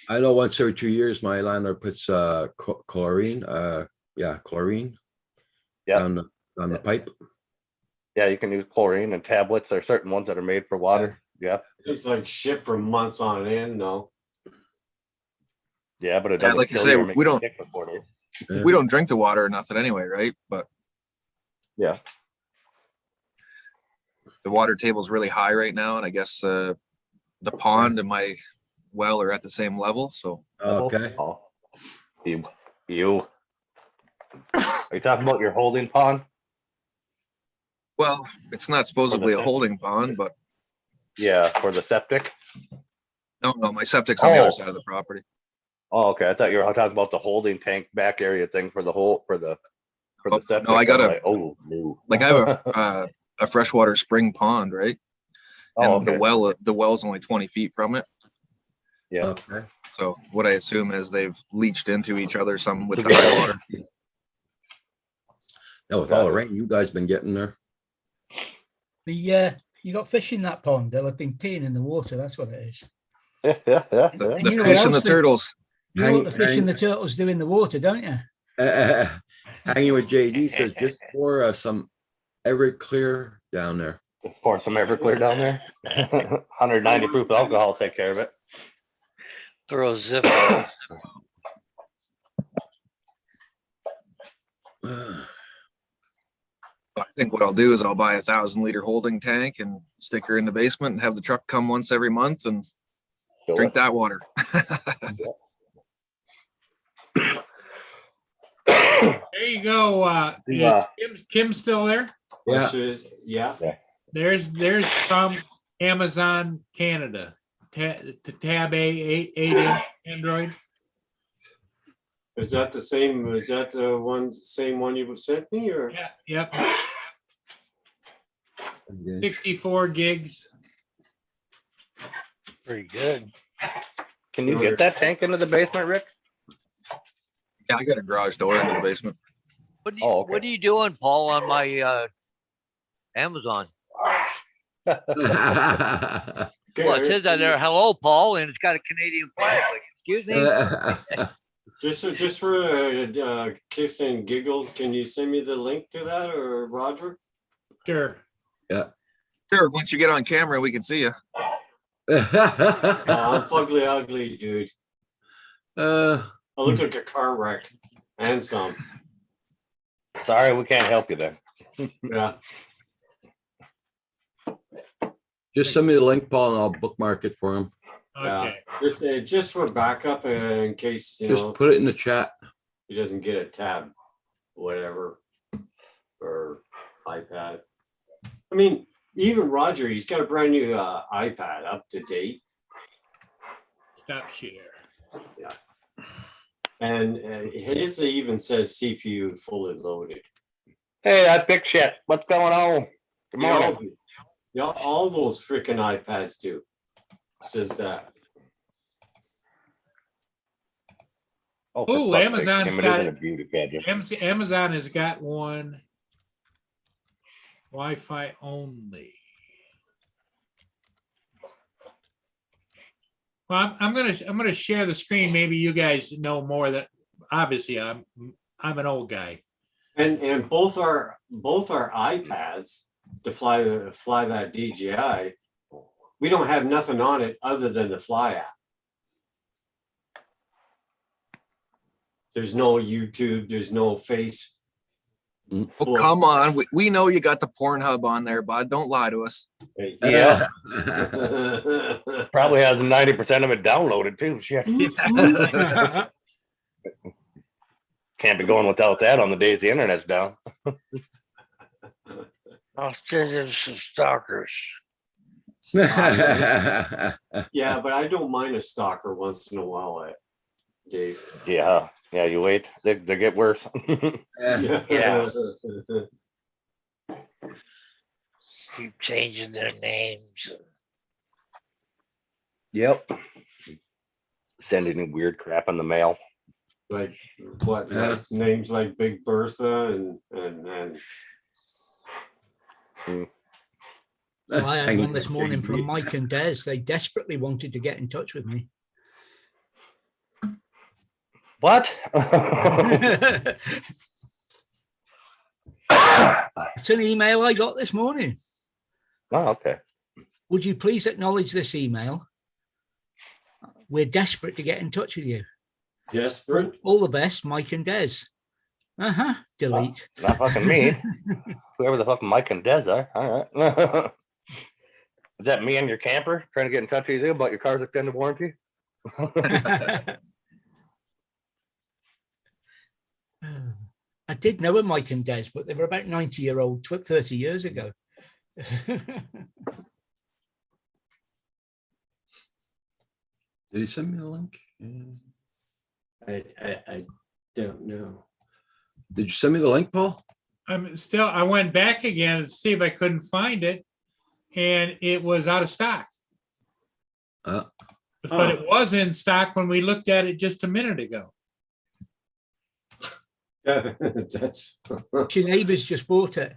B: I know once every 2 years my landlord puts chlorine, chlorine
I: Yeah,
B: on the pipe.
I: yeah, you can use chlorine and tablets. There are certain ones that are made for water. Yeah,
M: It's like shit for months on end, though.
I: yeah, but it
N: Yeah,
I: doesn't
N: like you
I: kill
N: say,
I: you or make
N: we
I: you
N: don't-
I: sick for 4 days.
B: Yeah.
N: we don't drink the water or nothing anyway, right? But
I: Yeah,
N: the water table's really high right now, and I guess the pond and my well are at the same level. So
B: Okay.
I: Oh, you. Are you talking about your holding pond?
N: well, it's not supposedly a
I: septic.
N: holding pond, but
I: Yeah, for the septic.
N: no, my septic's on the
I: Oh.
N: other side of the property.
I: Oh, okay. I thought you were talking about the holding tank back area thing for the
N: Oh,
I: septic.
N: no, I got
I: I'm
N: a-
I: like, oh no.
N: Like I have a freshwater spring pond, right?
I: Oh,
N: And
I: okay.
N: the well's only 20 feet from it.
I: Yeah.
B: Okay.
N: So what I assume is they've leached into each other some with
I: To
N: the
I: get
N: high
I: that-
N: water.
B: Yeah, with all the rain you guys been getting there.
K: You got fish in that pond. They'll have been peeing in the water. That's what it is.
I: Yeah.
N: The
K: You know what
N: fish and the
K: else they-
N: turtles.
K: You know what the fish and the turtles do in the water, don't you?
B: Hanging with JD says just pour some Everclear down there.
I: Pour some Everclear down there. 190 proof alcohol, take care of it.
J: Throw a zip. I
N: think what I'll do is I'll buy 1,000-liter holding tank and stick her in the basement and have the truck come once every month and drink that water.
A: There you go. Is Kim still there?
B: Yeah.
A: There's from Amazon Canada. Tab A 8 Android.
M: Is that the same? Is that the same one you sent me, or?
A: Yeah. Yep. 64 gigs.
J: Pretty good.
I: Can you get that tank into the basement, Rick?
N: Yeah, I got a garage door into the basement.
L: What are you doing, Paul, on my Amazon? Well, it says that there, hello, Paul, and it's got a Canadian flag. Like, excuse me.
M: Just for kicks and giggles, can you send me the link to that, or Roger?
A: Sure.
B: Yeah.
N: Sure. Once you get on camera, we can see you.
M: I'm ugly, dude. I look like a car wreck and some.
I: Sorry, we can't help you there.
M: Yeah.
B: Just send me the link, Paul, and I'll bookmark it for him.
A: Okay.
M: Just for backup, in case
B: Just put it in the chat.
M: He doesn't get a tab, whatever, or iPad. I mean, even Roger, he's got a brand new iPad, up to date.
A: Stop share.
M: Yeah. And his even says CPU fully loaded.
I: Hey, that big shit. What's going on? Good morning.
M: Yeah, all those freaking iPads do. Says that.
A: Oh, Amazon's got
I: a beauty pageant.
A: Amazon has got one Wi-Fi only. Well, I'm gonna share the screen. Maybe you guys know more. That obviously I'm an old guy.
M: And both our iPads to fly that DJI, we don't have nothing on it other than the Fly app. There's no YouTube. There's no Face.
N: Oh, come on. We know you got the Pornhub on there, bud. Don't lie to us.
I: Yeah. Probably has 90% of it downloaded too. Shit. Can't be going without that on the days the internet's down.
J: I'll send him some stalkers.
M: Yeah, but I don't mind a stalker once in a while, Dave.
I: Yeah. Yeah, you wait. They get worse.
J: Yeah. Keep changing their names.
I: Yep. Sending weird crap in the mail.
M: Like what? Like names like Big Bertha and.
K: Well, I had one this morning from Mike and Des. They desperately wanted to get in touch with me.
I: What?
K: It's an email I got this morning.
I: Oh, okay.
K: Would you please acknowledge this email? We're desperate to get in touch with you.
M: Desperate?
K: All the best, Mike and Des. Delete.
I: Not fucking me. Whoever the fuck Mike and Des are. All right. Is that me and your camper trying to get in touch with you about your car's extended warranty?
K: I did know a Mike and Des, but they were about 90-year-old, 30 years ago.
B: Did he send me the link?
M: I don't know.
B: Did you send me the link, Paul?
A: I went back again to see if I couldn't find it, and it was out of stock. But it was in stock when we looked at it just a minute ago.
M: That's
K: your neighbors just bought it.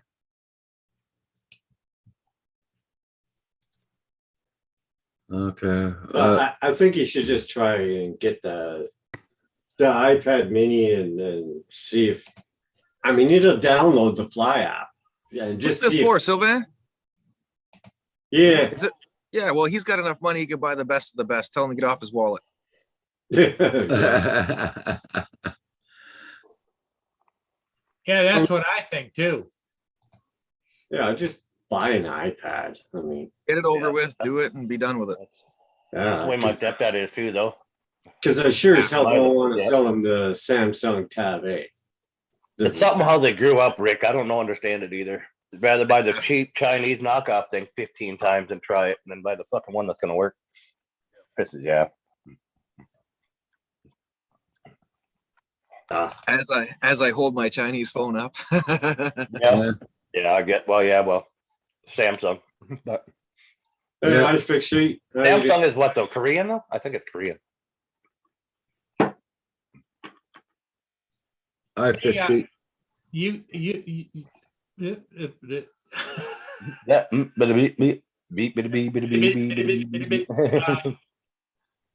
B: Okay.
M: I think you should just try and get the the iPad mini and see if, I mean, it'll download the Fly app. Yeah, and
N: What's
M: just
N: this
M: see.
N: for,
M: If,
N: Sylvain?
M: yeah.
N: Is it? Yeah, well, he's got enough money he could buy the best of the best. Tell him to get off his wallet.
M: Yeah.
A: Yeah, that's what I think too.
M: Yeah, just buy an iPad. I mean,
N: Get it over with, do it, and be done with it.
I: That's the way my stepdad is too, though.
M: because I sure as hell
I: Buy
M: don't
I: the-
M: want to
I: yeah.
M: sell him the Samsung Tab A.
I: It's something how they grew up, Rick. I don't know, understand it either. I'd rather buy the cheap Chinese knockoff thing 15 times and try it, and then buy the fucking one that's gonna work. Pisses you off.
N: As I hold my Chinese phone up.
I: Yeah, I get. Well, Samsung. But
M: Yeah, I fix it.
I: Samsung is what though? Korean though? I think it's Korean.
B: I fix it.
A: You.
I: Yeah.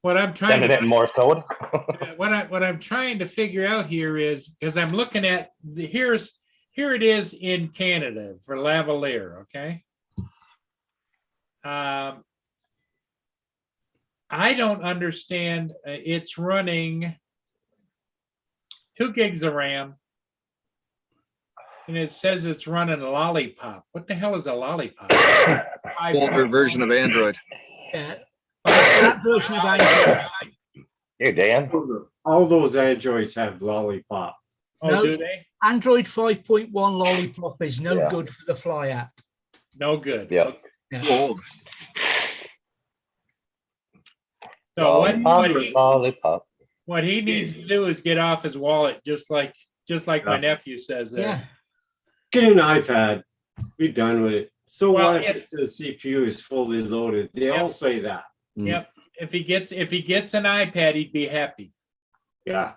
A: What I'm trying
I: Send it
A: to
I: in Morse code.
A: what I'm trying to figure out here is because I'm looking at here it is in Canada for lavalier. Okay. I don't understand. It's running 2 gigs of RAM, and it says it's running a lollipop. What the hell is a lollipop?
N: Older version of Android.
K: Yeah. That version of Android.
I: Hey, Dan.
M: All those Androids have lollipop.
A: Oh,
K: No,
A: do they?
K: Android 5.1 Lollipop is no
I: Yeah.
K: good for the Fly app.
A: No good.
I: Yeah.
N: Old.
A: So
I: Lollipop.
A: what he needs to do is get off his wallet, just like my nephew says there.
K: Yeah.
M: Get an iPad. Be done with it. So
A: Well,
M: what if the CPU is fully loaded? They all say that.
A: Yep. If he gets an iPad, he'd be happy.
M: Yeah.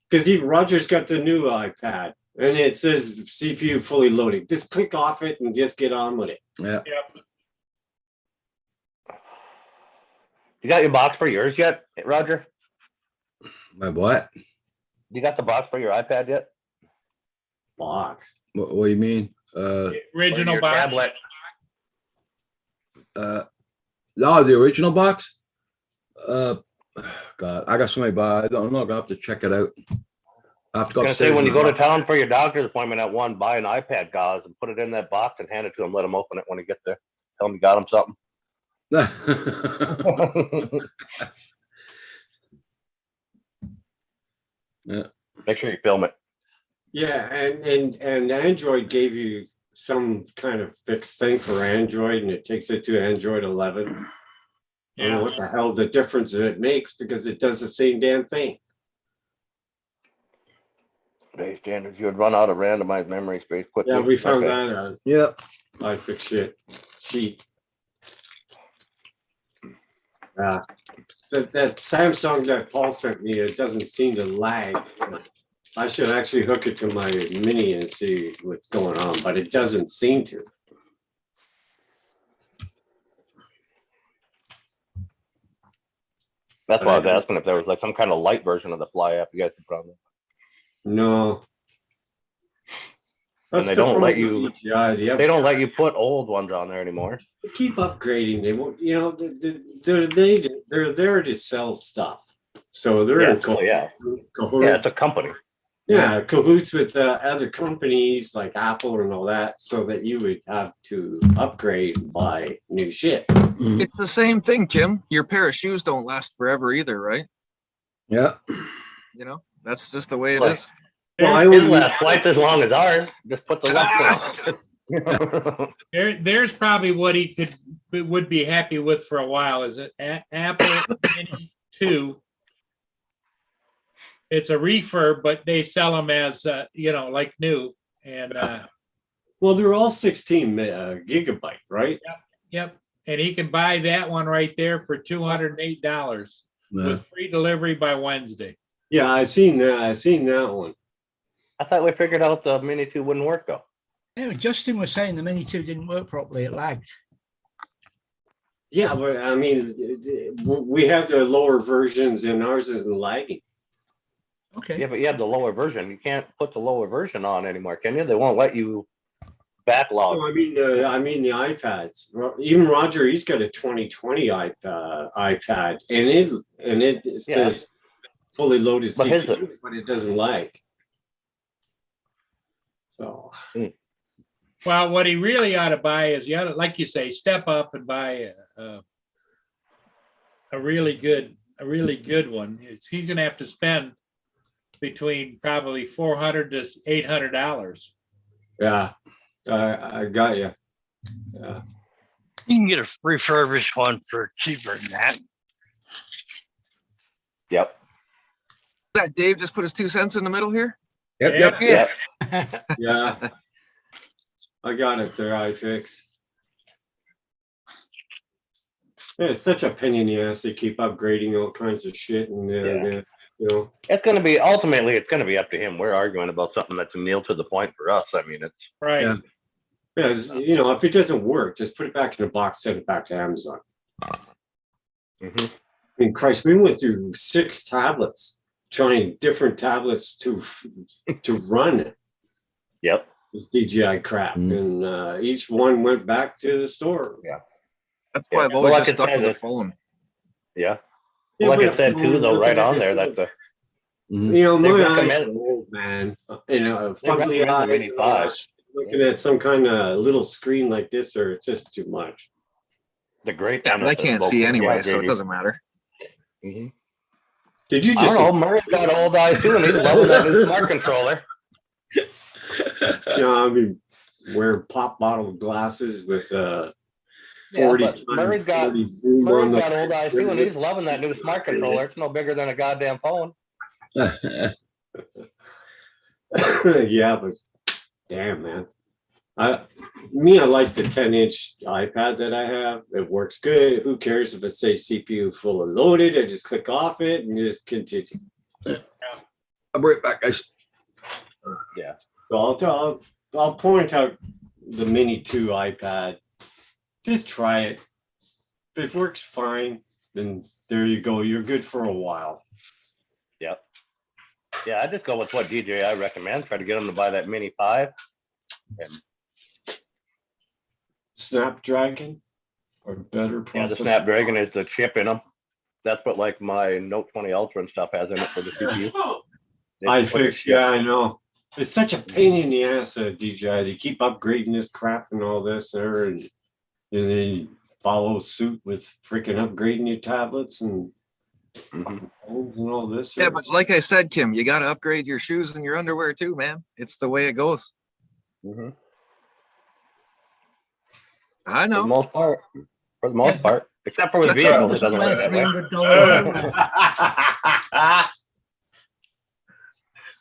M: Because Roger's got the new iPad and it says CPU fully loaded. Just click off it and just get on with it.
B: Yeah.
A: Yep.
I: You got your box for yours yet, Roger?
B: My what?
I: You got the box for your iPad yet?
M: Box.
B: What do you mean?
A: Original
I: your
A: box.
I: tablet.
B: Oh, the original box. God, I got so many, but I don't know. I'm gonna have to check it out. I have to go
I: I was gonna say
B: upstairs
I: when you
B: and
I: go to
B: look.
I: town for your doctor's appointment at 1, buy an iPad, guys, and put it in that box and hand it to him. Let him open it when he gets there. Tell him you got him something.
B: Yeah.
I: Make sure you film it.
M: Yeah, and Android gave you some kind of fixed thing for Android, and it takes it to Android 11. I don't know what the hell the difference it makes because it does the same damn thing.
I: Today's standards, you would run out of randomized memory space quickly.
M: Yeah, we found
I: Okay.
M: that out.
B: Yeah.
M: I fix shit. Sheet. That Samsung that Paul sent me, it doesn't seem to lag. I should actually hook it to my mini and see what's going on, but it doesn't seem to.
I: That's why I was asking if there was like some kind of light version of the Fly app you guys could put on there.
M: No.
I: And they don't let you.
M: Yeah,
I: They don't let you put old ones on there anymore.
M: keep upgrading. They won't, you know, they're there to sell stuff. So they're in
I: Yeah,
M: cahoots.
I: yeah, it's a company.
M: Yeah, cahoots with other companies like Apple and all that, so that you would have to upgrade and buy new shit.
N: It's the same thing, Kim. Your pair of shoes don't last forever either, right?
B: Yeah.
N: You know, that's just the way it
I: Like-
N: is.
M: Well, I
I: It
M: would
I: lasts twice as long as ours. Just put the left one.
A: There's probably what he would be happy with for a while. Is it Apple Mini 2? It's a refurb, but they sell them as like new. And
M: well, they're all 16 gigabyte, right?
A: yep. And he can buy that one right there for $208 with free delivery by Wednesday.
M: Yeah, I seen that one.
I: I thought we figured out the Mini 2 wouldn't work though.
K: Yeah, Justin was saying the Mini 2 didn't work properly. It lagged.
M: Yeah, but I mean, we have the lower versions and ours isn't lagging.
K: Okay.
I: Yeah, but you have the lower version. You can't put the lower version on anymore, can you? They won't let you backlog.
M: No, I mean the iPads. Even Roger, he's got a 2020 iPad, and it says fully loaded
I: But his-
M: CPU, but it doesn't lag. So,
A: Well, what he really ought to buy is, you ought to, like you say, step up and buy a really good one. He's gonna have to spend between probably $400 to $800.
M: yeah, I got you. Yeah.
J: You can get a refurbished one for cheaper than that.
I: Yep.
N: That Dave just put his 2 cents in the middle here.
F: Yep.
I: Yep.
M: Yeah. I got it there, iFix. Yeah, it's such a pain in the ass. They keep upgrading all kinds of shit, and you know.
I: It's gonna be ultimately it's gonna be up to him. We're arguing about something that's a nail to the point for us. I mean, it's
A: Right.
N: Yeah.
M: Yeah, you know, if it doesn't work, just put it back in a box, send it back to Amazon.
I: Mhm.
M: I mean, Christ, we went through 6 tablets, trying different tablets to run it.
I: Yep.
M: This DJI crap, and each one went back to the store.
I: Yeah.
N: That's why I've
I: Well,
N: always
I: like
N: just
I: I
N: stuck
I: said,
N: with the
I: it's-
N: phone.
I: Yeah.
M: Yeah,
I: Well, like
M: but
I: I said too, though, right on there,
M: looking
I: that's a
M: You know,
I: They
M: my eyes
I: recommend-
M: are old, man. You know,
I: They
M: fugly
I: recommend the
M: eyes.
I: Mini
M: And all that
I: 5.
M: shit. Looking at some kind of little screen like this, or it's just too much.
I: the great.
N: Yeah, but I can't see anyway, so it doesn't matter.
I: Mm-hmm.
M: Did you
I: I
M: just?
I: don't know. Murray's got old eyes too, and he's loving that new smart controller.
M: You know, I mean, wear pop bottle glasses with 40
I: but
M: times
I: Murray's got
M: 40 zoom on
I: Murray's
M: the.
I: got old eyes too, and he's loving that new smart controller. It's no bigger than a goddamn phone.
M: Yeah, but damn, man. I like the 10-inch iPad that I have. It works good. Who cares if it says CPU full and loaded? I just click off it and just continue.
B: I'll be right back, guys.
I: Yeah.
M: So I'll point out the Mini 2 iPad. Just try it. If it works fine, then there you go. You're good for a while.
I: Yep. Yeah, I just go with what DJI recommends. Try to get them to buy that Mini 5. And
M: Snapdragon or better processor.
I: yeah, the Snapdragon is the chip in them. That's what like my Note 20 Ultra and stuff has in it for the CPU.
M: iFix, yeah, I know. It's such a pain in the ass at DJI. They keep upgrading this crap and all this there, and they follow suit with freaking upgrading your tablets and phones and all this.
N: Yeah, but like I said, Kim, you got to upgrade your shoes and your underwear too, man. It's the way it goes.
I: Mm-hmm.
N: I know.
I: For the most part, except for with vehicles, it doesn't work that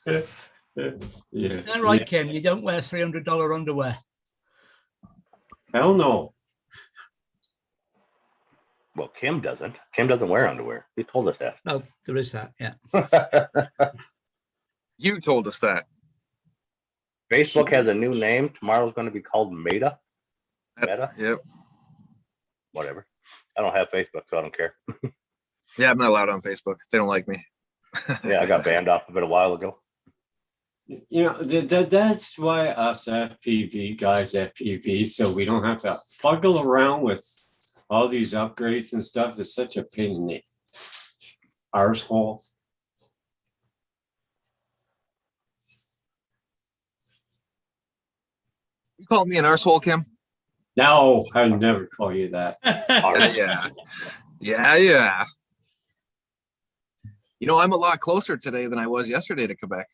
I: way.
M: Yeah.
K: Is that right, Kim? You don't wear $300 underwear.
M: Hell no.
I: Well, Kim doesn't. Kim doesn't wear underwear. He told us that.
K: Oh, there is that. Yeah.
N: You told us that.
I: Facebook has a new name. Tomorrow's going to be called Meta. Meta?
N: Yep.
I: Whatever. I don't have Facebook, so I don't care.
N: Yeah, I'm not allowed on Facebook. They don't like me.
I: Yeah, I got banned off of it a while ago.
M: You know, that's why us FPV guys FPV, so we don't have to fuggle around with all these upgrades and stuff. Is such a pain in the arsehole.
N: You called me an arsehole, Kim?
M: No, I'd never call you that.
N: Yeah. Yeah. You know, I'm a lot closer today than I was yesterday to Quebec.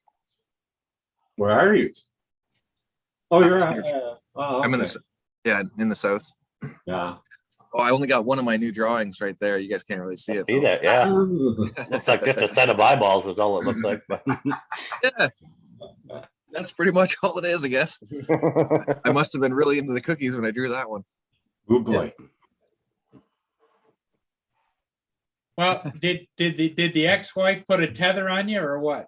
M: Where are you? Oh, you're
N: I'm in
M: okay.
N: in the south.
M: Yeah.
N: Oh, I only got one of my new drawings right there. You guys can't really see it.
I: See that? Yeah. Looks like just a set of eyeballs is all it looks like.
N: Yeah. That's pretty much all it is, I guess. I must have been really into the cookies when I drew that one.
M: Oh boy.
A: Well, did the ex-wife put a tether on you or what?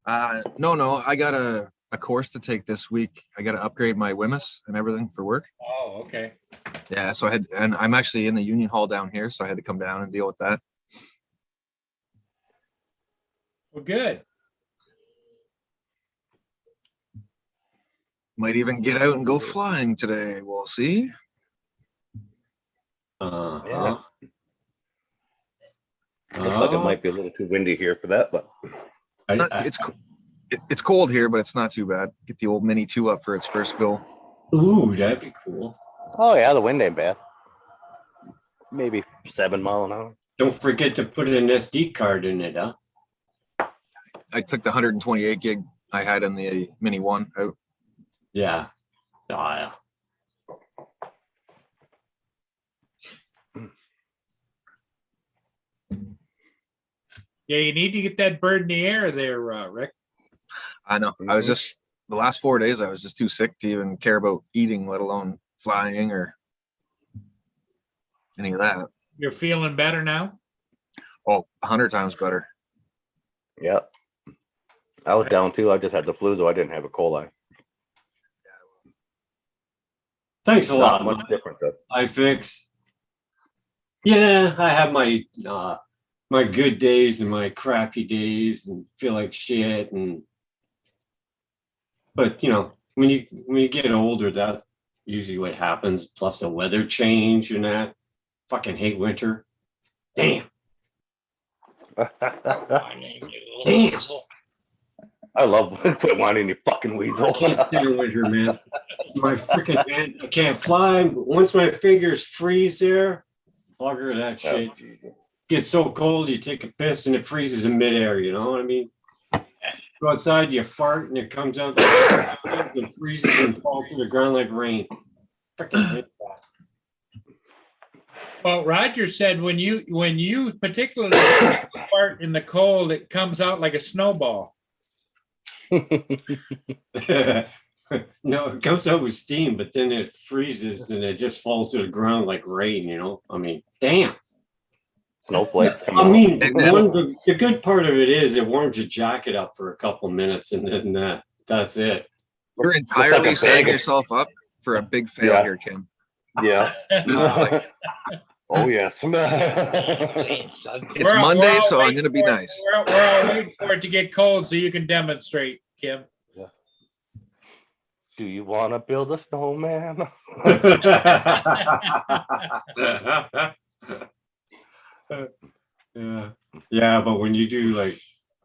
N: No. I got a course to take this week. I got to upgrade my WMIS and everything for work.
A: Oh, okay.
N: Yeah, so and I'm actually in the union hall down here, so I had to come down and deal with that.
A: Well, good.
N: Might even get out and go flying today. We'll see.
I: Yeah. Looks like it might be a little too windy here for that, but
N: It's cold here, but it's not too bad. Get the old Mini 2 up for its first go.
M: Ooh, that'd be cool.
I: oh yeah, the wind ain't bad. Maybe 7 mile an hour.
M: Don't forget to put an SD card in it, huh?
N: I took the 128 gig I had in the Mini 1 out.
M: Yeah. Oh, yeah.
A: Yeah, you need to get that bird in the air there, Rick.
N: I know. I was just the last 4 days. I was just too sick to even care about eating, let alone flying or any of that.
A: You're feeling better now?
N: Oh, 100 times better.
I: Yep. I was down too. I just had the flu, though I didn't have a coli.
M: Thanks a
I: Not
M: lot.
I: much different though.
M: I fix. Yeah, I have my my good days and my crappy days and feel like shit but you know, when you get older, that's usually what happens, plus the weather change and that. Fucking hate winter. Damn. Damn.
I: I love quit whining, you fucking weasel.
M: I can't stand winter, man. My freaking hand, I can't fly. Once my fingers freeze there, bugger that shit. Gets so cold, you take a piss and it freezes in midair, you know what I mean? Go outside, you fart, and it comes out and freezes and falls to the ground like rain. Freaking hate that.
A: Well, Roger said when you particularly fart in the cold, it comes out like a snowball.
M: No, it comes out with steam, but then it freezes and it just falls to the ground like rain, you know? I mean, damn.
I: Snowflake.
M: I mean, the good part of it is it warms your jacket up for a couple minutes and then that's it.
N: You're entirely setting yourself up for a big fail here, Kim.
I: Yeah. Oh, yes.
N: It's Monday, so I'm going to be nice.
A: We're all waiting for it to get cold so you can demonstrate, Kim.
I: Do you want to build a snowman?
M: Yeah, but when you do like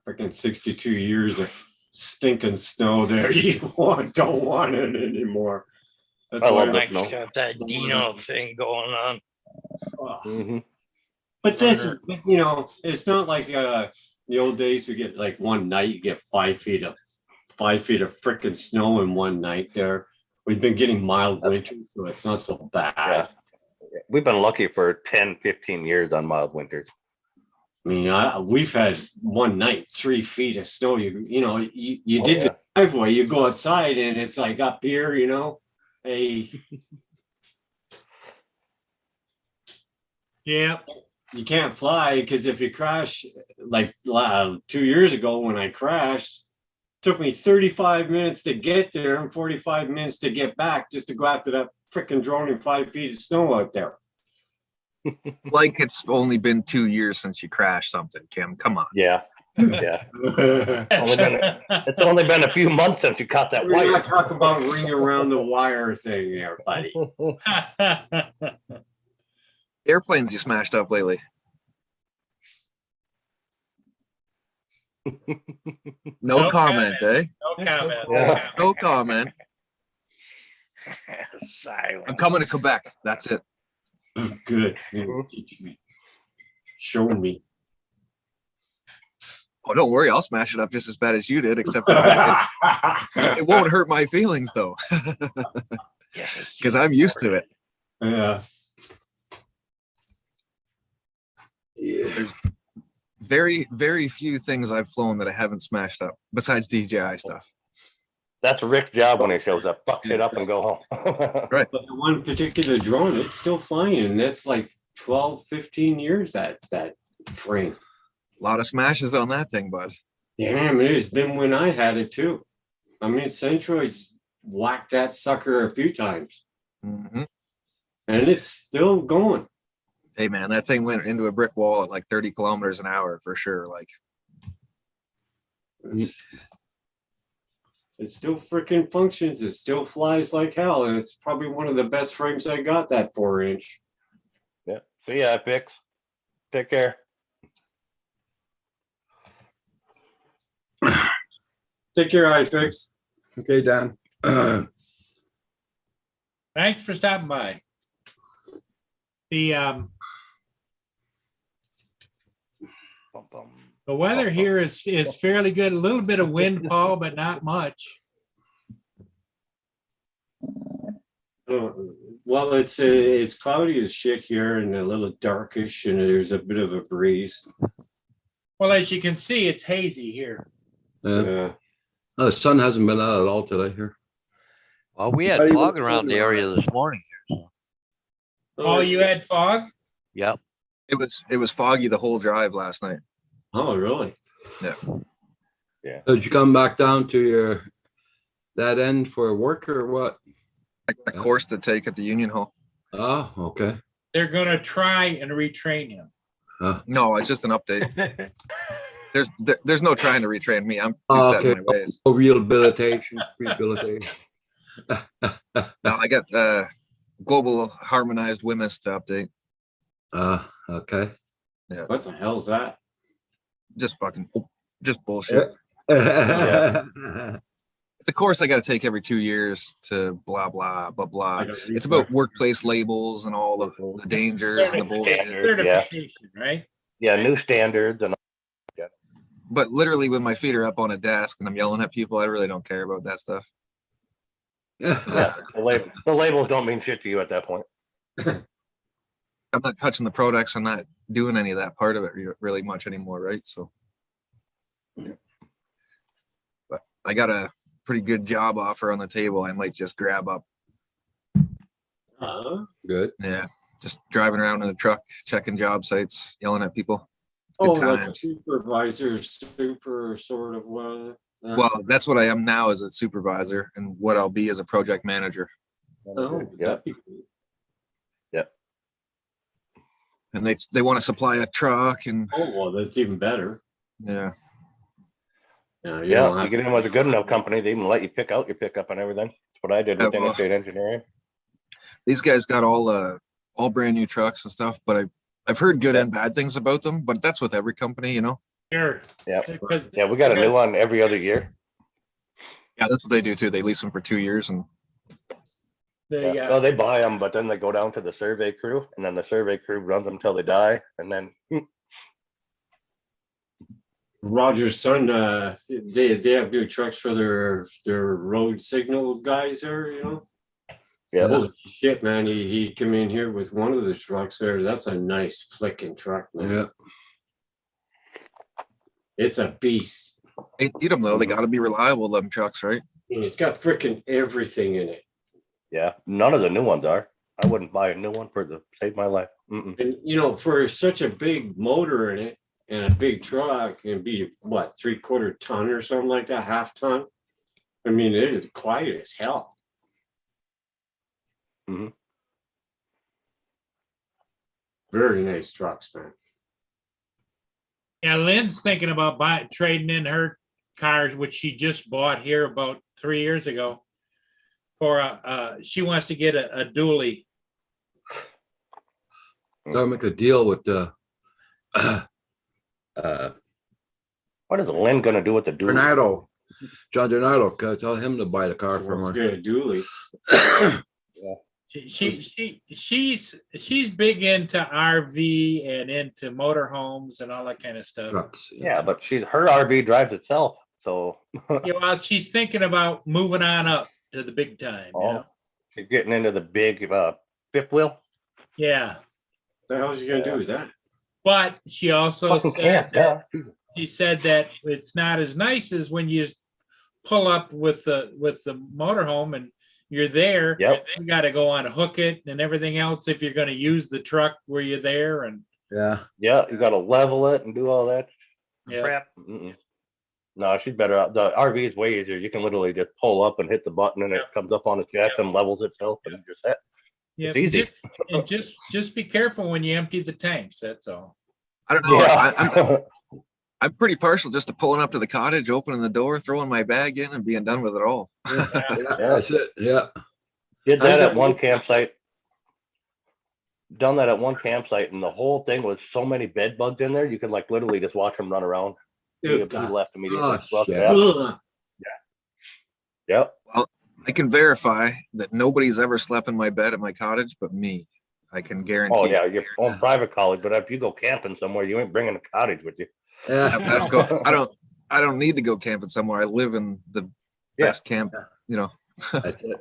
M: freaking 62 years of stinking snow there, you don't want it anymore. That's why
J: Mike's got that Dino thing going on.
M: But this, you know, it's not like the old days. We get like one night, you get 5 feet of freaking snow in one night. There, we've been getting mild winters, so it's not so bad.
I: Yeah. We've been lucky for 10, 15 years on mild winters.
M: I mean, we've had one night 3 feet of snow. You know, you did the driveway. You go outside and it's like up here. You know, hey.
A: Yeah.
M: You can't fly because if you crash, like 2 years ago when I crashed, it took me 35 minutes to get there and 45 minutes to get back just to go after that freaking drone in 5 feet of snow out there.
N: Like it's only been 2 years since you crashed something, Kim. Come on.
I: Yeah. Yeah. It's only been a few months since you caught that
M: We're
I: wire.
M: not talking about ring around the wire thing there, buddy.
N: Airplanes you smashed up lately. No comment, eh?
A: No comment.
N: Yeah. No comment.
J: Silence.
N: I'm coming to Quebec. That's it.
M: Good. Teach me. Show me.
N: Oh, don't worry. I'll smash it up just as bad as you did, except for it won't hurt my feelings, though. Because I'm used to it.
M: Yeah.
N: There's very, very few things I've flown that I haven't smashed up, besides DJI stuff.
I: That's Rick's job when he shows up. Fuck it up and go home.
N: Right.
M: But the one particular drone, it's still flying, and that's like 12, 15 years that frame.
N: A lot of smashes on that thing, bud.
M: Damn, it has been when I had it too. I mean, Centroid's whacked that sucker a few times.
N: Mm-hmm.
M: And it's still going.
N: Hey man, that thing went into a brick wall at like 30 kilometers an hour for sure. Like,
M: It still freaking functions. It still flies like hell. And it's probably one of the best frames I got, that 4-inch.
I: Yeah. See ya, Fix. Take care.
M: Take care, iFix.
B: Okay, Dan.
A: Thanks for stopping by. The weather here is fairly good. A little bit of wind, Paul, but not much.
M: Well, it's cloudy as shit here and a little darkish, and there's a bit of a breeze.
A: Well, as you can see, it's hazy here.
B: Yeah. The sun hasn't been out at all today here.
L: Well, we had
B: Not even
L: fog around the area
B: sunrise.
L: this morning.
A: Oh, you had fog?
L: Yep.
N: It was foggy the whole drive last night.
M: Oh, really?
N: Yeah.
I: Yeah.
B: Did you come back down to that end for work or what?
N: I got a course to take at the Union Hall.
B: Oh, okay.
A: They're going to try and retrain him.
N: No, it's just an update. There's no trying to retrain me. I'm too
B: Oh,
N: set in my ways.
B: Oh, rehabilitation. Rehabilitation.
N: No, I got global harmonized WMIS to update.
B: Okay.
N: Yeah.
M: What the hell's that?
N: Just bullshit.
B: Yeah.
N: It's a course I got to take every 2 years to blah blah blah blah.
M: Like a
N: It's about workplace labels and all of the dangers and the bullshit.
A: Certification, right?
I: Yeah, new standards and
N: But literally, when my feet are up on a desk and I'm yelling at people, I really don't care about that stuff.
I: yeah, the labels don't mean shit to you at that point.
N: I'm not touching the products. I'm not doing any of that part of it really much anymore, right? So, yeah. But I got a pretty good job offer on the table. I might just grab up.
B: Good.
N: Yeah, just driving around in a truck, checking job sites, yelling at people.
M: Oh,
N: Good
M: like a
N: times.
M: supervisor, super sort of one.
N: Well, that's what I am now as a supervisor, and what I'll be as a project manager.
M: Oh,
I: yeah.
N: Yeah. And they want to supply a truck, and
M: Oh, well, that's even better.
N: yeah.
I: Yeah, you get in with a good enough company, they even let you pick out your pickup and everything. That's what I did with Interstate Engineering.
N: These guys got all brand new trucks and stuff, but I've heard good and bad things about them. But that's with every company, you know.
A: Sure.
I: Yeah, yeah, we got a new one every other year.
N: Yeah, that's what they do too. They lease them for 2 years, and
I: Well, they buy them, but then they go down to the survey crew, and then the survey crew runs them until they die, and then
M: Roger's son, they have new trucks for their road signal guys there, you know.
I: Yeah.
M: Holy shit, man! He came in here with one of the trucks there. That's a nice flicking truck, man.
B: Yeah.
M: It's a beast.
N: they need them though. They got to be reliable. Them trucks, right?
M: And it's got freaking everything in it.
I: yeah, none of the new ones are. I wouldn't buy a new one for the save my life. Mm-mm.
M: And you know, for such a big motor in it and a big truck, and be what 3/4 ton or something like that, half ton. I mean, it is quiet as hell.
I: Mm-hmm.
M: Very nice trucks, man.
A: Yeah, Lynn's thinking about trading in her cars, which she just bought here about 3 years ago. For she wants to get a dually.
B: So I'll make a deal with
I: What is Lynn gonna do with the dually?
B: Bernardo, John Bernardo. Tell him to buy the car from
M: Let's
B: her.
M: get a dually.
A: She's big into RV and into motorhomes and all that kind of stuff.
B: Trucks.
I: Yeah, but her RV drives itself, so
A: Yeah, well, she's thinking about moving on up to the big time. You know?
I: she's getting into the big fifth wheel.
A: Yeah,
M: What the hell is you gonna do with that?
A: but she also
I: Fucking
A: said
I: can't,
A: that she said that it's not as nice as when you just pull up with the motorhome and you're there.
I: Yep.
A: You got to go on hook it and everything else if you're going to use the truck where you're there. And
B: Yeah.
I: Yeah, you got to level it and do all that
A: yeah,
I: crap. Mm-mm. No, she's better out. The RV is way easier. You can literally just pull up and hit the button, and it comes up on the chest and levels itself, and you're set.
A: yeah.
I: It's easy.
A: Just be careful when you empty the tanks. That's all.
N: I don't know.
I: Yeah.
N: I'm pretty partial just to pulling up to the cottage, opening the door, throwing my bag in, and being done with it all.
B: That's it. Yeah.
I: Did
M: How's
I: that
M: that
I: at one
M: work?
I: campsite. Done that at one campsite, and the whole thing was so many bed bugs in there. You could like literally just watch them run around. He left immediately.
B: Oh, shit.
I: Yeah. Yep.
N: Well, I can verify that nobody's ever slept in my bed at my cottage but me. I can guarantee.
I: Oh yeah, your own private college, but if you go camping somewhere, you ain't bringing a cottage with you.
N: I don't need to go camping somewhere. I live in the best camp, you know.
B: That's it.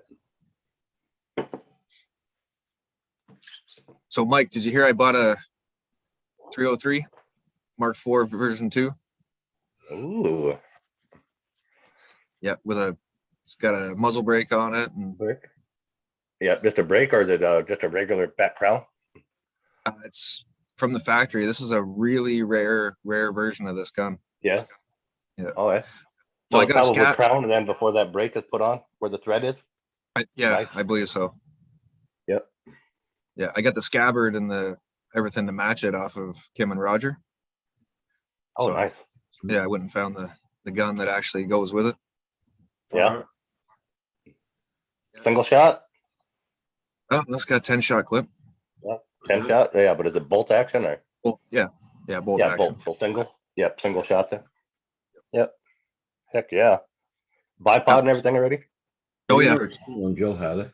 N: So Mike, did you hear I bought a 303 Mark IV version 2?
I: Ooh.
N: Yeah, it's got a muzzle brake on it and
I: yeah, just a brake, or is it just a regular back crown?
N: It's from the factory. This is a really rare version of this gun.
I: Yeah.
N: Yeah.
I: Oh yeah. So
N: Well, I
I: it's
N: got a
I: probably
N: scat.
I: crown, and then before that brake is put on, where the thread is.
N: Yeah, I believe so.
I: Yep.
N: Yeah, I got the scabbard and everything to match it off of Kim and Roger.
I: Oh,
N: So,
I: nice.
N: Yeah, I went and found the gun that actually goes with it.
I: Yeah. Single shot.
N: Oh, that's got 10-shot clip.
I: Yeah. 10 shot. Yeah, but is it bolt action or?
N: Well, yeah, bolt
I: Yeah,
N: action.
I: bolt single. Yep, single shot there. Yep. Heck yeah. Bipod and everything already.
N: Oh yeah.
B: When Jill had it.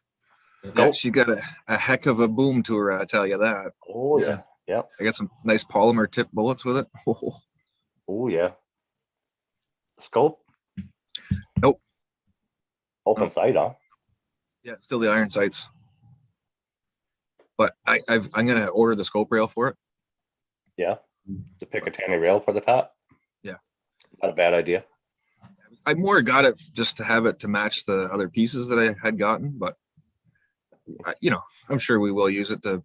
N: Yeah, she got a heck of a boom to her, I tell you that.
I: Oh yeah. Yep.
N: I got some nice polymer tip bullets with it.
I: Oh yeah. Scope.
N: Nope.
I: Open sight, huh?
N: Yeah, still the iron sights. But I'm gonna order the scope rail for it.
I: Yeah. The Picatinny rail for the top.
N: Yeah.
I: Not a bad idea.
N: I more got it just to have it to match the other pieces that I had gotten, but I'm sure we will use it to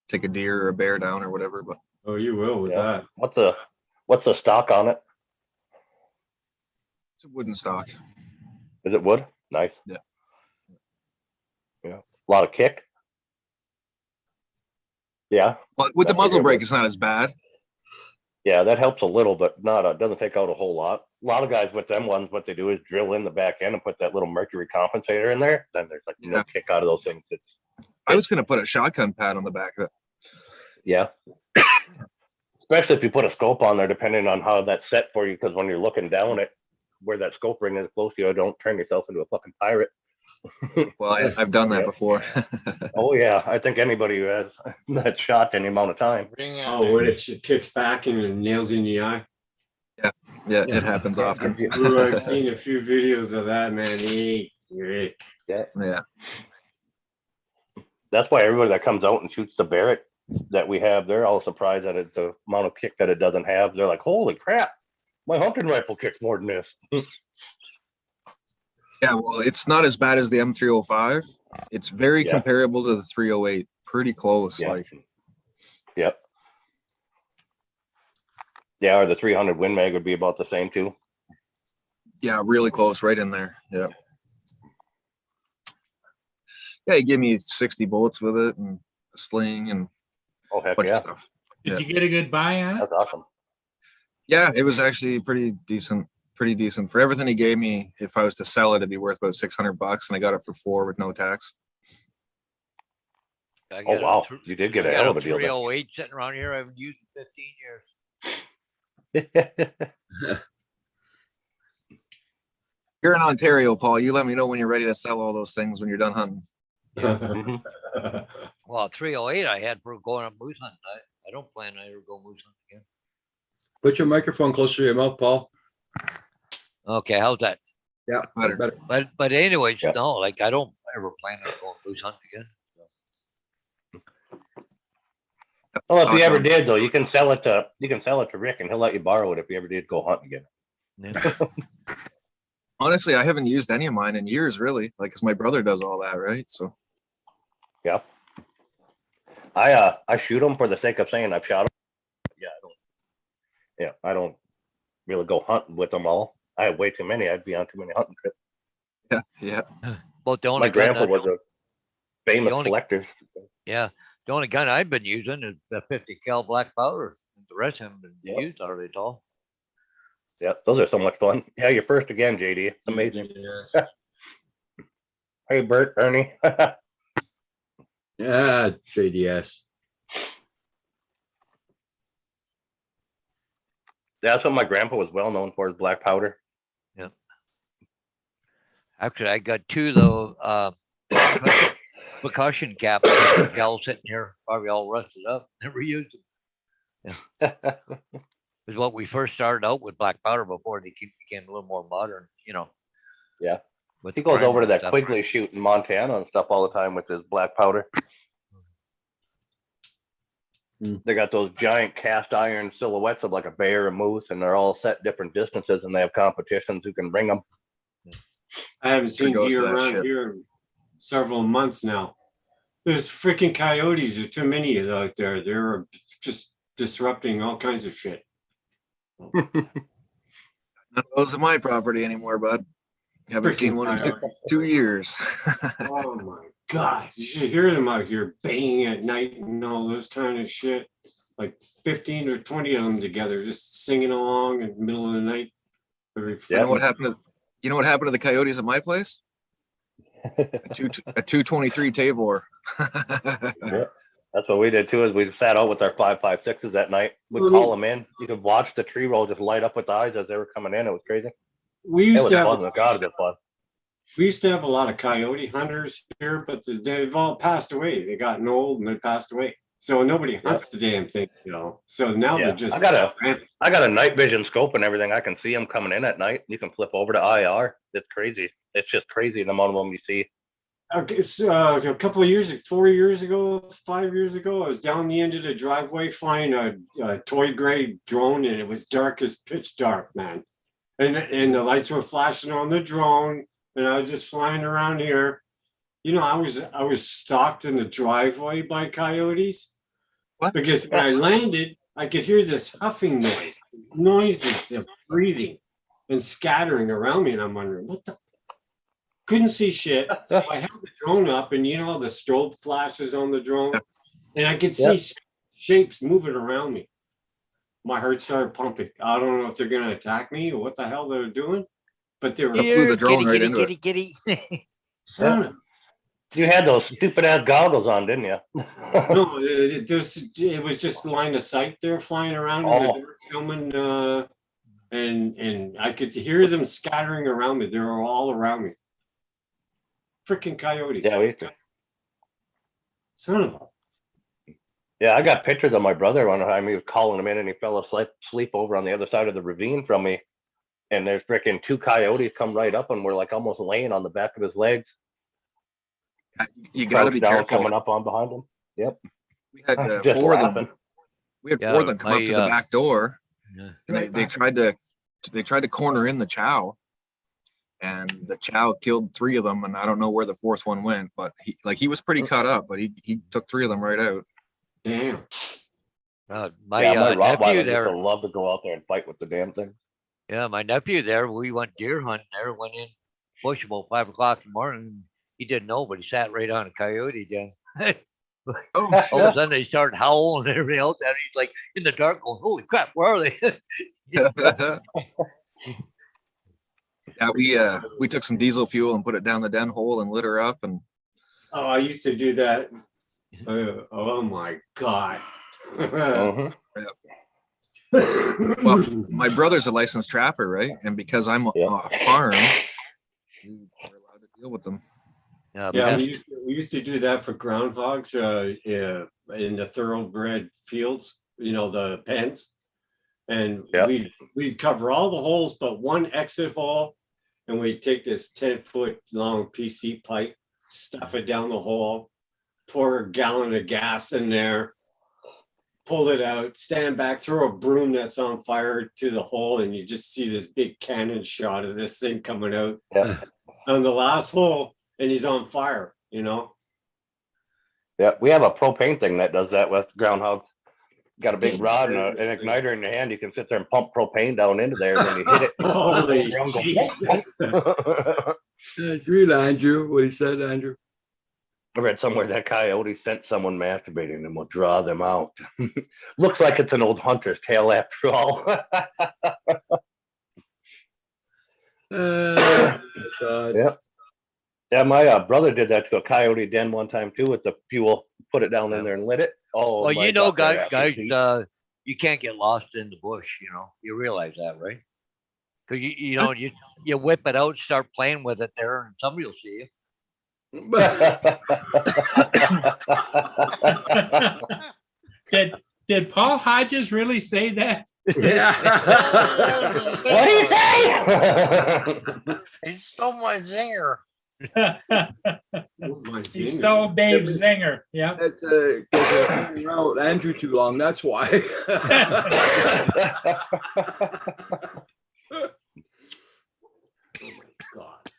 N: take a deer or a bear down or whatever. But
M: Oh, you will with that.
I: What's the stock on it?
N: it's a wooden stock.
I: Is it wood? Nice.
N: Yeah.
I: Yeah. A lot of kick. Yeah.
N: Well, with the
I: That's a
N: muzzle
I: good
N: brake,
I: one.
N: it's not as bad.
I: Yeah, that helps a little, but doesn't take out a whole lot. A lot of guys with them ones, what they do is drill in the back end and put that little mercury compensator in there. Then there's like no kick out of those things.
N: I was gonna put a shotgun pad on the back of it.
I: Yeah. Especially if you put a scope on there, depending on how that's set for you, because when you're looking down at where that scope ring is close to you, don't turn yourself into a fucking pirate.
N: Well, I've done that before.
I: Oh yeah, I think anybody who has that shot any amount of time.
M: Oh, when it kicks back and it nails you in the eye.
N: Yeah, it happens often.
M: Ooh, I've seen a few videos of that, man.
I: Yeah. That's why everybody that comes out and shoots the Barrett that we have, they're all surprised at the amount of kick that it doesn't have. They're like, holy crap, my hunting rifle kicks more than this.
N: Yeah, well, it's not as bad as the M305. It's very comparable to the 308. Pretty close.
I: Yeah.
N: Like,
I: Yep. Yeah, or the 300 Win Mag would be about the same too.
N: yeah, really close, right in there. Yeah. Yeah, he gave me 60 bullets with it and a sling and
I: Oh heck
N: a bunch
I: yeah.
N: of stuff.
A: Did you get a good buy on it?
I: That's awesome.
N: Yeah, it was actually pretty decent for everything he gave me. If I was to sell it, it'd be worth about $600, and I got it for $400 with no tax.
L: I
I: Oh
L: got
I: wow,
L: a
I: you did get
L: I
I: a
L: got
I: hell
L: a
I: of a deal.
L: 308 sitting around here. I haven't used in 15 years.
I: There.
N: You're in Ontario, Paul. You let me know when you're ready to sell all those things when you're done hunting.
I: Mhm.
L: Well, 308 I had for going up moose hunting. I don't plan to ever go moose hunting again.
B: Put your microphone closer to your mouth, Paul.
L: Okay, how's that?
B: Yeah, better.
L: But anyways,
I: Yeah.
L: no, like I don't ever plan on going moose hunting again.
I: Well, if you ever did though, you can sell it to Rick, and he'll let you borrow it if you ever did go hunting again.
L: Yeah.
N: Honestly, I haven't used any of mine in years, really. Like, cause my brother does all that, right? So
I: Yeah. I shoot them for the sake of saying I've shot them. Yeah, I don't really go hunting with them all. I have way too many. I'd be on too many hunting trips.
N: yeah.
L: But the only
I: My grandpa
L: gun
I: was a famous
L: only-
I: collector.
L: yeah, the only gun I've been using is the 50 cal black powder. The rest haven't been
I: Yep.
L: used hardly at all.
I: Yep, those are so much fun. Yeah, you're first again, JD. It's amazing.
B: Yes.
I: Hey, Bert, Ernie.
B: Yeah, JDS.
I: That's what my grandpa was well known for, is black powder.
L: Yeah. Actually, I got two though. Percussion cap gal sitting here, probably all rusted up. Never used them. Yeah. Is what we first started out with black powder before they became a little more modern, you know.
I: Yeah.
L: With
I: He
L: the
I: goes over
L: primer
I: to
L: and
I: that
L: stuff.
I: Quigley shoot in Montana and stuff all the time with his black powder. They got those giant cast iron silhouettes of like a bear, a moose, and they're all set different distances, and they have competitions who can bring them.
M: I haven't
N: Sure
M: seen
N: goes to
M: deer
N: that
M: around
N: shit.
M: here in several months now. There's freaking coyotes. There's too many out there. They're just disrupting all kinds of shit.
N: None of those are my property anymore, bud. Haven't seen
M: Freaking
N: one in
M: coyotes.
N: 2 years.
M: Oh my God. You should hear them out here baying at night and all this kind of shit. Like 15 or 20 of them together, just singing along in the middle of the night.
N: You know what happened to the coyotes at my place? A 223 Tavor.
I: Yeah. That's what we did too, is we sat out with our 5.56s at night. We'd
M: Well,
I: call them in. You could watch the tree roll just light up with the eyes as they were coming in. It was crazy.
M: We
I: It
M: used
I: was
M: to have
I: fun. God, it was fun.
M: we used to have a lot of coyote hunters here, but they've all passed away. They gotten old and they passed away. So nobody hunts the damn thing, you know. So now
I: Yeah.
M: they're just
I: I got a night vision scope and everything. I can see them coming in at night. You can flip over to IR. It's crazy. It's just crazy the amount of them you see.
M: Okay, so, a couple of years, 4 years ago, 5 years ago, I was down the end of the driveway flying a toy gray drone, and it was dark as pitch dark, man. And the lights were flashing on the drone, and I was just flying around here. You know, I was stalked in the driveway by coyotes.
N: What?
M: Because when I landed, I could hear this huffing noises of breathing and scattering around me, and I'm wondering what the. Couldn't see shit. So I held the drone up, and you know the strobe flashes on the drone, and I could see shapes moving around me. My heart started pumping. I don't know if they're gonna attack me or what the hell they're doing, but they were.
N: Flew the drone right into it.
L: kitty.
M: Son of.
I: You had those stupid ass goggles on, didn't you?
M: No, it was just line of sight. They're flying around in the dark, filming, and I could hear them scattering around me. They were all around me. Freaking coyotes.
I: Yeah, we used to.
M: Son of a.
I: Yeah, I got pictures of my brother one time. He was calling him in, and he fell asleep over on the other side of the ravine from me. And there's freaking two coyotes come right up, and we're like almost laying on the back of his legs.
N: You got to be
I: down,
N: careful.
I: coming up on behind him. Yep.
N: We had
I: Just
N: four of
I: laughing.
N: them. We had four of them come up to the back door. And they tried to corner in the chow, and the chow killed three of them, and I don't know where the fourth one went, but he was pretty cut up, but he took three of them right out.
M: Damn.
L: My
I: my
L: nephew
I: Rottweiler used
L: there.
I: to love to go out there and fight with the damn thing.
L: Yeah, my nephew there. We went deer hunting there. Went in bush about 5 o'clock in the morning. He didn't know, but he sat right on a coyote den.
N: Oh,
L: All of a sudden they started howling and everything else. And he's like in the dark, going, "Holy crap, where are they?"
N: Yeah, we took some diesel fuel and put it down the den hole and lit her up. And
M: Oh, I used to do that. Oh my God.
N: Well, my brother's a licensed trapper, right? And because I'm a farm, we were allowed to deal with them.
M: Yeah, we used to do that for groundhogs in the thoroughbred fields, you know, the pens. And we'd cover all the holes but one exit hole, and we'd take this 10-foot long PC pipe, stuff it down the hole, pour a gallon of gas in there, pull it out, stand back, throw a broom that's on fire to the hole, and you just see this big cannon shot of this thing coming out on the last hole, and he's on fire, you know?
I: Yeah, we have a propane thing that does that with groundhogs. Got a big rod and an igniter in your hand. You can sit there and pump propane down into there, and then you hit it.
B: Holy Jesus. That's real, Andrew. What he said, Andrew.
I: I read somewhere that coyote sent someone masturbating and will draw them out. Looks like it's an old hunter's tale after all.
B: God.
I: Yep. Yeah, my brother did that to a coyote den one time too with the fuel. Put it down in there and lit it. Oh,
L: Well,
I: my
L: you know,
I: God, that
L: guys,
I: was
L: you can't get lost in the bush. You realize that, right? Because you whip it out, start playing with it there, and somebody will see you.
A: Did Paul Hodges really say that?
J: He stole my zinger.
A: He stole Dave's zinger. Yeah.
B: That's because you're hanging around with Andrew too long. That's why.
M: God.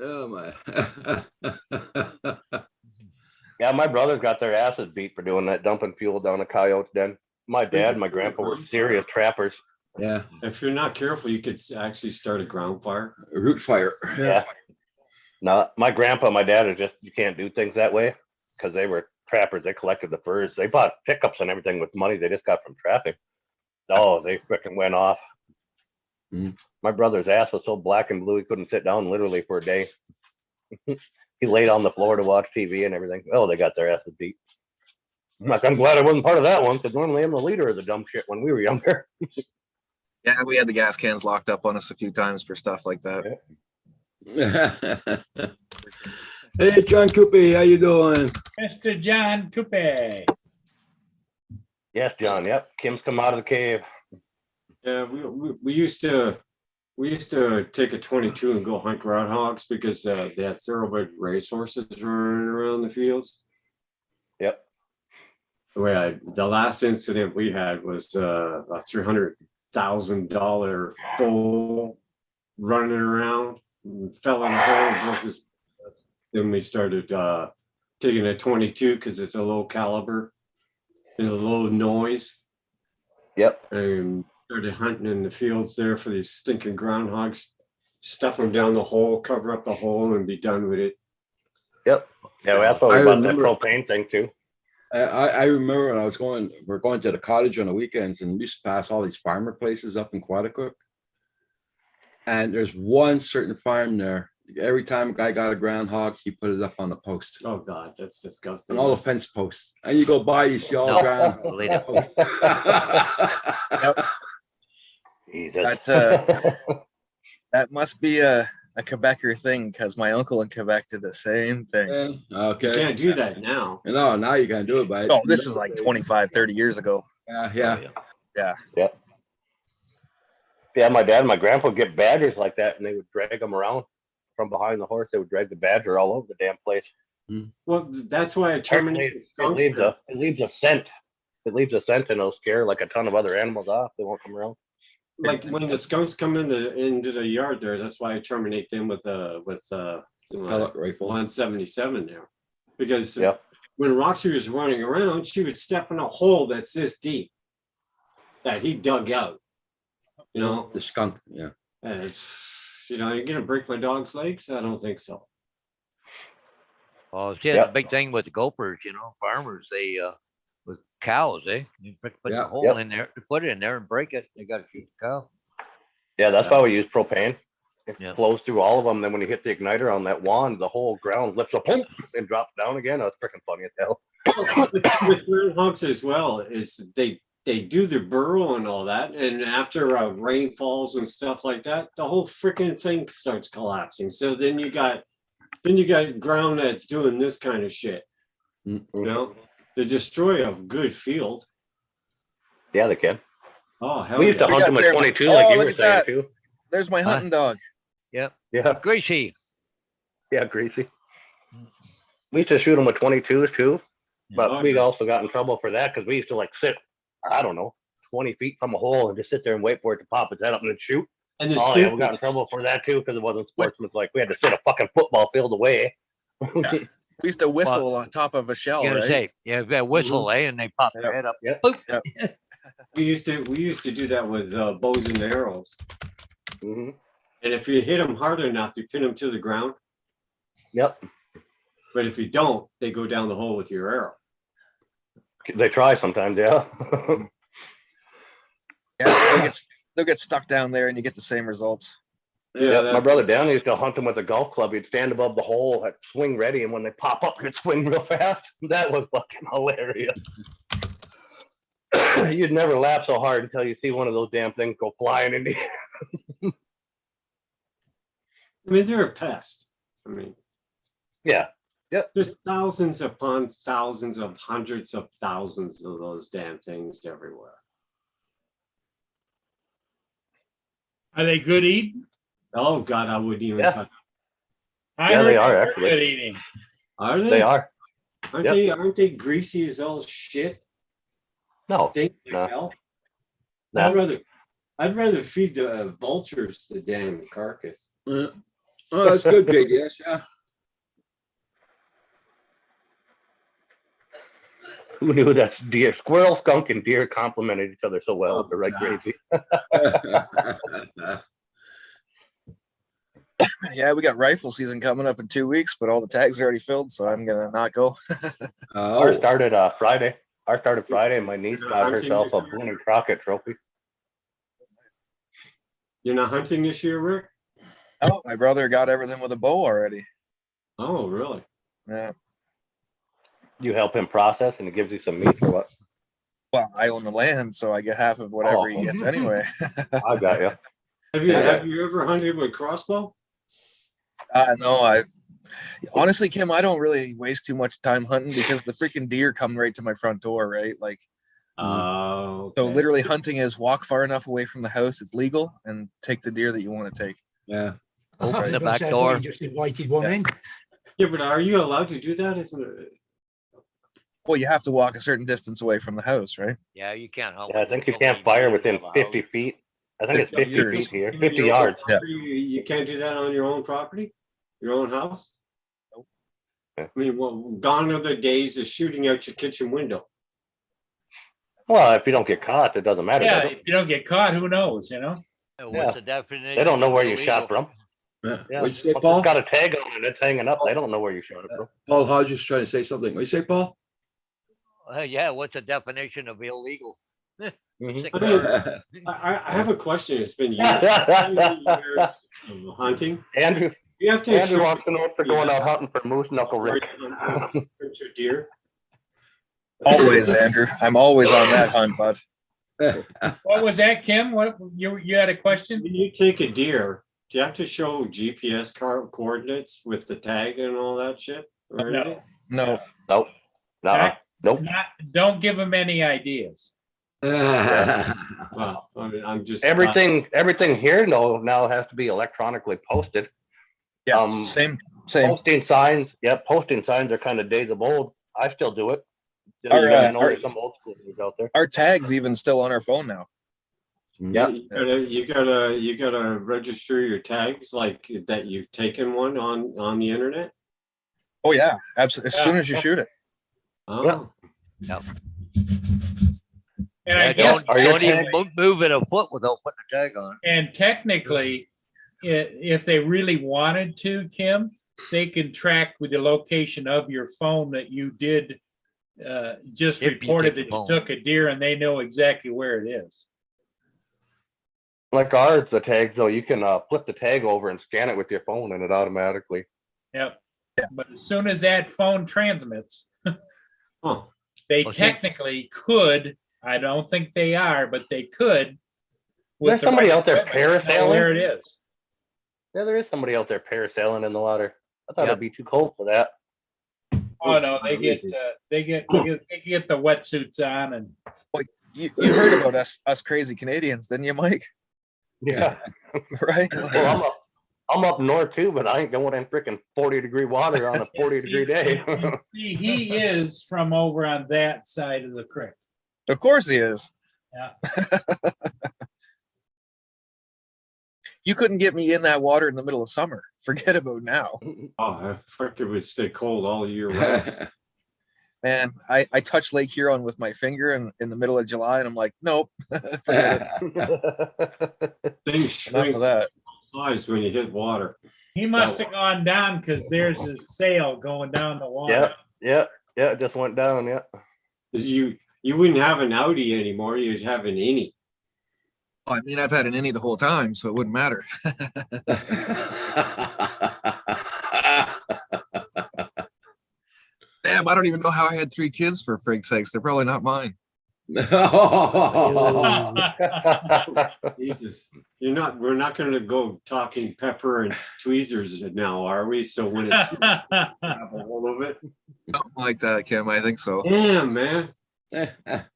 B: Oh my.
I: Yeah, my brothers got their asses beat for doing that, dumping fuel down a coyote's den. My dad and my grandpa were serious trappers.
B: Yeah.
M: If you're not careful, you could actually start a ground fire.
B: A root fire.
I: Yeah. No, my grandpa and my dad are just, you can't do things that way because they were trappers. They collected the furs. They bought pickups and everything with money they just got from trapping. Oh, they freaking went off.
B: Mm.
I: My brother's ass was so black and blue he couldn't sit down literally for a day. He laid on the floor to watch TV and everything. Oh, they got their asses beat. I'm glad I wasn't part of that one because normally I'm the leader of the dumb shit when we were younger.
N: Yeah, we had the gas cans locked up on us a few times for stuff like that.
B: Hey, John Coopy, how you doing?
A: Mr. John Coupe.
I: Yes, John. Yep. Kim's come out of the cave.
M: Yeah, we used to take a 22 and go hunt groundhogs because they had thoroughbred racehorses running around the fields.
I: Yep.
M: The last incident we had was a $300,000 foal running around, fell in a hole and broke his. Then we started taking a 22 because it's a low caliber and a low noise.
I: Yep.
M: And started hunting in the fields there for these stinking groundhogs, stuff them down the hole, cover up the hole, and be done with it.
I: Yep. Yeah, that's what we bought that propane thing too.
B: I remember when we're going to the cottage on the weekends and we used to pass all these farmer places up in Quaticook. And there's one certain farm there. Every time a guy got a groundhog, he put it up on the post.
M: Oh God, that's disgusting.
B: And all the fence posts. And you go by, you see all the groundhog posts.
N: Yep.
I: Jesus.
N: That must be a Quebecer thing because my uncle in Quebec did the same thing.
B: Yeah, okay.
M: You can't do that now.
B: No, now you can do it, but
N: Oh, this was like 25, 30 years ago.
B: Yeah.
I: Yep. Yeah, my dad and my grandpa would get badgers like that, and they would drag them around from behind the horse. They would drag the badger all over the damn place.
M: Well, that's why I terminated skunks.
I: It leaves a scent. It leaves a scent, and it'll scare like a ton of other animals off. They won't come around.
M: Like when the skunks come into the yard there, that's why I terminate them with pellet
B: rifle
M: 177 there, because when Roxy was running around, she would step in a hole that's this deep that he dug out. You know,
B: the skunk. Yeah,
M: and it's you're gonna break my dog's legs. I don't think so.
L: Oh, see, the big thing with the gophers, farmers, they with cows, you put the hole in there, put it in there and break it. They got to shoot the cow.
I: Yeah, that's why we use propane. It flows through all of them. Then when you hit the igniter on that wand, the whole ground lifts up and drops down again. That's freaking funny as hell.
M: With groundhogs as well, is they do their burrow and all that, and after rain falls and stuff like that, the whole freaking thing starts collapsing. So then you got ground that's doing this kind of shit. They destroy a good field.
I: Yeah, they can.
M: Oh, hell
I: we used to hunt them at 22, like you were saying too.
N: There's my hunting dog.
L: Yep.
I: Yeah.
L: Greasy.
I: Yeah, Greasy. We used to shoot them with 22s too, but we also got in trouble for that because we used to sit, I don't know, 20 feet from a hole and just sit there and wait for it to pop its head up and then shoot.
M: And
I: we got in trouble for that too because it wasn't sportsmanlike. We had to sit a fucking football field away.
N: We used to whistle on top of a shell, right?
L: Whistle, and they pop their head up.
I: Yep.
L: Boop.
M: We used to do that with bows and arrows.
I: Mm-hmm.
M: And if you hit them hard enough, you pin them to the ground.
I: Yep.
M: But if you don't, they go down the hole with your arrow.
I: They try sometimes, yeah.
N: Yeah, they'll get stuck down there and you get the same results.
I: Yeah, my
B: that's-
I: brother down used to hunt them with a golf club. He'd stand above the hole, at swing ready, and when they pop up, he'd swing real fast. That was fucking hilarious. You'd never laugh so hard until you see one of those damn things go flying into you.
M: I mean, they're a pest. I mean,
I: Yeah. Yep.
M: there's thousands upon thousands of hundreds of thousands of those damn things everywhere.
A: Are they good eating?
M: Oh God, I wouldn't even
I: Yeah.
M: touch.
A: I
I: Yeah,
A: heard
I: they are,
A: were
I: actually.
A: good eating.
M: Are they?
I: They are.
M: Aren't
I: Yep.
M: they? Aren't they greasy as all shit?
I: No.
M: Stink like
I: No.
M: hell.
I: No.
M: I'd rather feed the vultures the damn carcass.
B: Oh, that's good, JDS. Yeah.
I: Who knew that deer, squirrel, skunk, and deer complimented each other so well with the right
B: God.
I: gravy?
N: Yeah, we got rifle season coming up in 2 weeks, but all the tags are already filled, so I'm gonna not go.
I: Ours
B: Oh,
I: started Friday. Ours started Friday, and my niece
M: You're
I: got
M: hunting
I: herself a
M: this year?
I: Boone and Crockett trophy.
M: You're not hunting this year, Rick?
N: Oh, my brother got everything with a bow already.
M: Oh, really?
N: Yeah.
I: You help him process, and he gives you some meat or what?
N: Well, I own the land, so I get half of whatever
I: Oh.
N: he gets anyway.
I: I got you.
M: Have you ever hunted with crossbow?
N: No, I've honestly, Kim, I don't really waste too much time hunting because the freaking deer come right to my front door, right? Like,
M: Oh,
N: so
M: okay.
N: literally hunting is walk far enough away from the house, it's legal, and take the deer that you want to take.
B: yeah.
K: Open
L: the back
K: You
L: door.
K: just invited one in.
M: Yeah, but are you allowed to do that? Isn't it?
N: Well, you have to walk a certain distance away from the house, right?
L: Yeah, you can't help.
I: Yeah, I think you can't fire within 50 feet. I think it's 50
N: Meters.
I: feet here,
M: Your
I: 50
M: own
I: yards.
M: property, you can't do that on your own property, your own house.
N: Nope.
I: Yeah.
M: I mean, well, gone are the days of shooting out your kitchen window.
I: Well, if you don't get caught, it doesn't matter.
A: Yeah,
I: does it?
A: if you don't get caught, who knows, you know?
L: What's
I: Yeah.
L: the definition?
I: They don't know
L: of
I: where you
L: illegal?
I: shot from.
B: Yeah.
I: Yeah.
B: What'd you say,
I: Once
B: Paul?
I: it's got a tag on it, it's hanging up. They don't know where you shot it from.
B: Paul Hodges trying to say something. What you say, Paul?
L: Yeah, what's the definition of illegal?
I: Mhm.
L: Sick
M: I mean,
L: bird.
M: I have a question. It's been years, how many years of hunting.
I: Andrew,
M: You have to
I: Andrew
M: shoot
I: wants to know if they're going out hunting for moose knuckle
M: before
I: Rick.
M: you hunt your deer.
N: Always, Andrew. I'm always on that hunt, bud.
A: What was that, Kim? What, you had a question?
M: When you take a deer, do you have to show GPS coordinates with the tag and all that shit? Or
A: No.
M: anything?
N: No.
I: Nope. Nuh-uh. Nope.
A: Don't give them any ideas.
M: Well, I mean, I'm just
I: Everything here now has to be electronically posted.
N: Yes, same.
I: Posting signs. Yeah, posting signs are kind of days of old. I still do it.
N: Our,
I: know
N: our-
I: there's some old school dudes out there.
N: Our tag's even still on our phone now.
I: Yeah.
M: You gotta register your tags like that you've taken one on the internet.
N: Oh yeah, absolutely. As soon as you shoot it.
M: Oh,
L: Yep.
A: And I
L: Yeah,
A: guess,
L: don't even move it a foot without putting a tag on.
A: and technically, if they really wanted to, Kim, they can track with the location of your phone that you did just
L: If you
A: reported
L: took
A: that
L: the
A: you
L: phone.
A: took a deer, and they know exactly where it is.
I: Like ours, the tags though, you can flip the tag over and scan it with your phone, and it automatically.
A: Yep. But as soon as that phone transmits,
M: huh.
A: they
L: Well, see-
A: technically could. I don't think they are, but they could.
I: There's
A: the
I: somebody
A: right
I: out there
A: equipment, know
I: parasailing.
A: where it is.
I: Yeah, there is somebody out there parasailing in the water. I thought
L: Yep.
I: it'd be too cold for that.
A: Oh no, they get the wetsuits on, and
N: You heard about us crazy Canadians, didn't you, Mike?
I: Yeah.
N: Right?
I: Well, I'm up north too, but I ain't going in freaking 40-degree water on a 40-degree day.
A: see, he is from over on that side of the creek.
N: Of course he is.
A: Yeah.
N: You couldn't get me in that water in the middle of summer. Forget about now.
M: Oh, I frick, it would stay cold all year round.
N: Man, I touched Lake Huron with my finger in the middle of July, and I'm like, nope. Forget it.
M: Things
N: Enough
M: shrink
N: of that.
M: size when you hit water.
A: He must have gone down because there's his sail going down the water.
I: Yeah, it just went down. Yeah.
M: 'Cause you wouldn't have an Audi anymore. You'd have an innie.
N: I mean, I've had an innie the whole time, so it wouldn't matter. Damn, I don't even know how I had 3 kids for frig's sakes. They're probably not mine.
M: Jesus, we're not gonna go talking pepper and tweezers now, are we? So when it's have a hold of it.
N: Something like that, Kim. I think so.
M: Damn, man.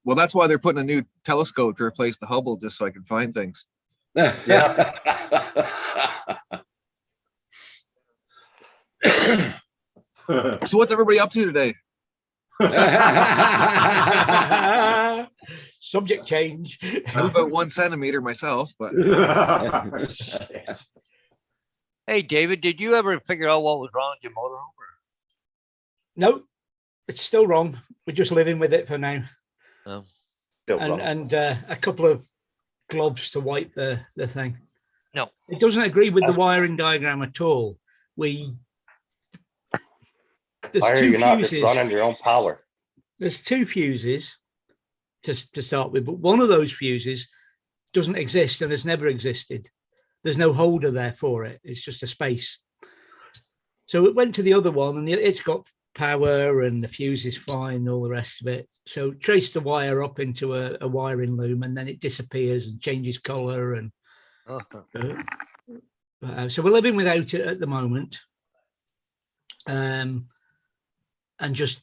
N: Well, that's why they're putting a new telescope to replace the Hubble, just so I can find things.
I: Yeah.
N: So what's everybody up to today?
K: Subject change.
N: I'm about 1 centimeter myself, but
L: Hey, David, did you ever figure out what was wrong with your motorhome?
K: No, it's still wrong. We're just living with it for now.
L: Oh.
K: And a couple of globs to wipe the thing.
L: No,
K: it doesn't agree with the wiring diagram at all. There's
I: Why are
K: two
I: you not just
K: fuses.
I: running your own power?
K: There's 2 fuses to start with, but one of those fuses doesn't exist and has never existed. There's no holder there for it. It's just a space. So it went to the other one, and it's got power, and the fuse is fine, and all the rest of it. So trace the wire up into a wiring loom, and then it disappears and changes color. And so we're living without it at the moment, and just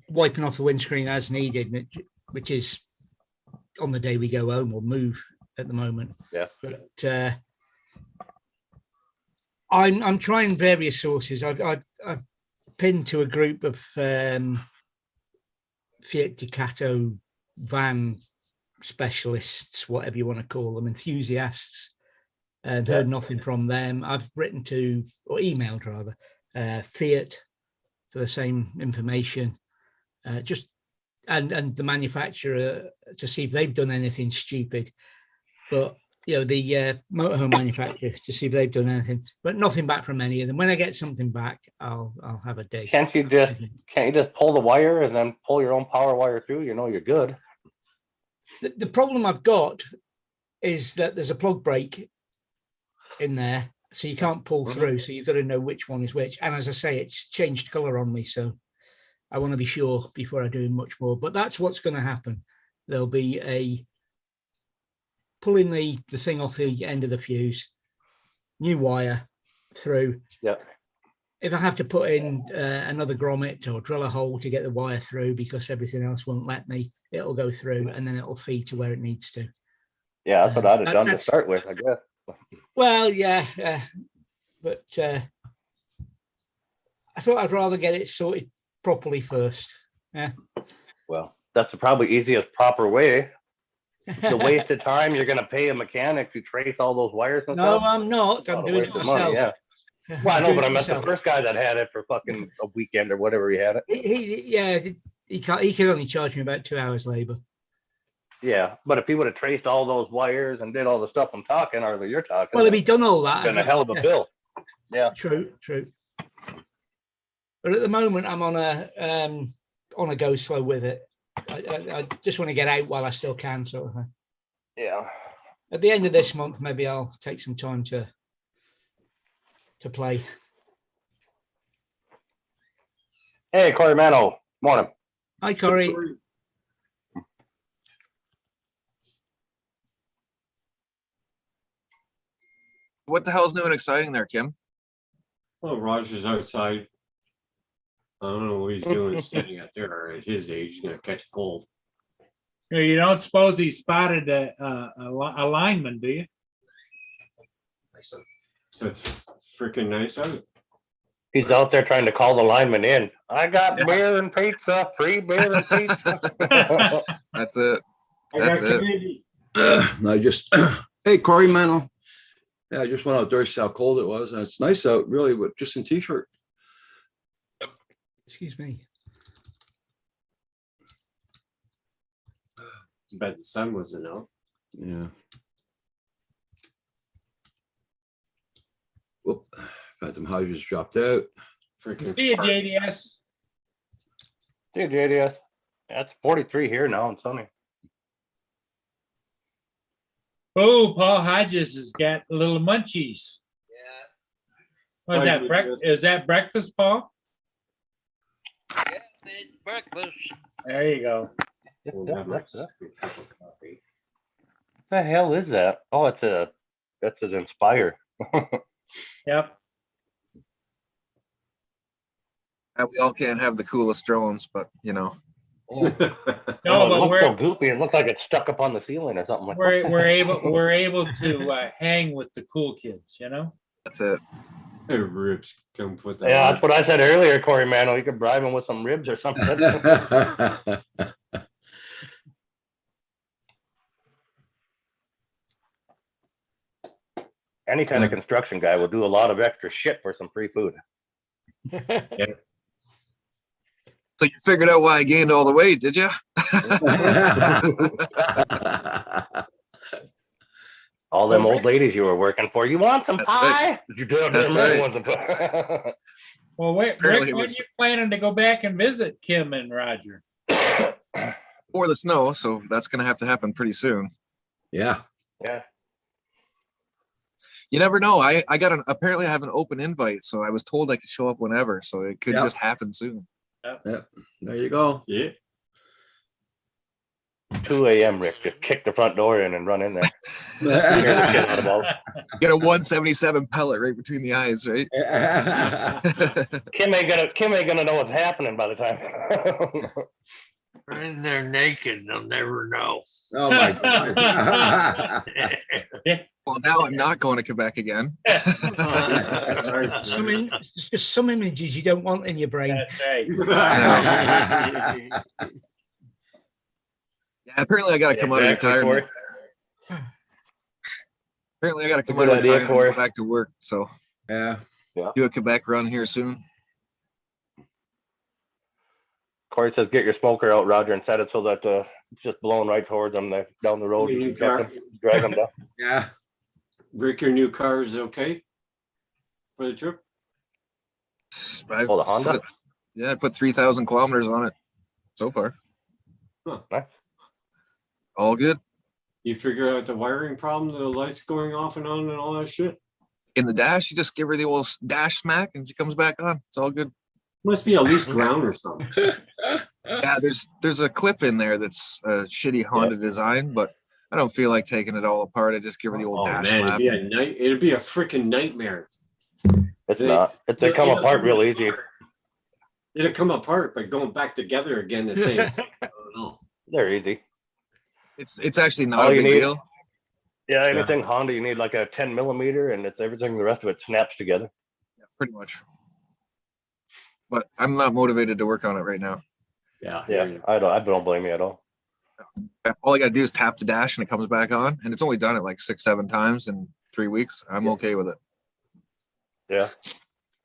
K: wiping off the windscreen as needed, which is on the day we go home or move at the moment.
I: Yeah.
K: But I'm trying various sources. I've pinned to a group of Fiat Ducato van specialists, whatever you want to call them, enthusiasts, and heard nothing from them. I've written to, or emailed rather, Fiat for the same information, and the manufacturer to see if they've done anything stupid. But the motorhome manufacturer to see if they've done anything, but nothing back from any of them. When I get something back, I'll have a dig.
I: Can't you just pull the wire and then pull your own power wire through? You're good.
K: The problem I've got is that there's a plug break in there, so you can't pull through. So you've got to know which one is which. And as I say, it's changed color on me, so I want to be sure before I do much more. But that's what's going to happen. There'll be a pulling the thing off the end of the fuse, new wire through.
I: Yeah.
K: If I have to put in another grommet or drill a hole to get the wire through because everything else won't let me, it'll go through and then it'll feed to where it needs to.
I: Yeah, that's what I'd have done to start with, I guess.
K: Well, yeah, but I thought I'd rather get it sorted properly first. Yeah.
I: Well, that's the probably easiest proper way. The waste of time you're going to pay a mechanic to trace all those wires and
K: No,
I: stuff.
K: I'm not. I'm doing it myself.
I: Money, yeah. Well, I know, but I meant the first guy that had it for fucking a weekend or whatever he had it.
K: He can only charge me about 2 hours labor.
I: Yeah, but if he would have traced all those wires and did all the stuff I'm talking, or that you're talking,
K: well, if he'd done all that,
I: been a hell of a bill. Yeah,
K: true. But at the moment, I'm on a go slow with it. I just want to get out while I still can, sort of thing.
I: Yeah.
K: At the end of this month, maybe I'll take some time to play.
I: Hey, Corey Mano. Morning.
K: Hi, Corey.
N: What the hell's new and exciting there, Kim?
M: Well, Roger's outside. I don't know what he's doing standing out there at his age. He's gonna catch a cold.
A: You don't suppose he spotted a lineman, do you?
M: That's freaking nice out.
I: He's out there trying to call the lineman in. I got beer and pizza, free beer and pizza.
N: That's it.
B: That's it. I just, hey, Corey Mano. Yeah, I just went out there to see how cold it was. And it's nice out, really, with just in t-shirt.
K: Excuse me.
M: Bet the sun wasn't out.
B: Yeah. Whoop. Phantom hydrants dropped out.
M: Freaking
A: See you, JDS.
I: See you, JDS. Yeah, it's 43 here now and sunny.
A: Oh, Paul Hodges has got little munchies. Was
M: Hi,
A: that
M: Judith.
A: is that breakfast, Paul?
L: Yeah, it's breakfast.
A: There you go.
M: We'll have my
I: What
M: second cup of coffee.
I: the hell is that? Oh, that's his Inspire.
A: Yep.
N: We all can't have the coolest drones, but you know.
A: No,
I: it
A: but
I: looks so goopy. It looks like it's stuck up on the ceiling or something like that.
A: we're able to hang with the cool kids, you know.
N: That's it.
M: Hey, ribs, come put that.
I: Yeah,
M: on.
I: that's what I said earlier, Corey Mano. You could bribe him with some ribs or something. Any kind of construction guy will do a lot of extra shit for some free food.
N: So you figured out why I gained all the weight, did you?
I: All them old ladies you were working for. You want some
N: That's
I: pie?
N: right.
I: You damn
N: That's
I: right.
N: right.
I: Want some pie.
A: Well, wait,
N: Apparently
A: Rick,
N: it
A: when
N: was-
A: you planning to go back and visit Kim and Roger?
N: Or the snow, so that's gonna have to happen pretty soon.
B: Yeah.
I: Yeah.
N: You never know. I got apparently I have an open invite, so I was told I could show up whenever, so it could
B: Yep.
N: just happen soon.
B: Yep. There you go.
M: Yeah.
I: 2 a.m. Rick, just kick the front door in and run in there. Scare the shit out of all.
N: Get a 177 pellet right between the eyes, right?
I: Kim ain't gonna know what's happening by the time.
J: They're in there naked. They'll never know.
B: Oh my God.
N: Well, now I'm not going to Quebec again.
K: Just some images you don't want in your brain.
A: That's right.
N: Yeah, apparently I got to come out of
I: Exactly,
N: retirement.
I: Corey.
N: Apparently I got to come
I: Good
N: out of
I: idea,
N: retirement and
I: Corey.
N: go back to work. So
B: Yeah.
N: do a Quebec run here soon.
I: Corey says, get your smoker out, Roger, and set it so that it's just blowing right towards them down the road.
M: You
I: You can
M: got-
I: drag them down.
B: Yeah.
M: Rick, your new car is okay for the trip?
N: I've
I: Oh, the Honda?
N: put- yeah, I put 3,000 kilometers on it so far.
I: Nice.
N: All good.
M: You figure out the wiring problem, the lights going off and on and all that shit?
N: In the dash, you just give her the old dash smack and she comes back on. It's all good.
M: Must be at least ground or something.
N: Yeah, there's a clip in there that's a shitty Honda design, but I don't feel like taking it all apart. I just give her the old
M: Oh
N: dash
M: man,
N: slap.
M: it'd be a freaking nightmare.
I: It's
M: They-
I: not. They come
M: it'll
I: apart real easy.
M: It'll come apart, but going back together again the same. I don't know.
I: They're easy.
N: It's actually not
I: All
N: a
I: you
N: big
I: need-
N: deal.
I: Yeah, anything Honda, you need like a 10 millimeter, and it's everything. The rest of it snaps together.
N: Pretty much. But I'm not motivated to work on it right now.
M: Yeah.
I: Yeah, I don't blame you at all.
N: All I gotta do is tap the dash and it comes back on, and it's only done it like 6-7 times in 3 weeks. I'm okay with it.
I: Yeah.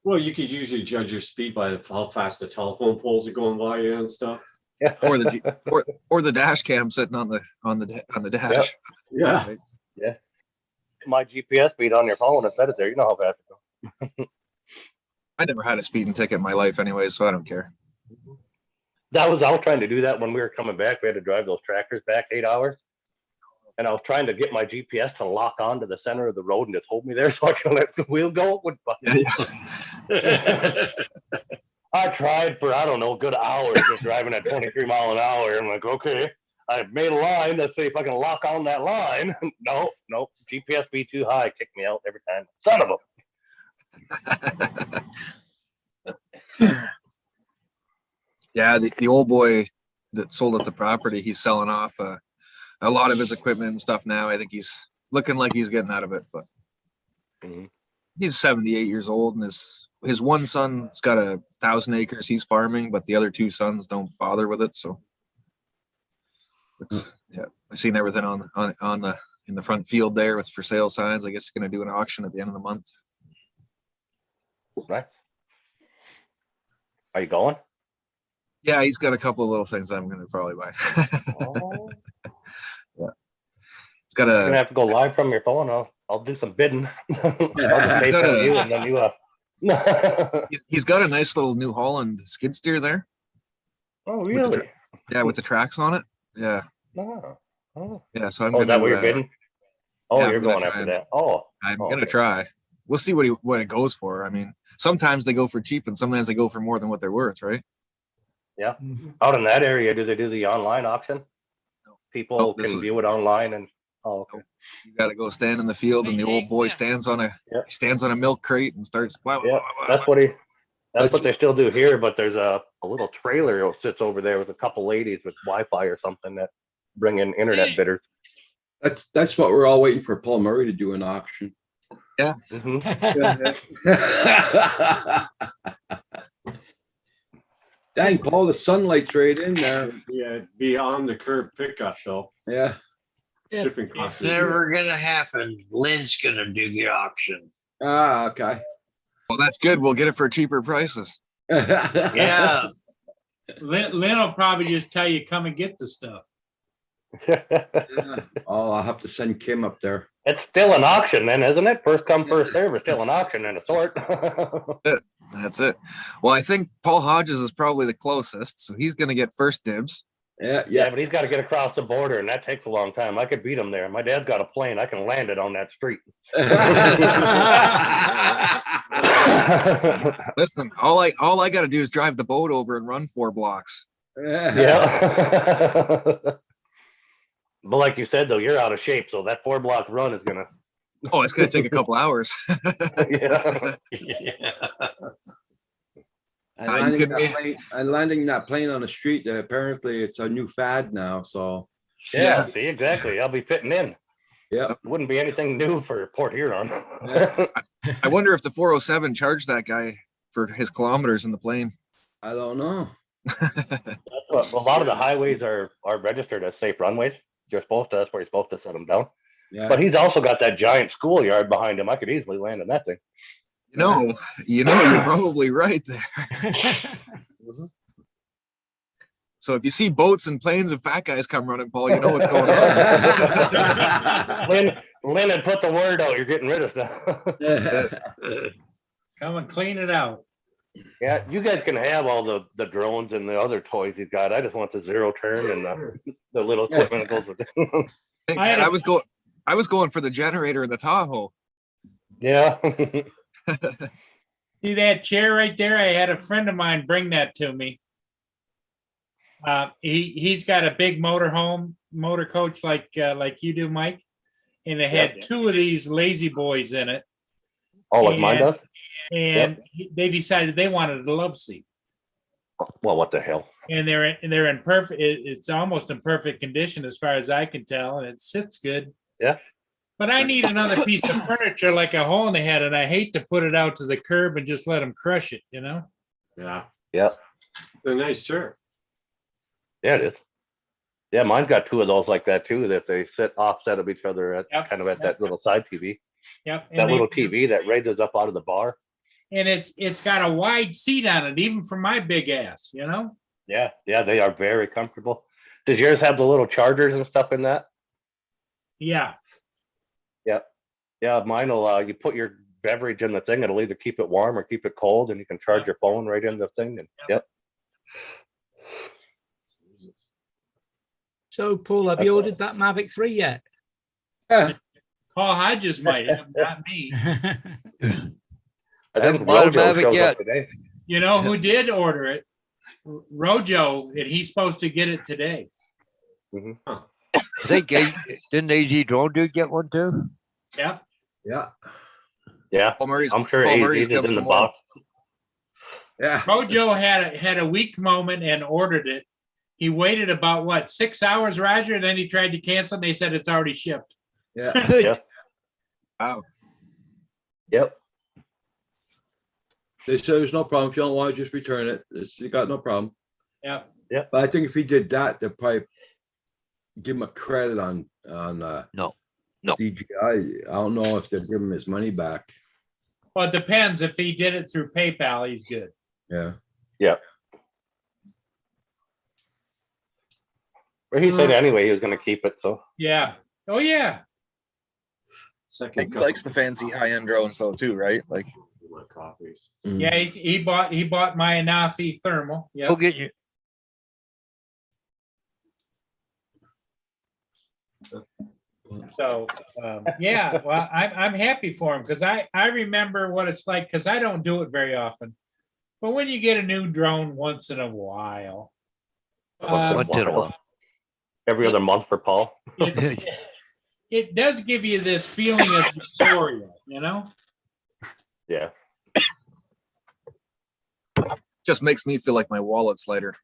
M: Well, you could usually judge your speed by how fast the telephone poles are going by you and stuff.
I: Yeah.
N: Or the or the dash cam sitting on the dash.
M: Yeah.
N: Right?
I: Yeah. My GPS speed on your phone, and set it there. You know how fast it goes.
N: I never had a speeding ticket in my life anyway, so I don't care.
I: I was trying to do that when we were coming back. We had to drive those tractors back 8 hours. And I was trying to get my GPS to lock on to the center of the road and just hold me there so I can let the wheel go. It would I tried for, I don't know, a good hour just driving at 23 mile an hour. I'm like, okay, I made a line. Let's see if I can lock on that line. No, GPS be too high. Kick me out every time. Son of a.
N: Yeah, the old boy that sold us the property, he's selling off a lot of his equipment and stuff now. I think he's looking like he's getting out of it, but he's 78 years old, and his one son's got 1,000 acres he's farming, but the other 2 sons don't bother with it. So yeah, I've seen everything on the in the front field there with for sale signs. I guess he's going to do an auction at the end of the month.
I: Nice. Are you going?
N: Yeah, he's got a couple of little things I'm going to probably buy.
I: Oh.
N: Yeah, it's got
I: You're gonna have to go live from your phone. I'll do some bidding. I'll just pay
N: got
I: for you, and then you.
N: He's got a nice little New Holland skid steer there.
I: Oh,
N: With the
I: really?
N: Yeah, with the tracks on it. Yeah.
I: Oh.
N: Yeah, so I'm
I: Oh,
N: gonna.
I: is that what you're bidding? Oh,
N: Yeah, I'm
I: you're
N: gonna
I: going
N: try
I: after
N: and-
I: that. Oh,
N: I'm
I: oh,
N: gonna
I: okay.
N: try. We'll see what it goes for. I mean, sometimes they go for cheap and sometimes they go for more than what they're worth, right?
I: Yeah. Out in that area, do they do the online auction? People
N: Nope, this
I: can
N: was-
I: view it online and, oh, okay.
N: You gotta go stand in the field and the old boy stands on a milk crate and starts blah, blah,
I: Yeah,
N: blah, blah,
I: that's
N: blah.
I: that's what they still do here, but there's a little trailer that sits over there with a couple ladies with Wi-Fi or something that bring in internet bidders.
B: That's what we're all waiting for Paul Murray to do an auction.
N: Yeah.
B: Dang, Paul, the sunlight's right in there.
M: Yeah, be on the curb pickup though.
B: Yeah.
M: Shipping
J: It's
M: costs.
J: never gonna happen. Lynn's gonna do the auction.
B: Ah, okay.
N: Well, that's good. We'll get it for cheaper prices.
J: Yeah.
A: Lynn will probably just tell you, come and get the stuff.
B: Oh, I'll have to send Kim up there.
I: It's still an auction then, isn't it? First come, first serve is still an auction and a sort.
N: That's it. Well, I think Paul Hodges is probably the closest, so he's gonna get first dibs.
I: Yeah, but he's got to get across the border, and that takes a long time. I could beat him there. My dad's got a plane. I can land it on that street.
N: Listen, all I got to do is drive the boat over and run 4 blocks.
I: Yeah. But like you said, though, you're out of shape, so that 4-block run is gonna.
N: Oh, it's gonna take a couple hours.
I: Yeah.
B: And landing that plane on the street, apparently it's a new fad now, so.
I: Yeah, see, exactly. I'll be fitting in.
B: Yeah.
I: Wouldn't be anything new for Port Huron.
N: I wonder if the 407 charged that guy for his kilometers in the plane.
B: I don't know.
I: A lot of the highways are registered as safe runways. That's where you're supposed to set them down.
B: Yeah.
I: But he's also got that giant schoolyard behind him. I could easily land in that thing.
N: You're probably right there. So if you see boats and planes and fat guys come running, Paul, you know what's going on.
I: Lynn had put the word out. You're getting rid of stuff.
A: Come and clean it out.
I: Yeah, you guys can have all the drones and the other toys he's got. I just want the zero turn and the little equipment that goes with it.
N: Hey, man, I was going for the generator in the Tahoe.
I: Yeah.
A: See that chair right there? I had a friend of mine bring that to me. He's got a big motor coach like you do, Mike, and it had 2 of these lazy boys in it.
I: Oh, like mine does?
A: And they decided they wanted a love seat.
I: Well, what the hell?
A: And they're in perfect. It's almost in perfect condition as far as I can tell, and it sits good.
I: Yeah.
A: But I need another piece of furniture like a hole in the head, and I hate to put it out to the curb and just let them crush it, you know?
M: Yeah.
I: Yeah.
M: It's a nice chair.
I: Yeah, it is. Yeah, mine's got 2 of those like that too, that they sit offset of each other at kind of at that little side TV.
A: Yep.
I: That little TV that raises up out of the bar.
A: And it's got a wide seat on it, even for my big ass, you know?
I: Yeah, they are very comfortable. Does yours have the little chargers and stuff in that?
A: Yeah.
I: Yeah, mine will. You put your beverage in the thing; it'll either keep it warm or keep it cold, and you can charge your phone right in the thing. And yep.
K: So, Paul, have you ordered that Mavic 3 yet?
A: Paul Hodges might have, not me.
I: I
L: haven't bought a Mavic yet.
A: You know who did order it? Rojo, and he's supposed to get it today.
I: Mm-hmm.
L: I think didn't AZ Drone Dude get one too?
A: Yep.
B: Yeah.
I: Yeah. I'm sure AZ is in the box.
B: Yeah.
A: Rojo had a weak moment and ordered it. He waited about 6 hours, Roger, and then he tried to cancel and they said it's already shipped.
B: Yeah.
I: Yeah.
N: Wow.
I: Yep.
B: They said there's no problem. If you don't want to just return it, you got no problem.
A: Yeah.
I: Yeah.
B: But I think if he did that, they'll probably give him a credit on
L: No.
B: DJI. I don't know if they'll give him his money back.
A: Well, it depends. If he did it through PayPal, he's good.
B: Yeah.
I: Yeah. Well, he said anyway he was going to keep it. So.
A: Yeah. Oh yeah.
N: He likes the fancy high-end drones though too, right? Like
M: my coffees.
A: Yeah, he bought my Anafi thermal. Yeah.
L: Go get you.
A: So, yeah, well, I'm happy for him because I remember what it's like because I don't do it very often. But when you get a new drone once in a while,
I: Once in a while. Every other month for Paul.
A: it does give you this feeling of euphoria, you know?
I: Yeah.
N: Just makes me feel like my wallet's lighter.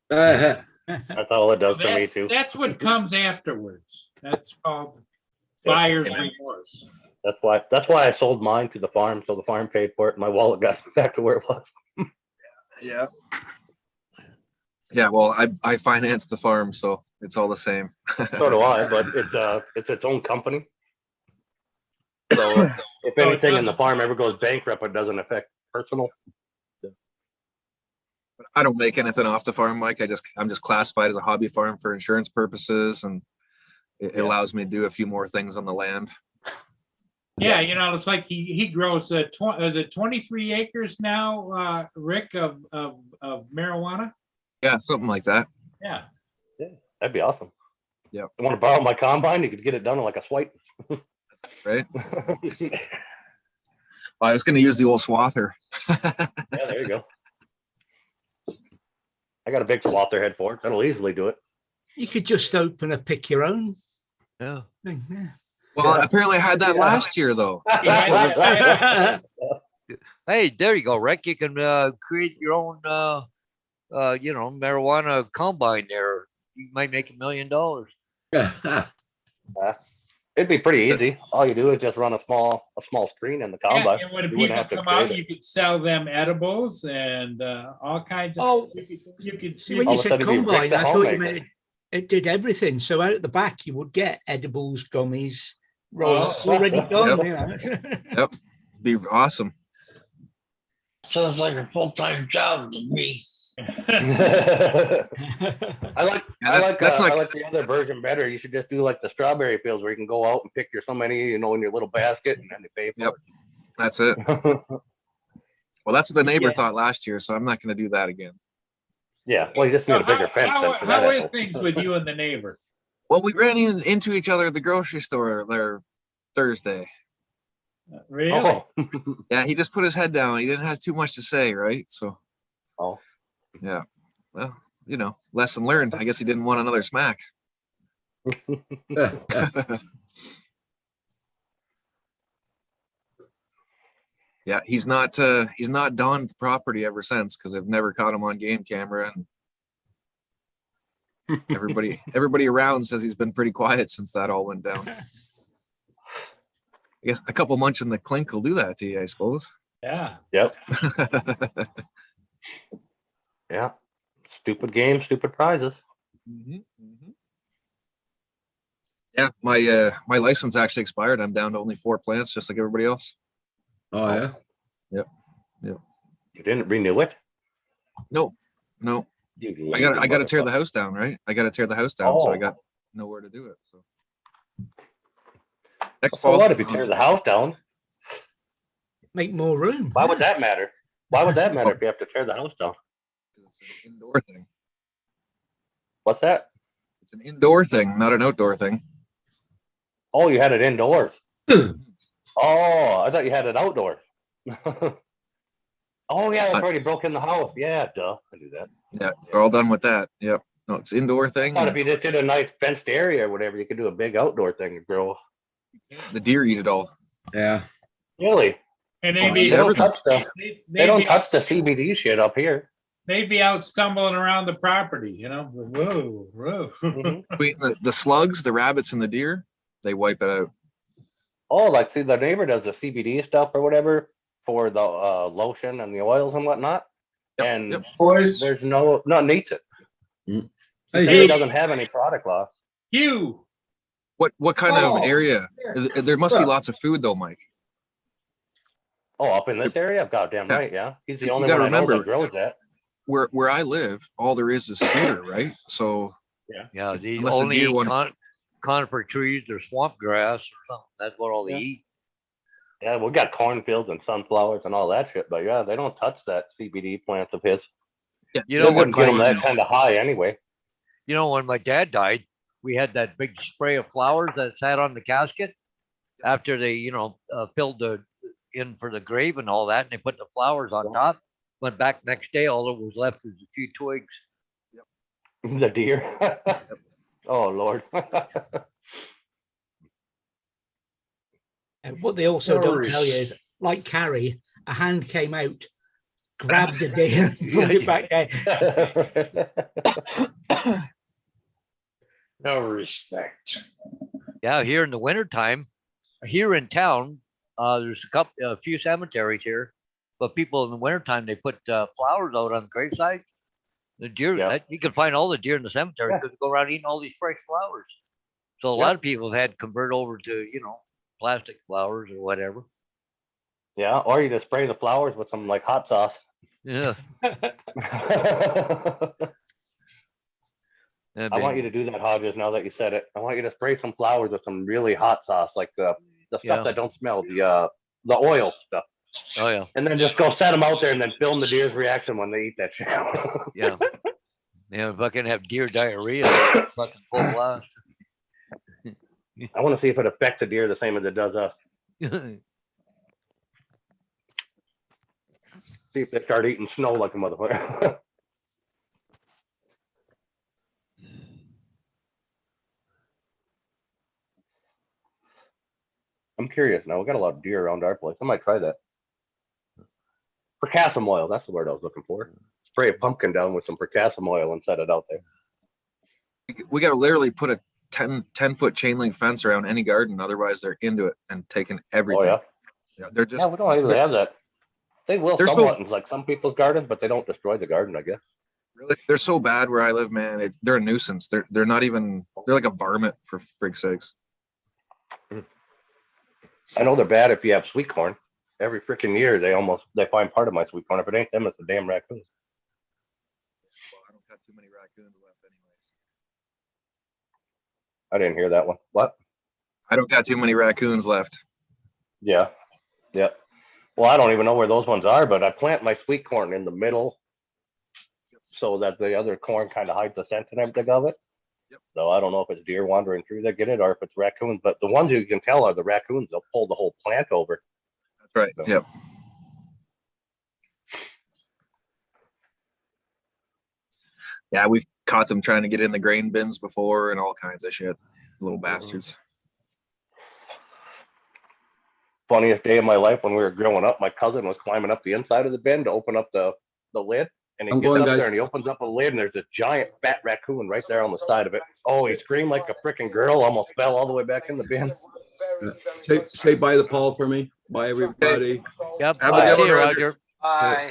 I: That's all it does for me too.
A: That's what comes afterwards. That's called buyer's remorse.
I: That's why I sold mine to the farm, so the farm paid for it, and my wallet got back to where it was.
N: Yeah. Yeah, well, I financed the farm, so it's all the same.
I: So do I, but it's its own company. So if anything in the farm ever goes bankrupt, it doesn't affect personal.
N: I don't make anything off the farm, Mike. I'm just classified as a hobby farm for insurance purposes, and it allows me to do a few more things on the land.
A: Yeah, you know, it's like he grows is it 23 acres now, Rick, of marijuana?
N: Yeah, something like that.
A: Yeah.
I: That'd be awesome.
N: Yeah.
I: I want to borrow my combine, you could get it done in like a swipe.
N: Right. I was going to use the old swather.
I: Yeah, there you go. I got a big swather head for it. That'll easily do it.
K: You could just open a pick your own.
L: Yeah.
K: Thing. Yeah.
N: Well, apparently I had that last year, though. That's what was-
L: Hey, there you go, Rick. You can create your own, marijuana combine there. You might make $1 million.
I: It'd be pretty easy. All you do is just run a small screen in the combine.
A: And when
I: You
A: people
I: wouldn't have to
A: come out,
I: create it.
A: you could sell them edibles and all kinds of.
K: Oh,
A: you could
K: See, when
I: All
K: you
I: of a
K: said
I: sudden it'd be Rick
K: combine,
I: the
K: I thought you
I: homemaker.
K: meant it did everything. So out at the back, you would get edibles, gummies, rolls already done.
N: Yep.
K: You know?
N: Yep. Be awesome.
J: Sounds like a full-time job to me.
I: I like
N: that's
I: I
N: not-
I: like the other version better. You should just do like the strawberry fields where you can go out and pick your so many, in your little basket, and then they pay
N: Yep.
I: for
N: That's it.
I: it.
N: Well, that's what the neighbor
I: Yeah.
N: thought last year, so I'm not going to do that again.
I: Yeah, well, you just need a bigger fence. then for that
A: How is
I: apple.
A: things with you and the neighbor?
N: Well, we ran into each other at the grocery store there Thursday.
A: Really?
I: Oh.
N: Yeah, he just put his head down. He didn't have too much to say, right? So,
I: Oh.
N: yeah. Well, lesson learned. I guess he didn't want another smack. Yeah, he's not donned the property ever since because I've never caught him on game camera, and everybody around says he's been pretty quiet since that all went down. I guess a couple munch in the clink will do that to you, I suppose.
A: Yeah.
I: Yep. Yeah. Stupid game, stupid prizes.
N: Yeah, my license actually expired. I'm down to only 4 plants, just like everybody else.
B: Oh yeah.
N: Yep.
I: You didn't renew it?
N: No.
I: You
N: I got to
I: lazy
N: tear the
I: motherfucker.
N: house down, right? I got to tear the house down, so I
I: Oh.
N: got nowhere to do it. So next
I: So
N: fall.
I: what if you tear the house down?
K: Make more room.
I: Why would that matter? Why would that matter if you have to tear the house down?
N: It's an indoor thing.
I: What's that?
N: It's an indoor thing, not an outdoor thing.
I: Oh, you had it indoors. Oh, I thought you had it outdoors. Oh yeah, it's already broke in the house. Yeah, duh. I do that.
N: Yeah, we're all done with that. Yep. No, it's indoor
I: I
N: thing.
I: thought if you just did a nice fenced area or whatever, you could do a big outdoor thing and grow.
N: The deer eat it all.
B: Yeah.
I: Really?
A: And
N: Oh,
A: they'd be,
I: They don't touch the
A: they'd
I: they don't
A: be-
I: touch the CBD shit up here.
A: they'd be out stumbling around the property, Whoa, whoa.
N: Between the slugs, the rabbits, and the deer, they wipe it out.
I: Oh, like see, the neighbor does the CBD stuff or whatever for the lotion and the oils and whatnot.
N: Yep,
I: And
N: yep.
H: Boys,
I: there's no needs it.
B: Hey,
I: It
B: Hugh.
I: doesn't have any product loss.
A: Hugh,
N: What kind
H: Oh.
N: of area? There must be lots of food though, Mike.
I: Oh, up in this area? Goddamn right, yeah. He's the
N: You
I: only
N: gotta
I: one I know
N: remember-
I: that grows that.
N: Where I live, all there is cedar, right? So
L: Yeah, the
N: Unless the
L: only
N: deer want-
L: conifer trees or swamp grass or something. That's what all they
I: Yeah.
L: eat.
I: Yeah, we got cornfields and sunflowers and all that shit, but yeah, they don't touch that CBD plants of his.
L: You
I: They
L: know, when
I: wouldn't get them
L: my,
I: that kind of high anyway.
L: when my dad died, we had that big spray of flowers that sat on the casket after they, filled the in for the grave and all that, and they put the flowers on top. Went back next day, all that was left was a few twigs.
I: The deer. Oh Lord.
K: And what they also don't tell you is, like Carrie, a hand came out, grabbed the deer, and pulled it back down.
J: No respect.
L: Yeah, here in the wintertime, here in town, there's a few cemeteries here, but people in the wintertime, they put flowers out on the graveside. The deer, you can find all the deer in the cemetery because they go around eating all these fresh flowers. So a lot of people have had to convert over to, plastic flowers or whatever.
I: Yeah, or you just spray the flowers with some like hot sauce.
L: Yeah.
I: I want you to do that, Hodges, now that you said it. I want you to spray some flowers with some really hot sauce, like the stuff that don't smell, the oil stuff.
L: Oh, yeah.
I: And then just go set them out there and then film the deer's reaction when they eat that shit.
L: Yeah. Yeah, fucking have deer diarrhea. Fucking full blast.
I: I want to see if it affects the deer the same as it does us. See if they start eating snow like a motherfucker. I'm curious now. We got a lot of deer around our place. I might try that. Percassum oil. That's the word I was looking for. Spray a pumpkin down with some percassum oil and set it out there.
N: We got to literally put a 10-foot chain link fence around any garden. Otherwise, they're into it and taking everything.
I: Oh,
N: yeah. They're just.
I: Yeah, we don't even have that. They will
N: They're
I: somewhat in like some people's gardens, but they don't destroy the garden, I guess.
N: Really, they're so bad where I live, man. They're a nuisance. They're not even. They're like a varmint, for frig's sakes.
I: I know they're bad if you have sweet corn. Every freaking year they find part of my sweet corn. If it ain't them, it's the damn raccoons.
N: Well, I don't got too many raccoons left, anyways.
I: I didn't hear that one. What?
N: I don't got too many raccoons left.
I: Yeah. Yeah. Well, I don't even know where those ones are, but I plant my sweet corn in the middle so that the other corn kind of hides the scent and everything of it.
N: Yep.
I: So I don't know if it's deer wandering through that get it or if it's raccoons, but the ones you can tell are the raccoons. They'll pull the whole plant over.
N: That's right.
I: So.
N: Yep. Yeah, we've caught them trying to get in the grain bins before and all kinds of shit. Little bastards.
I: Funniest day of my life when we were growing up, my cousin was climbing up the inside of the bin to open up the lid. And he gets up there and he opens up a lid and there's this giant fat raccoon right there on the side of it. Oh, he screamed like a freaking girl, almost fell all the way back in the bin.
B: Say bye to Paul for me. Bye, everybody.
L: Yep.
N: Have a good one,
L: Roger.
N: Roger.
J: Bye.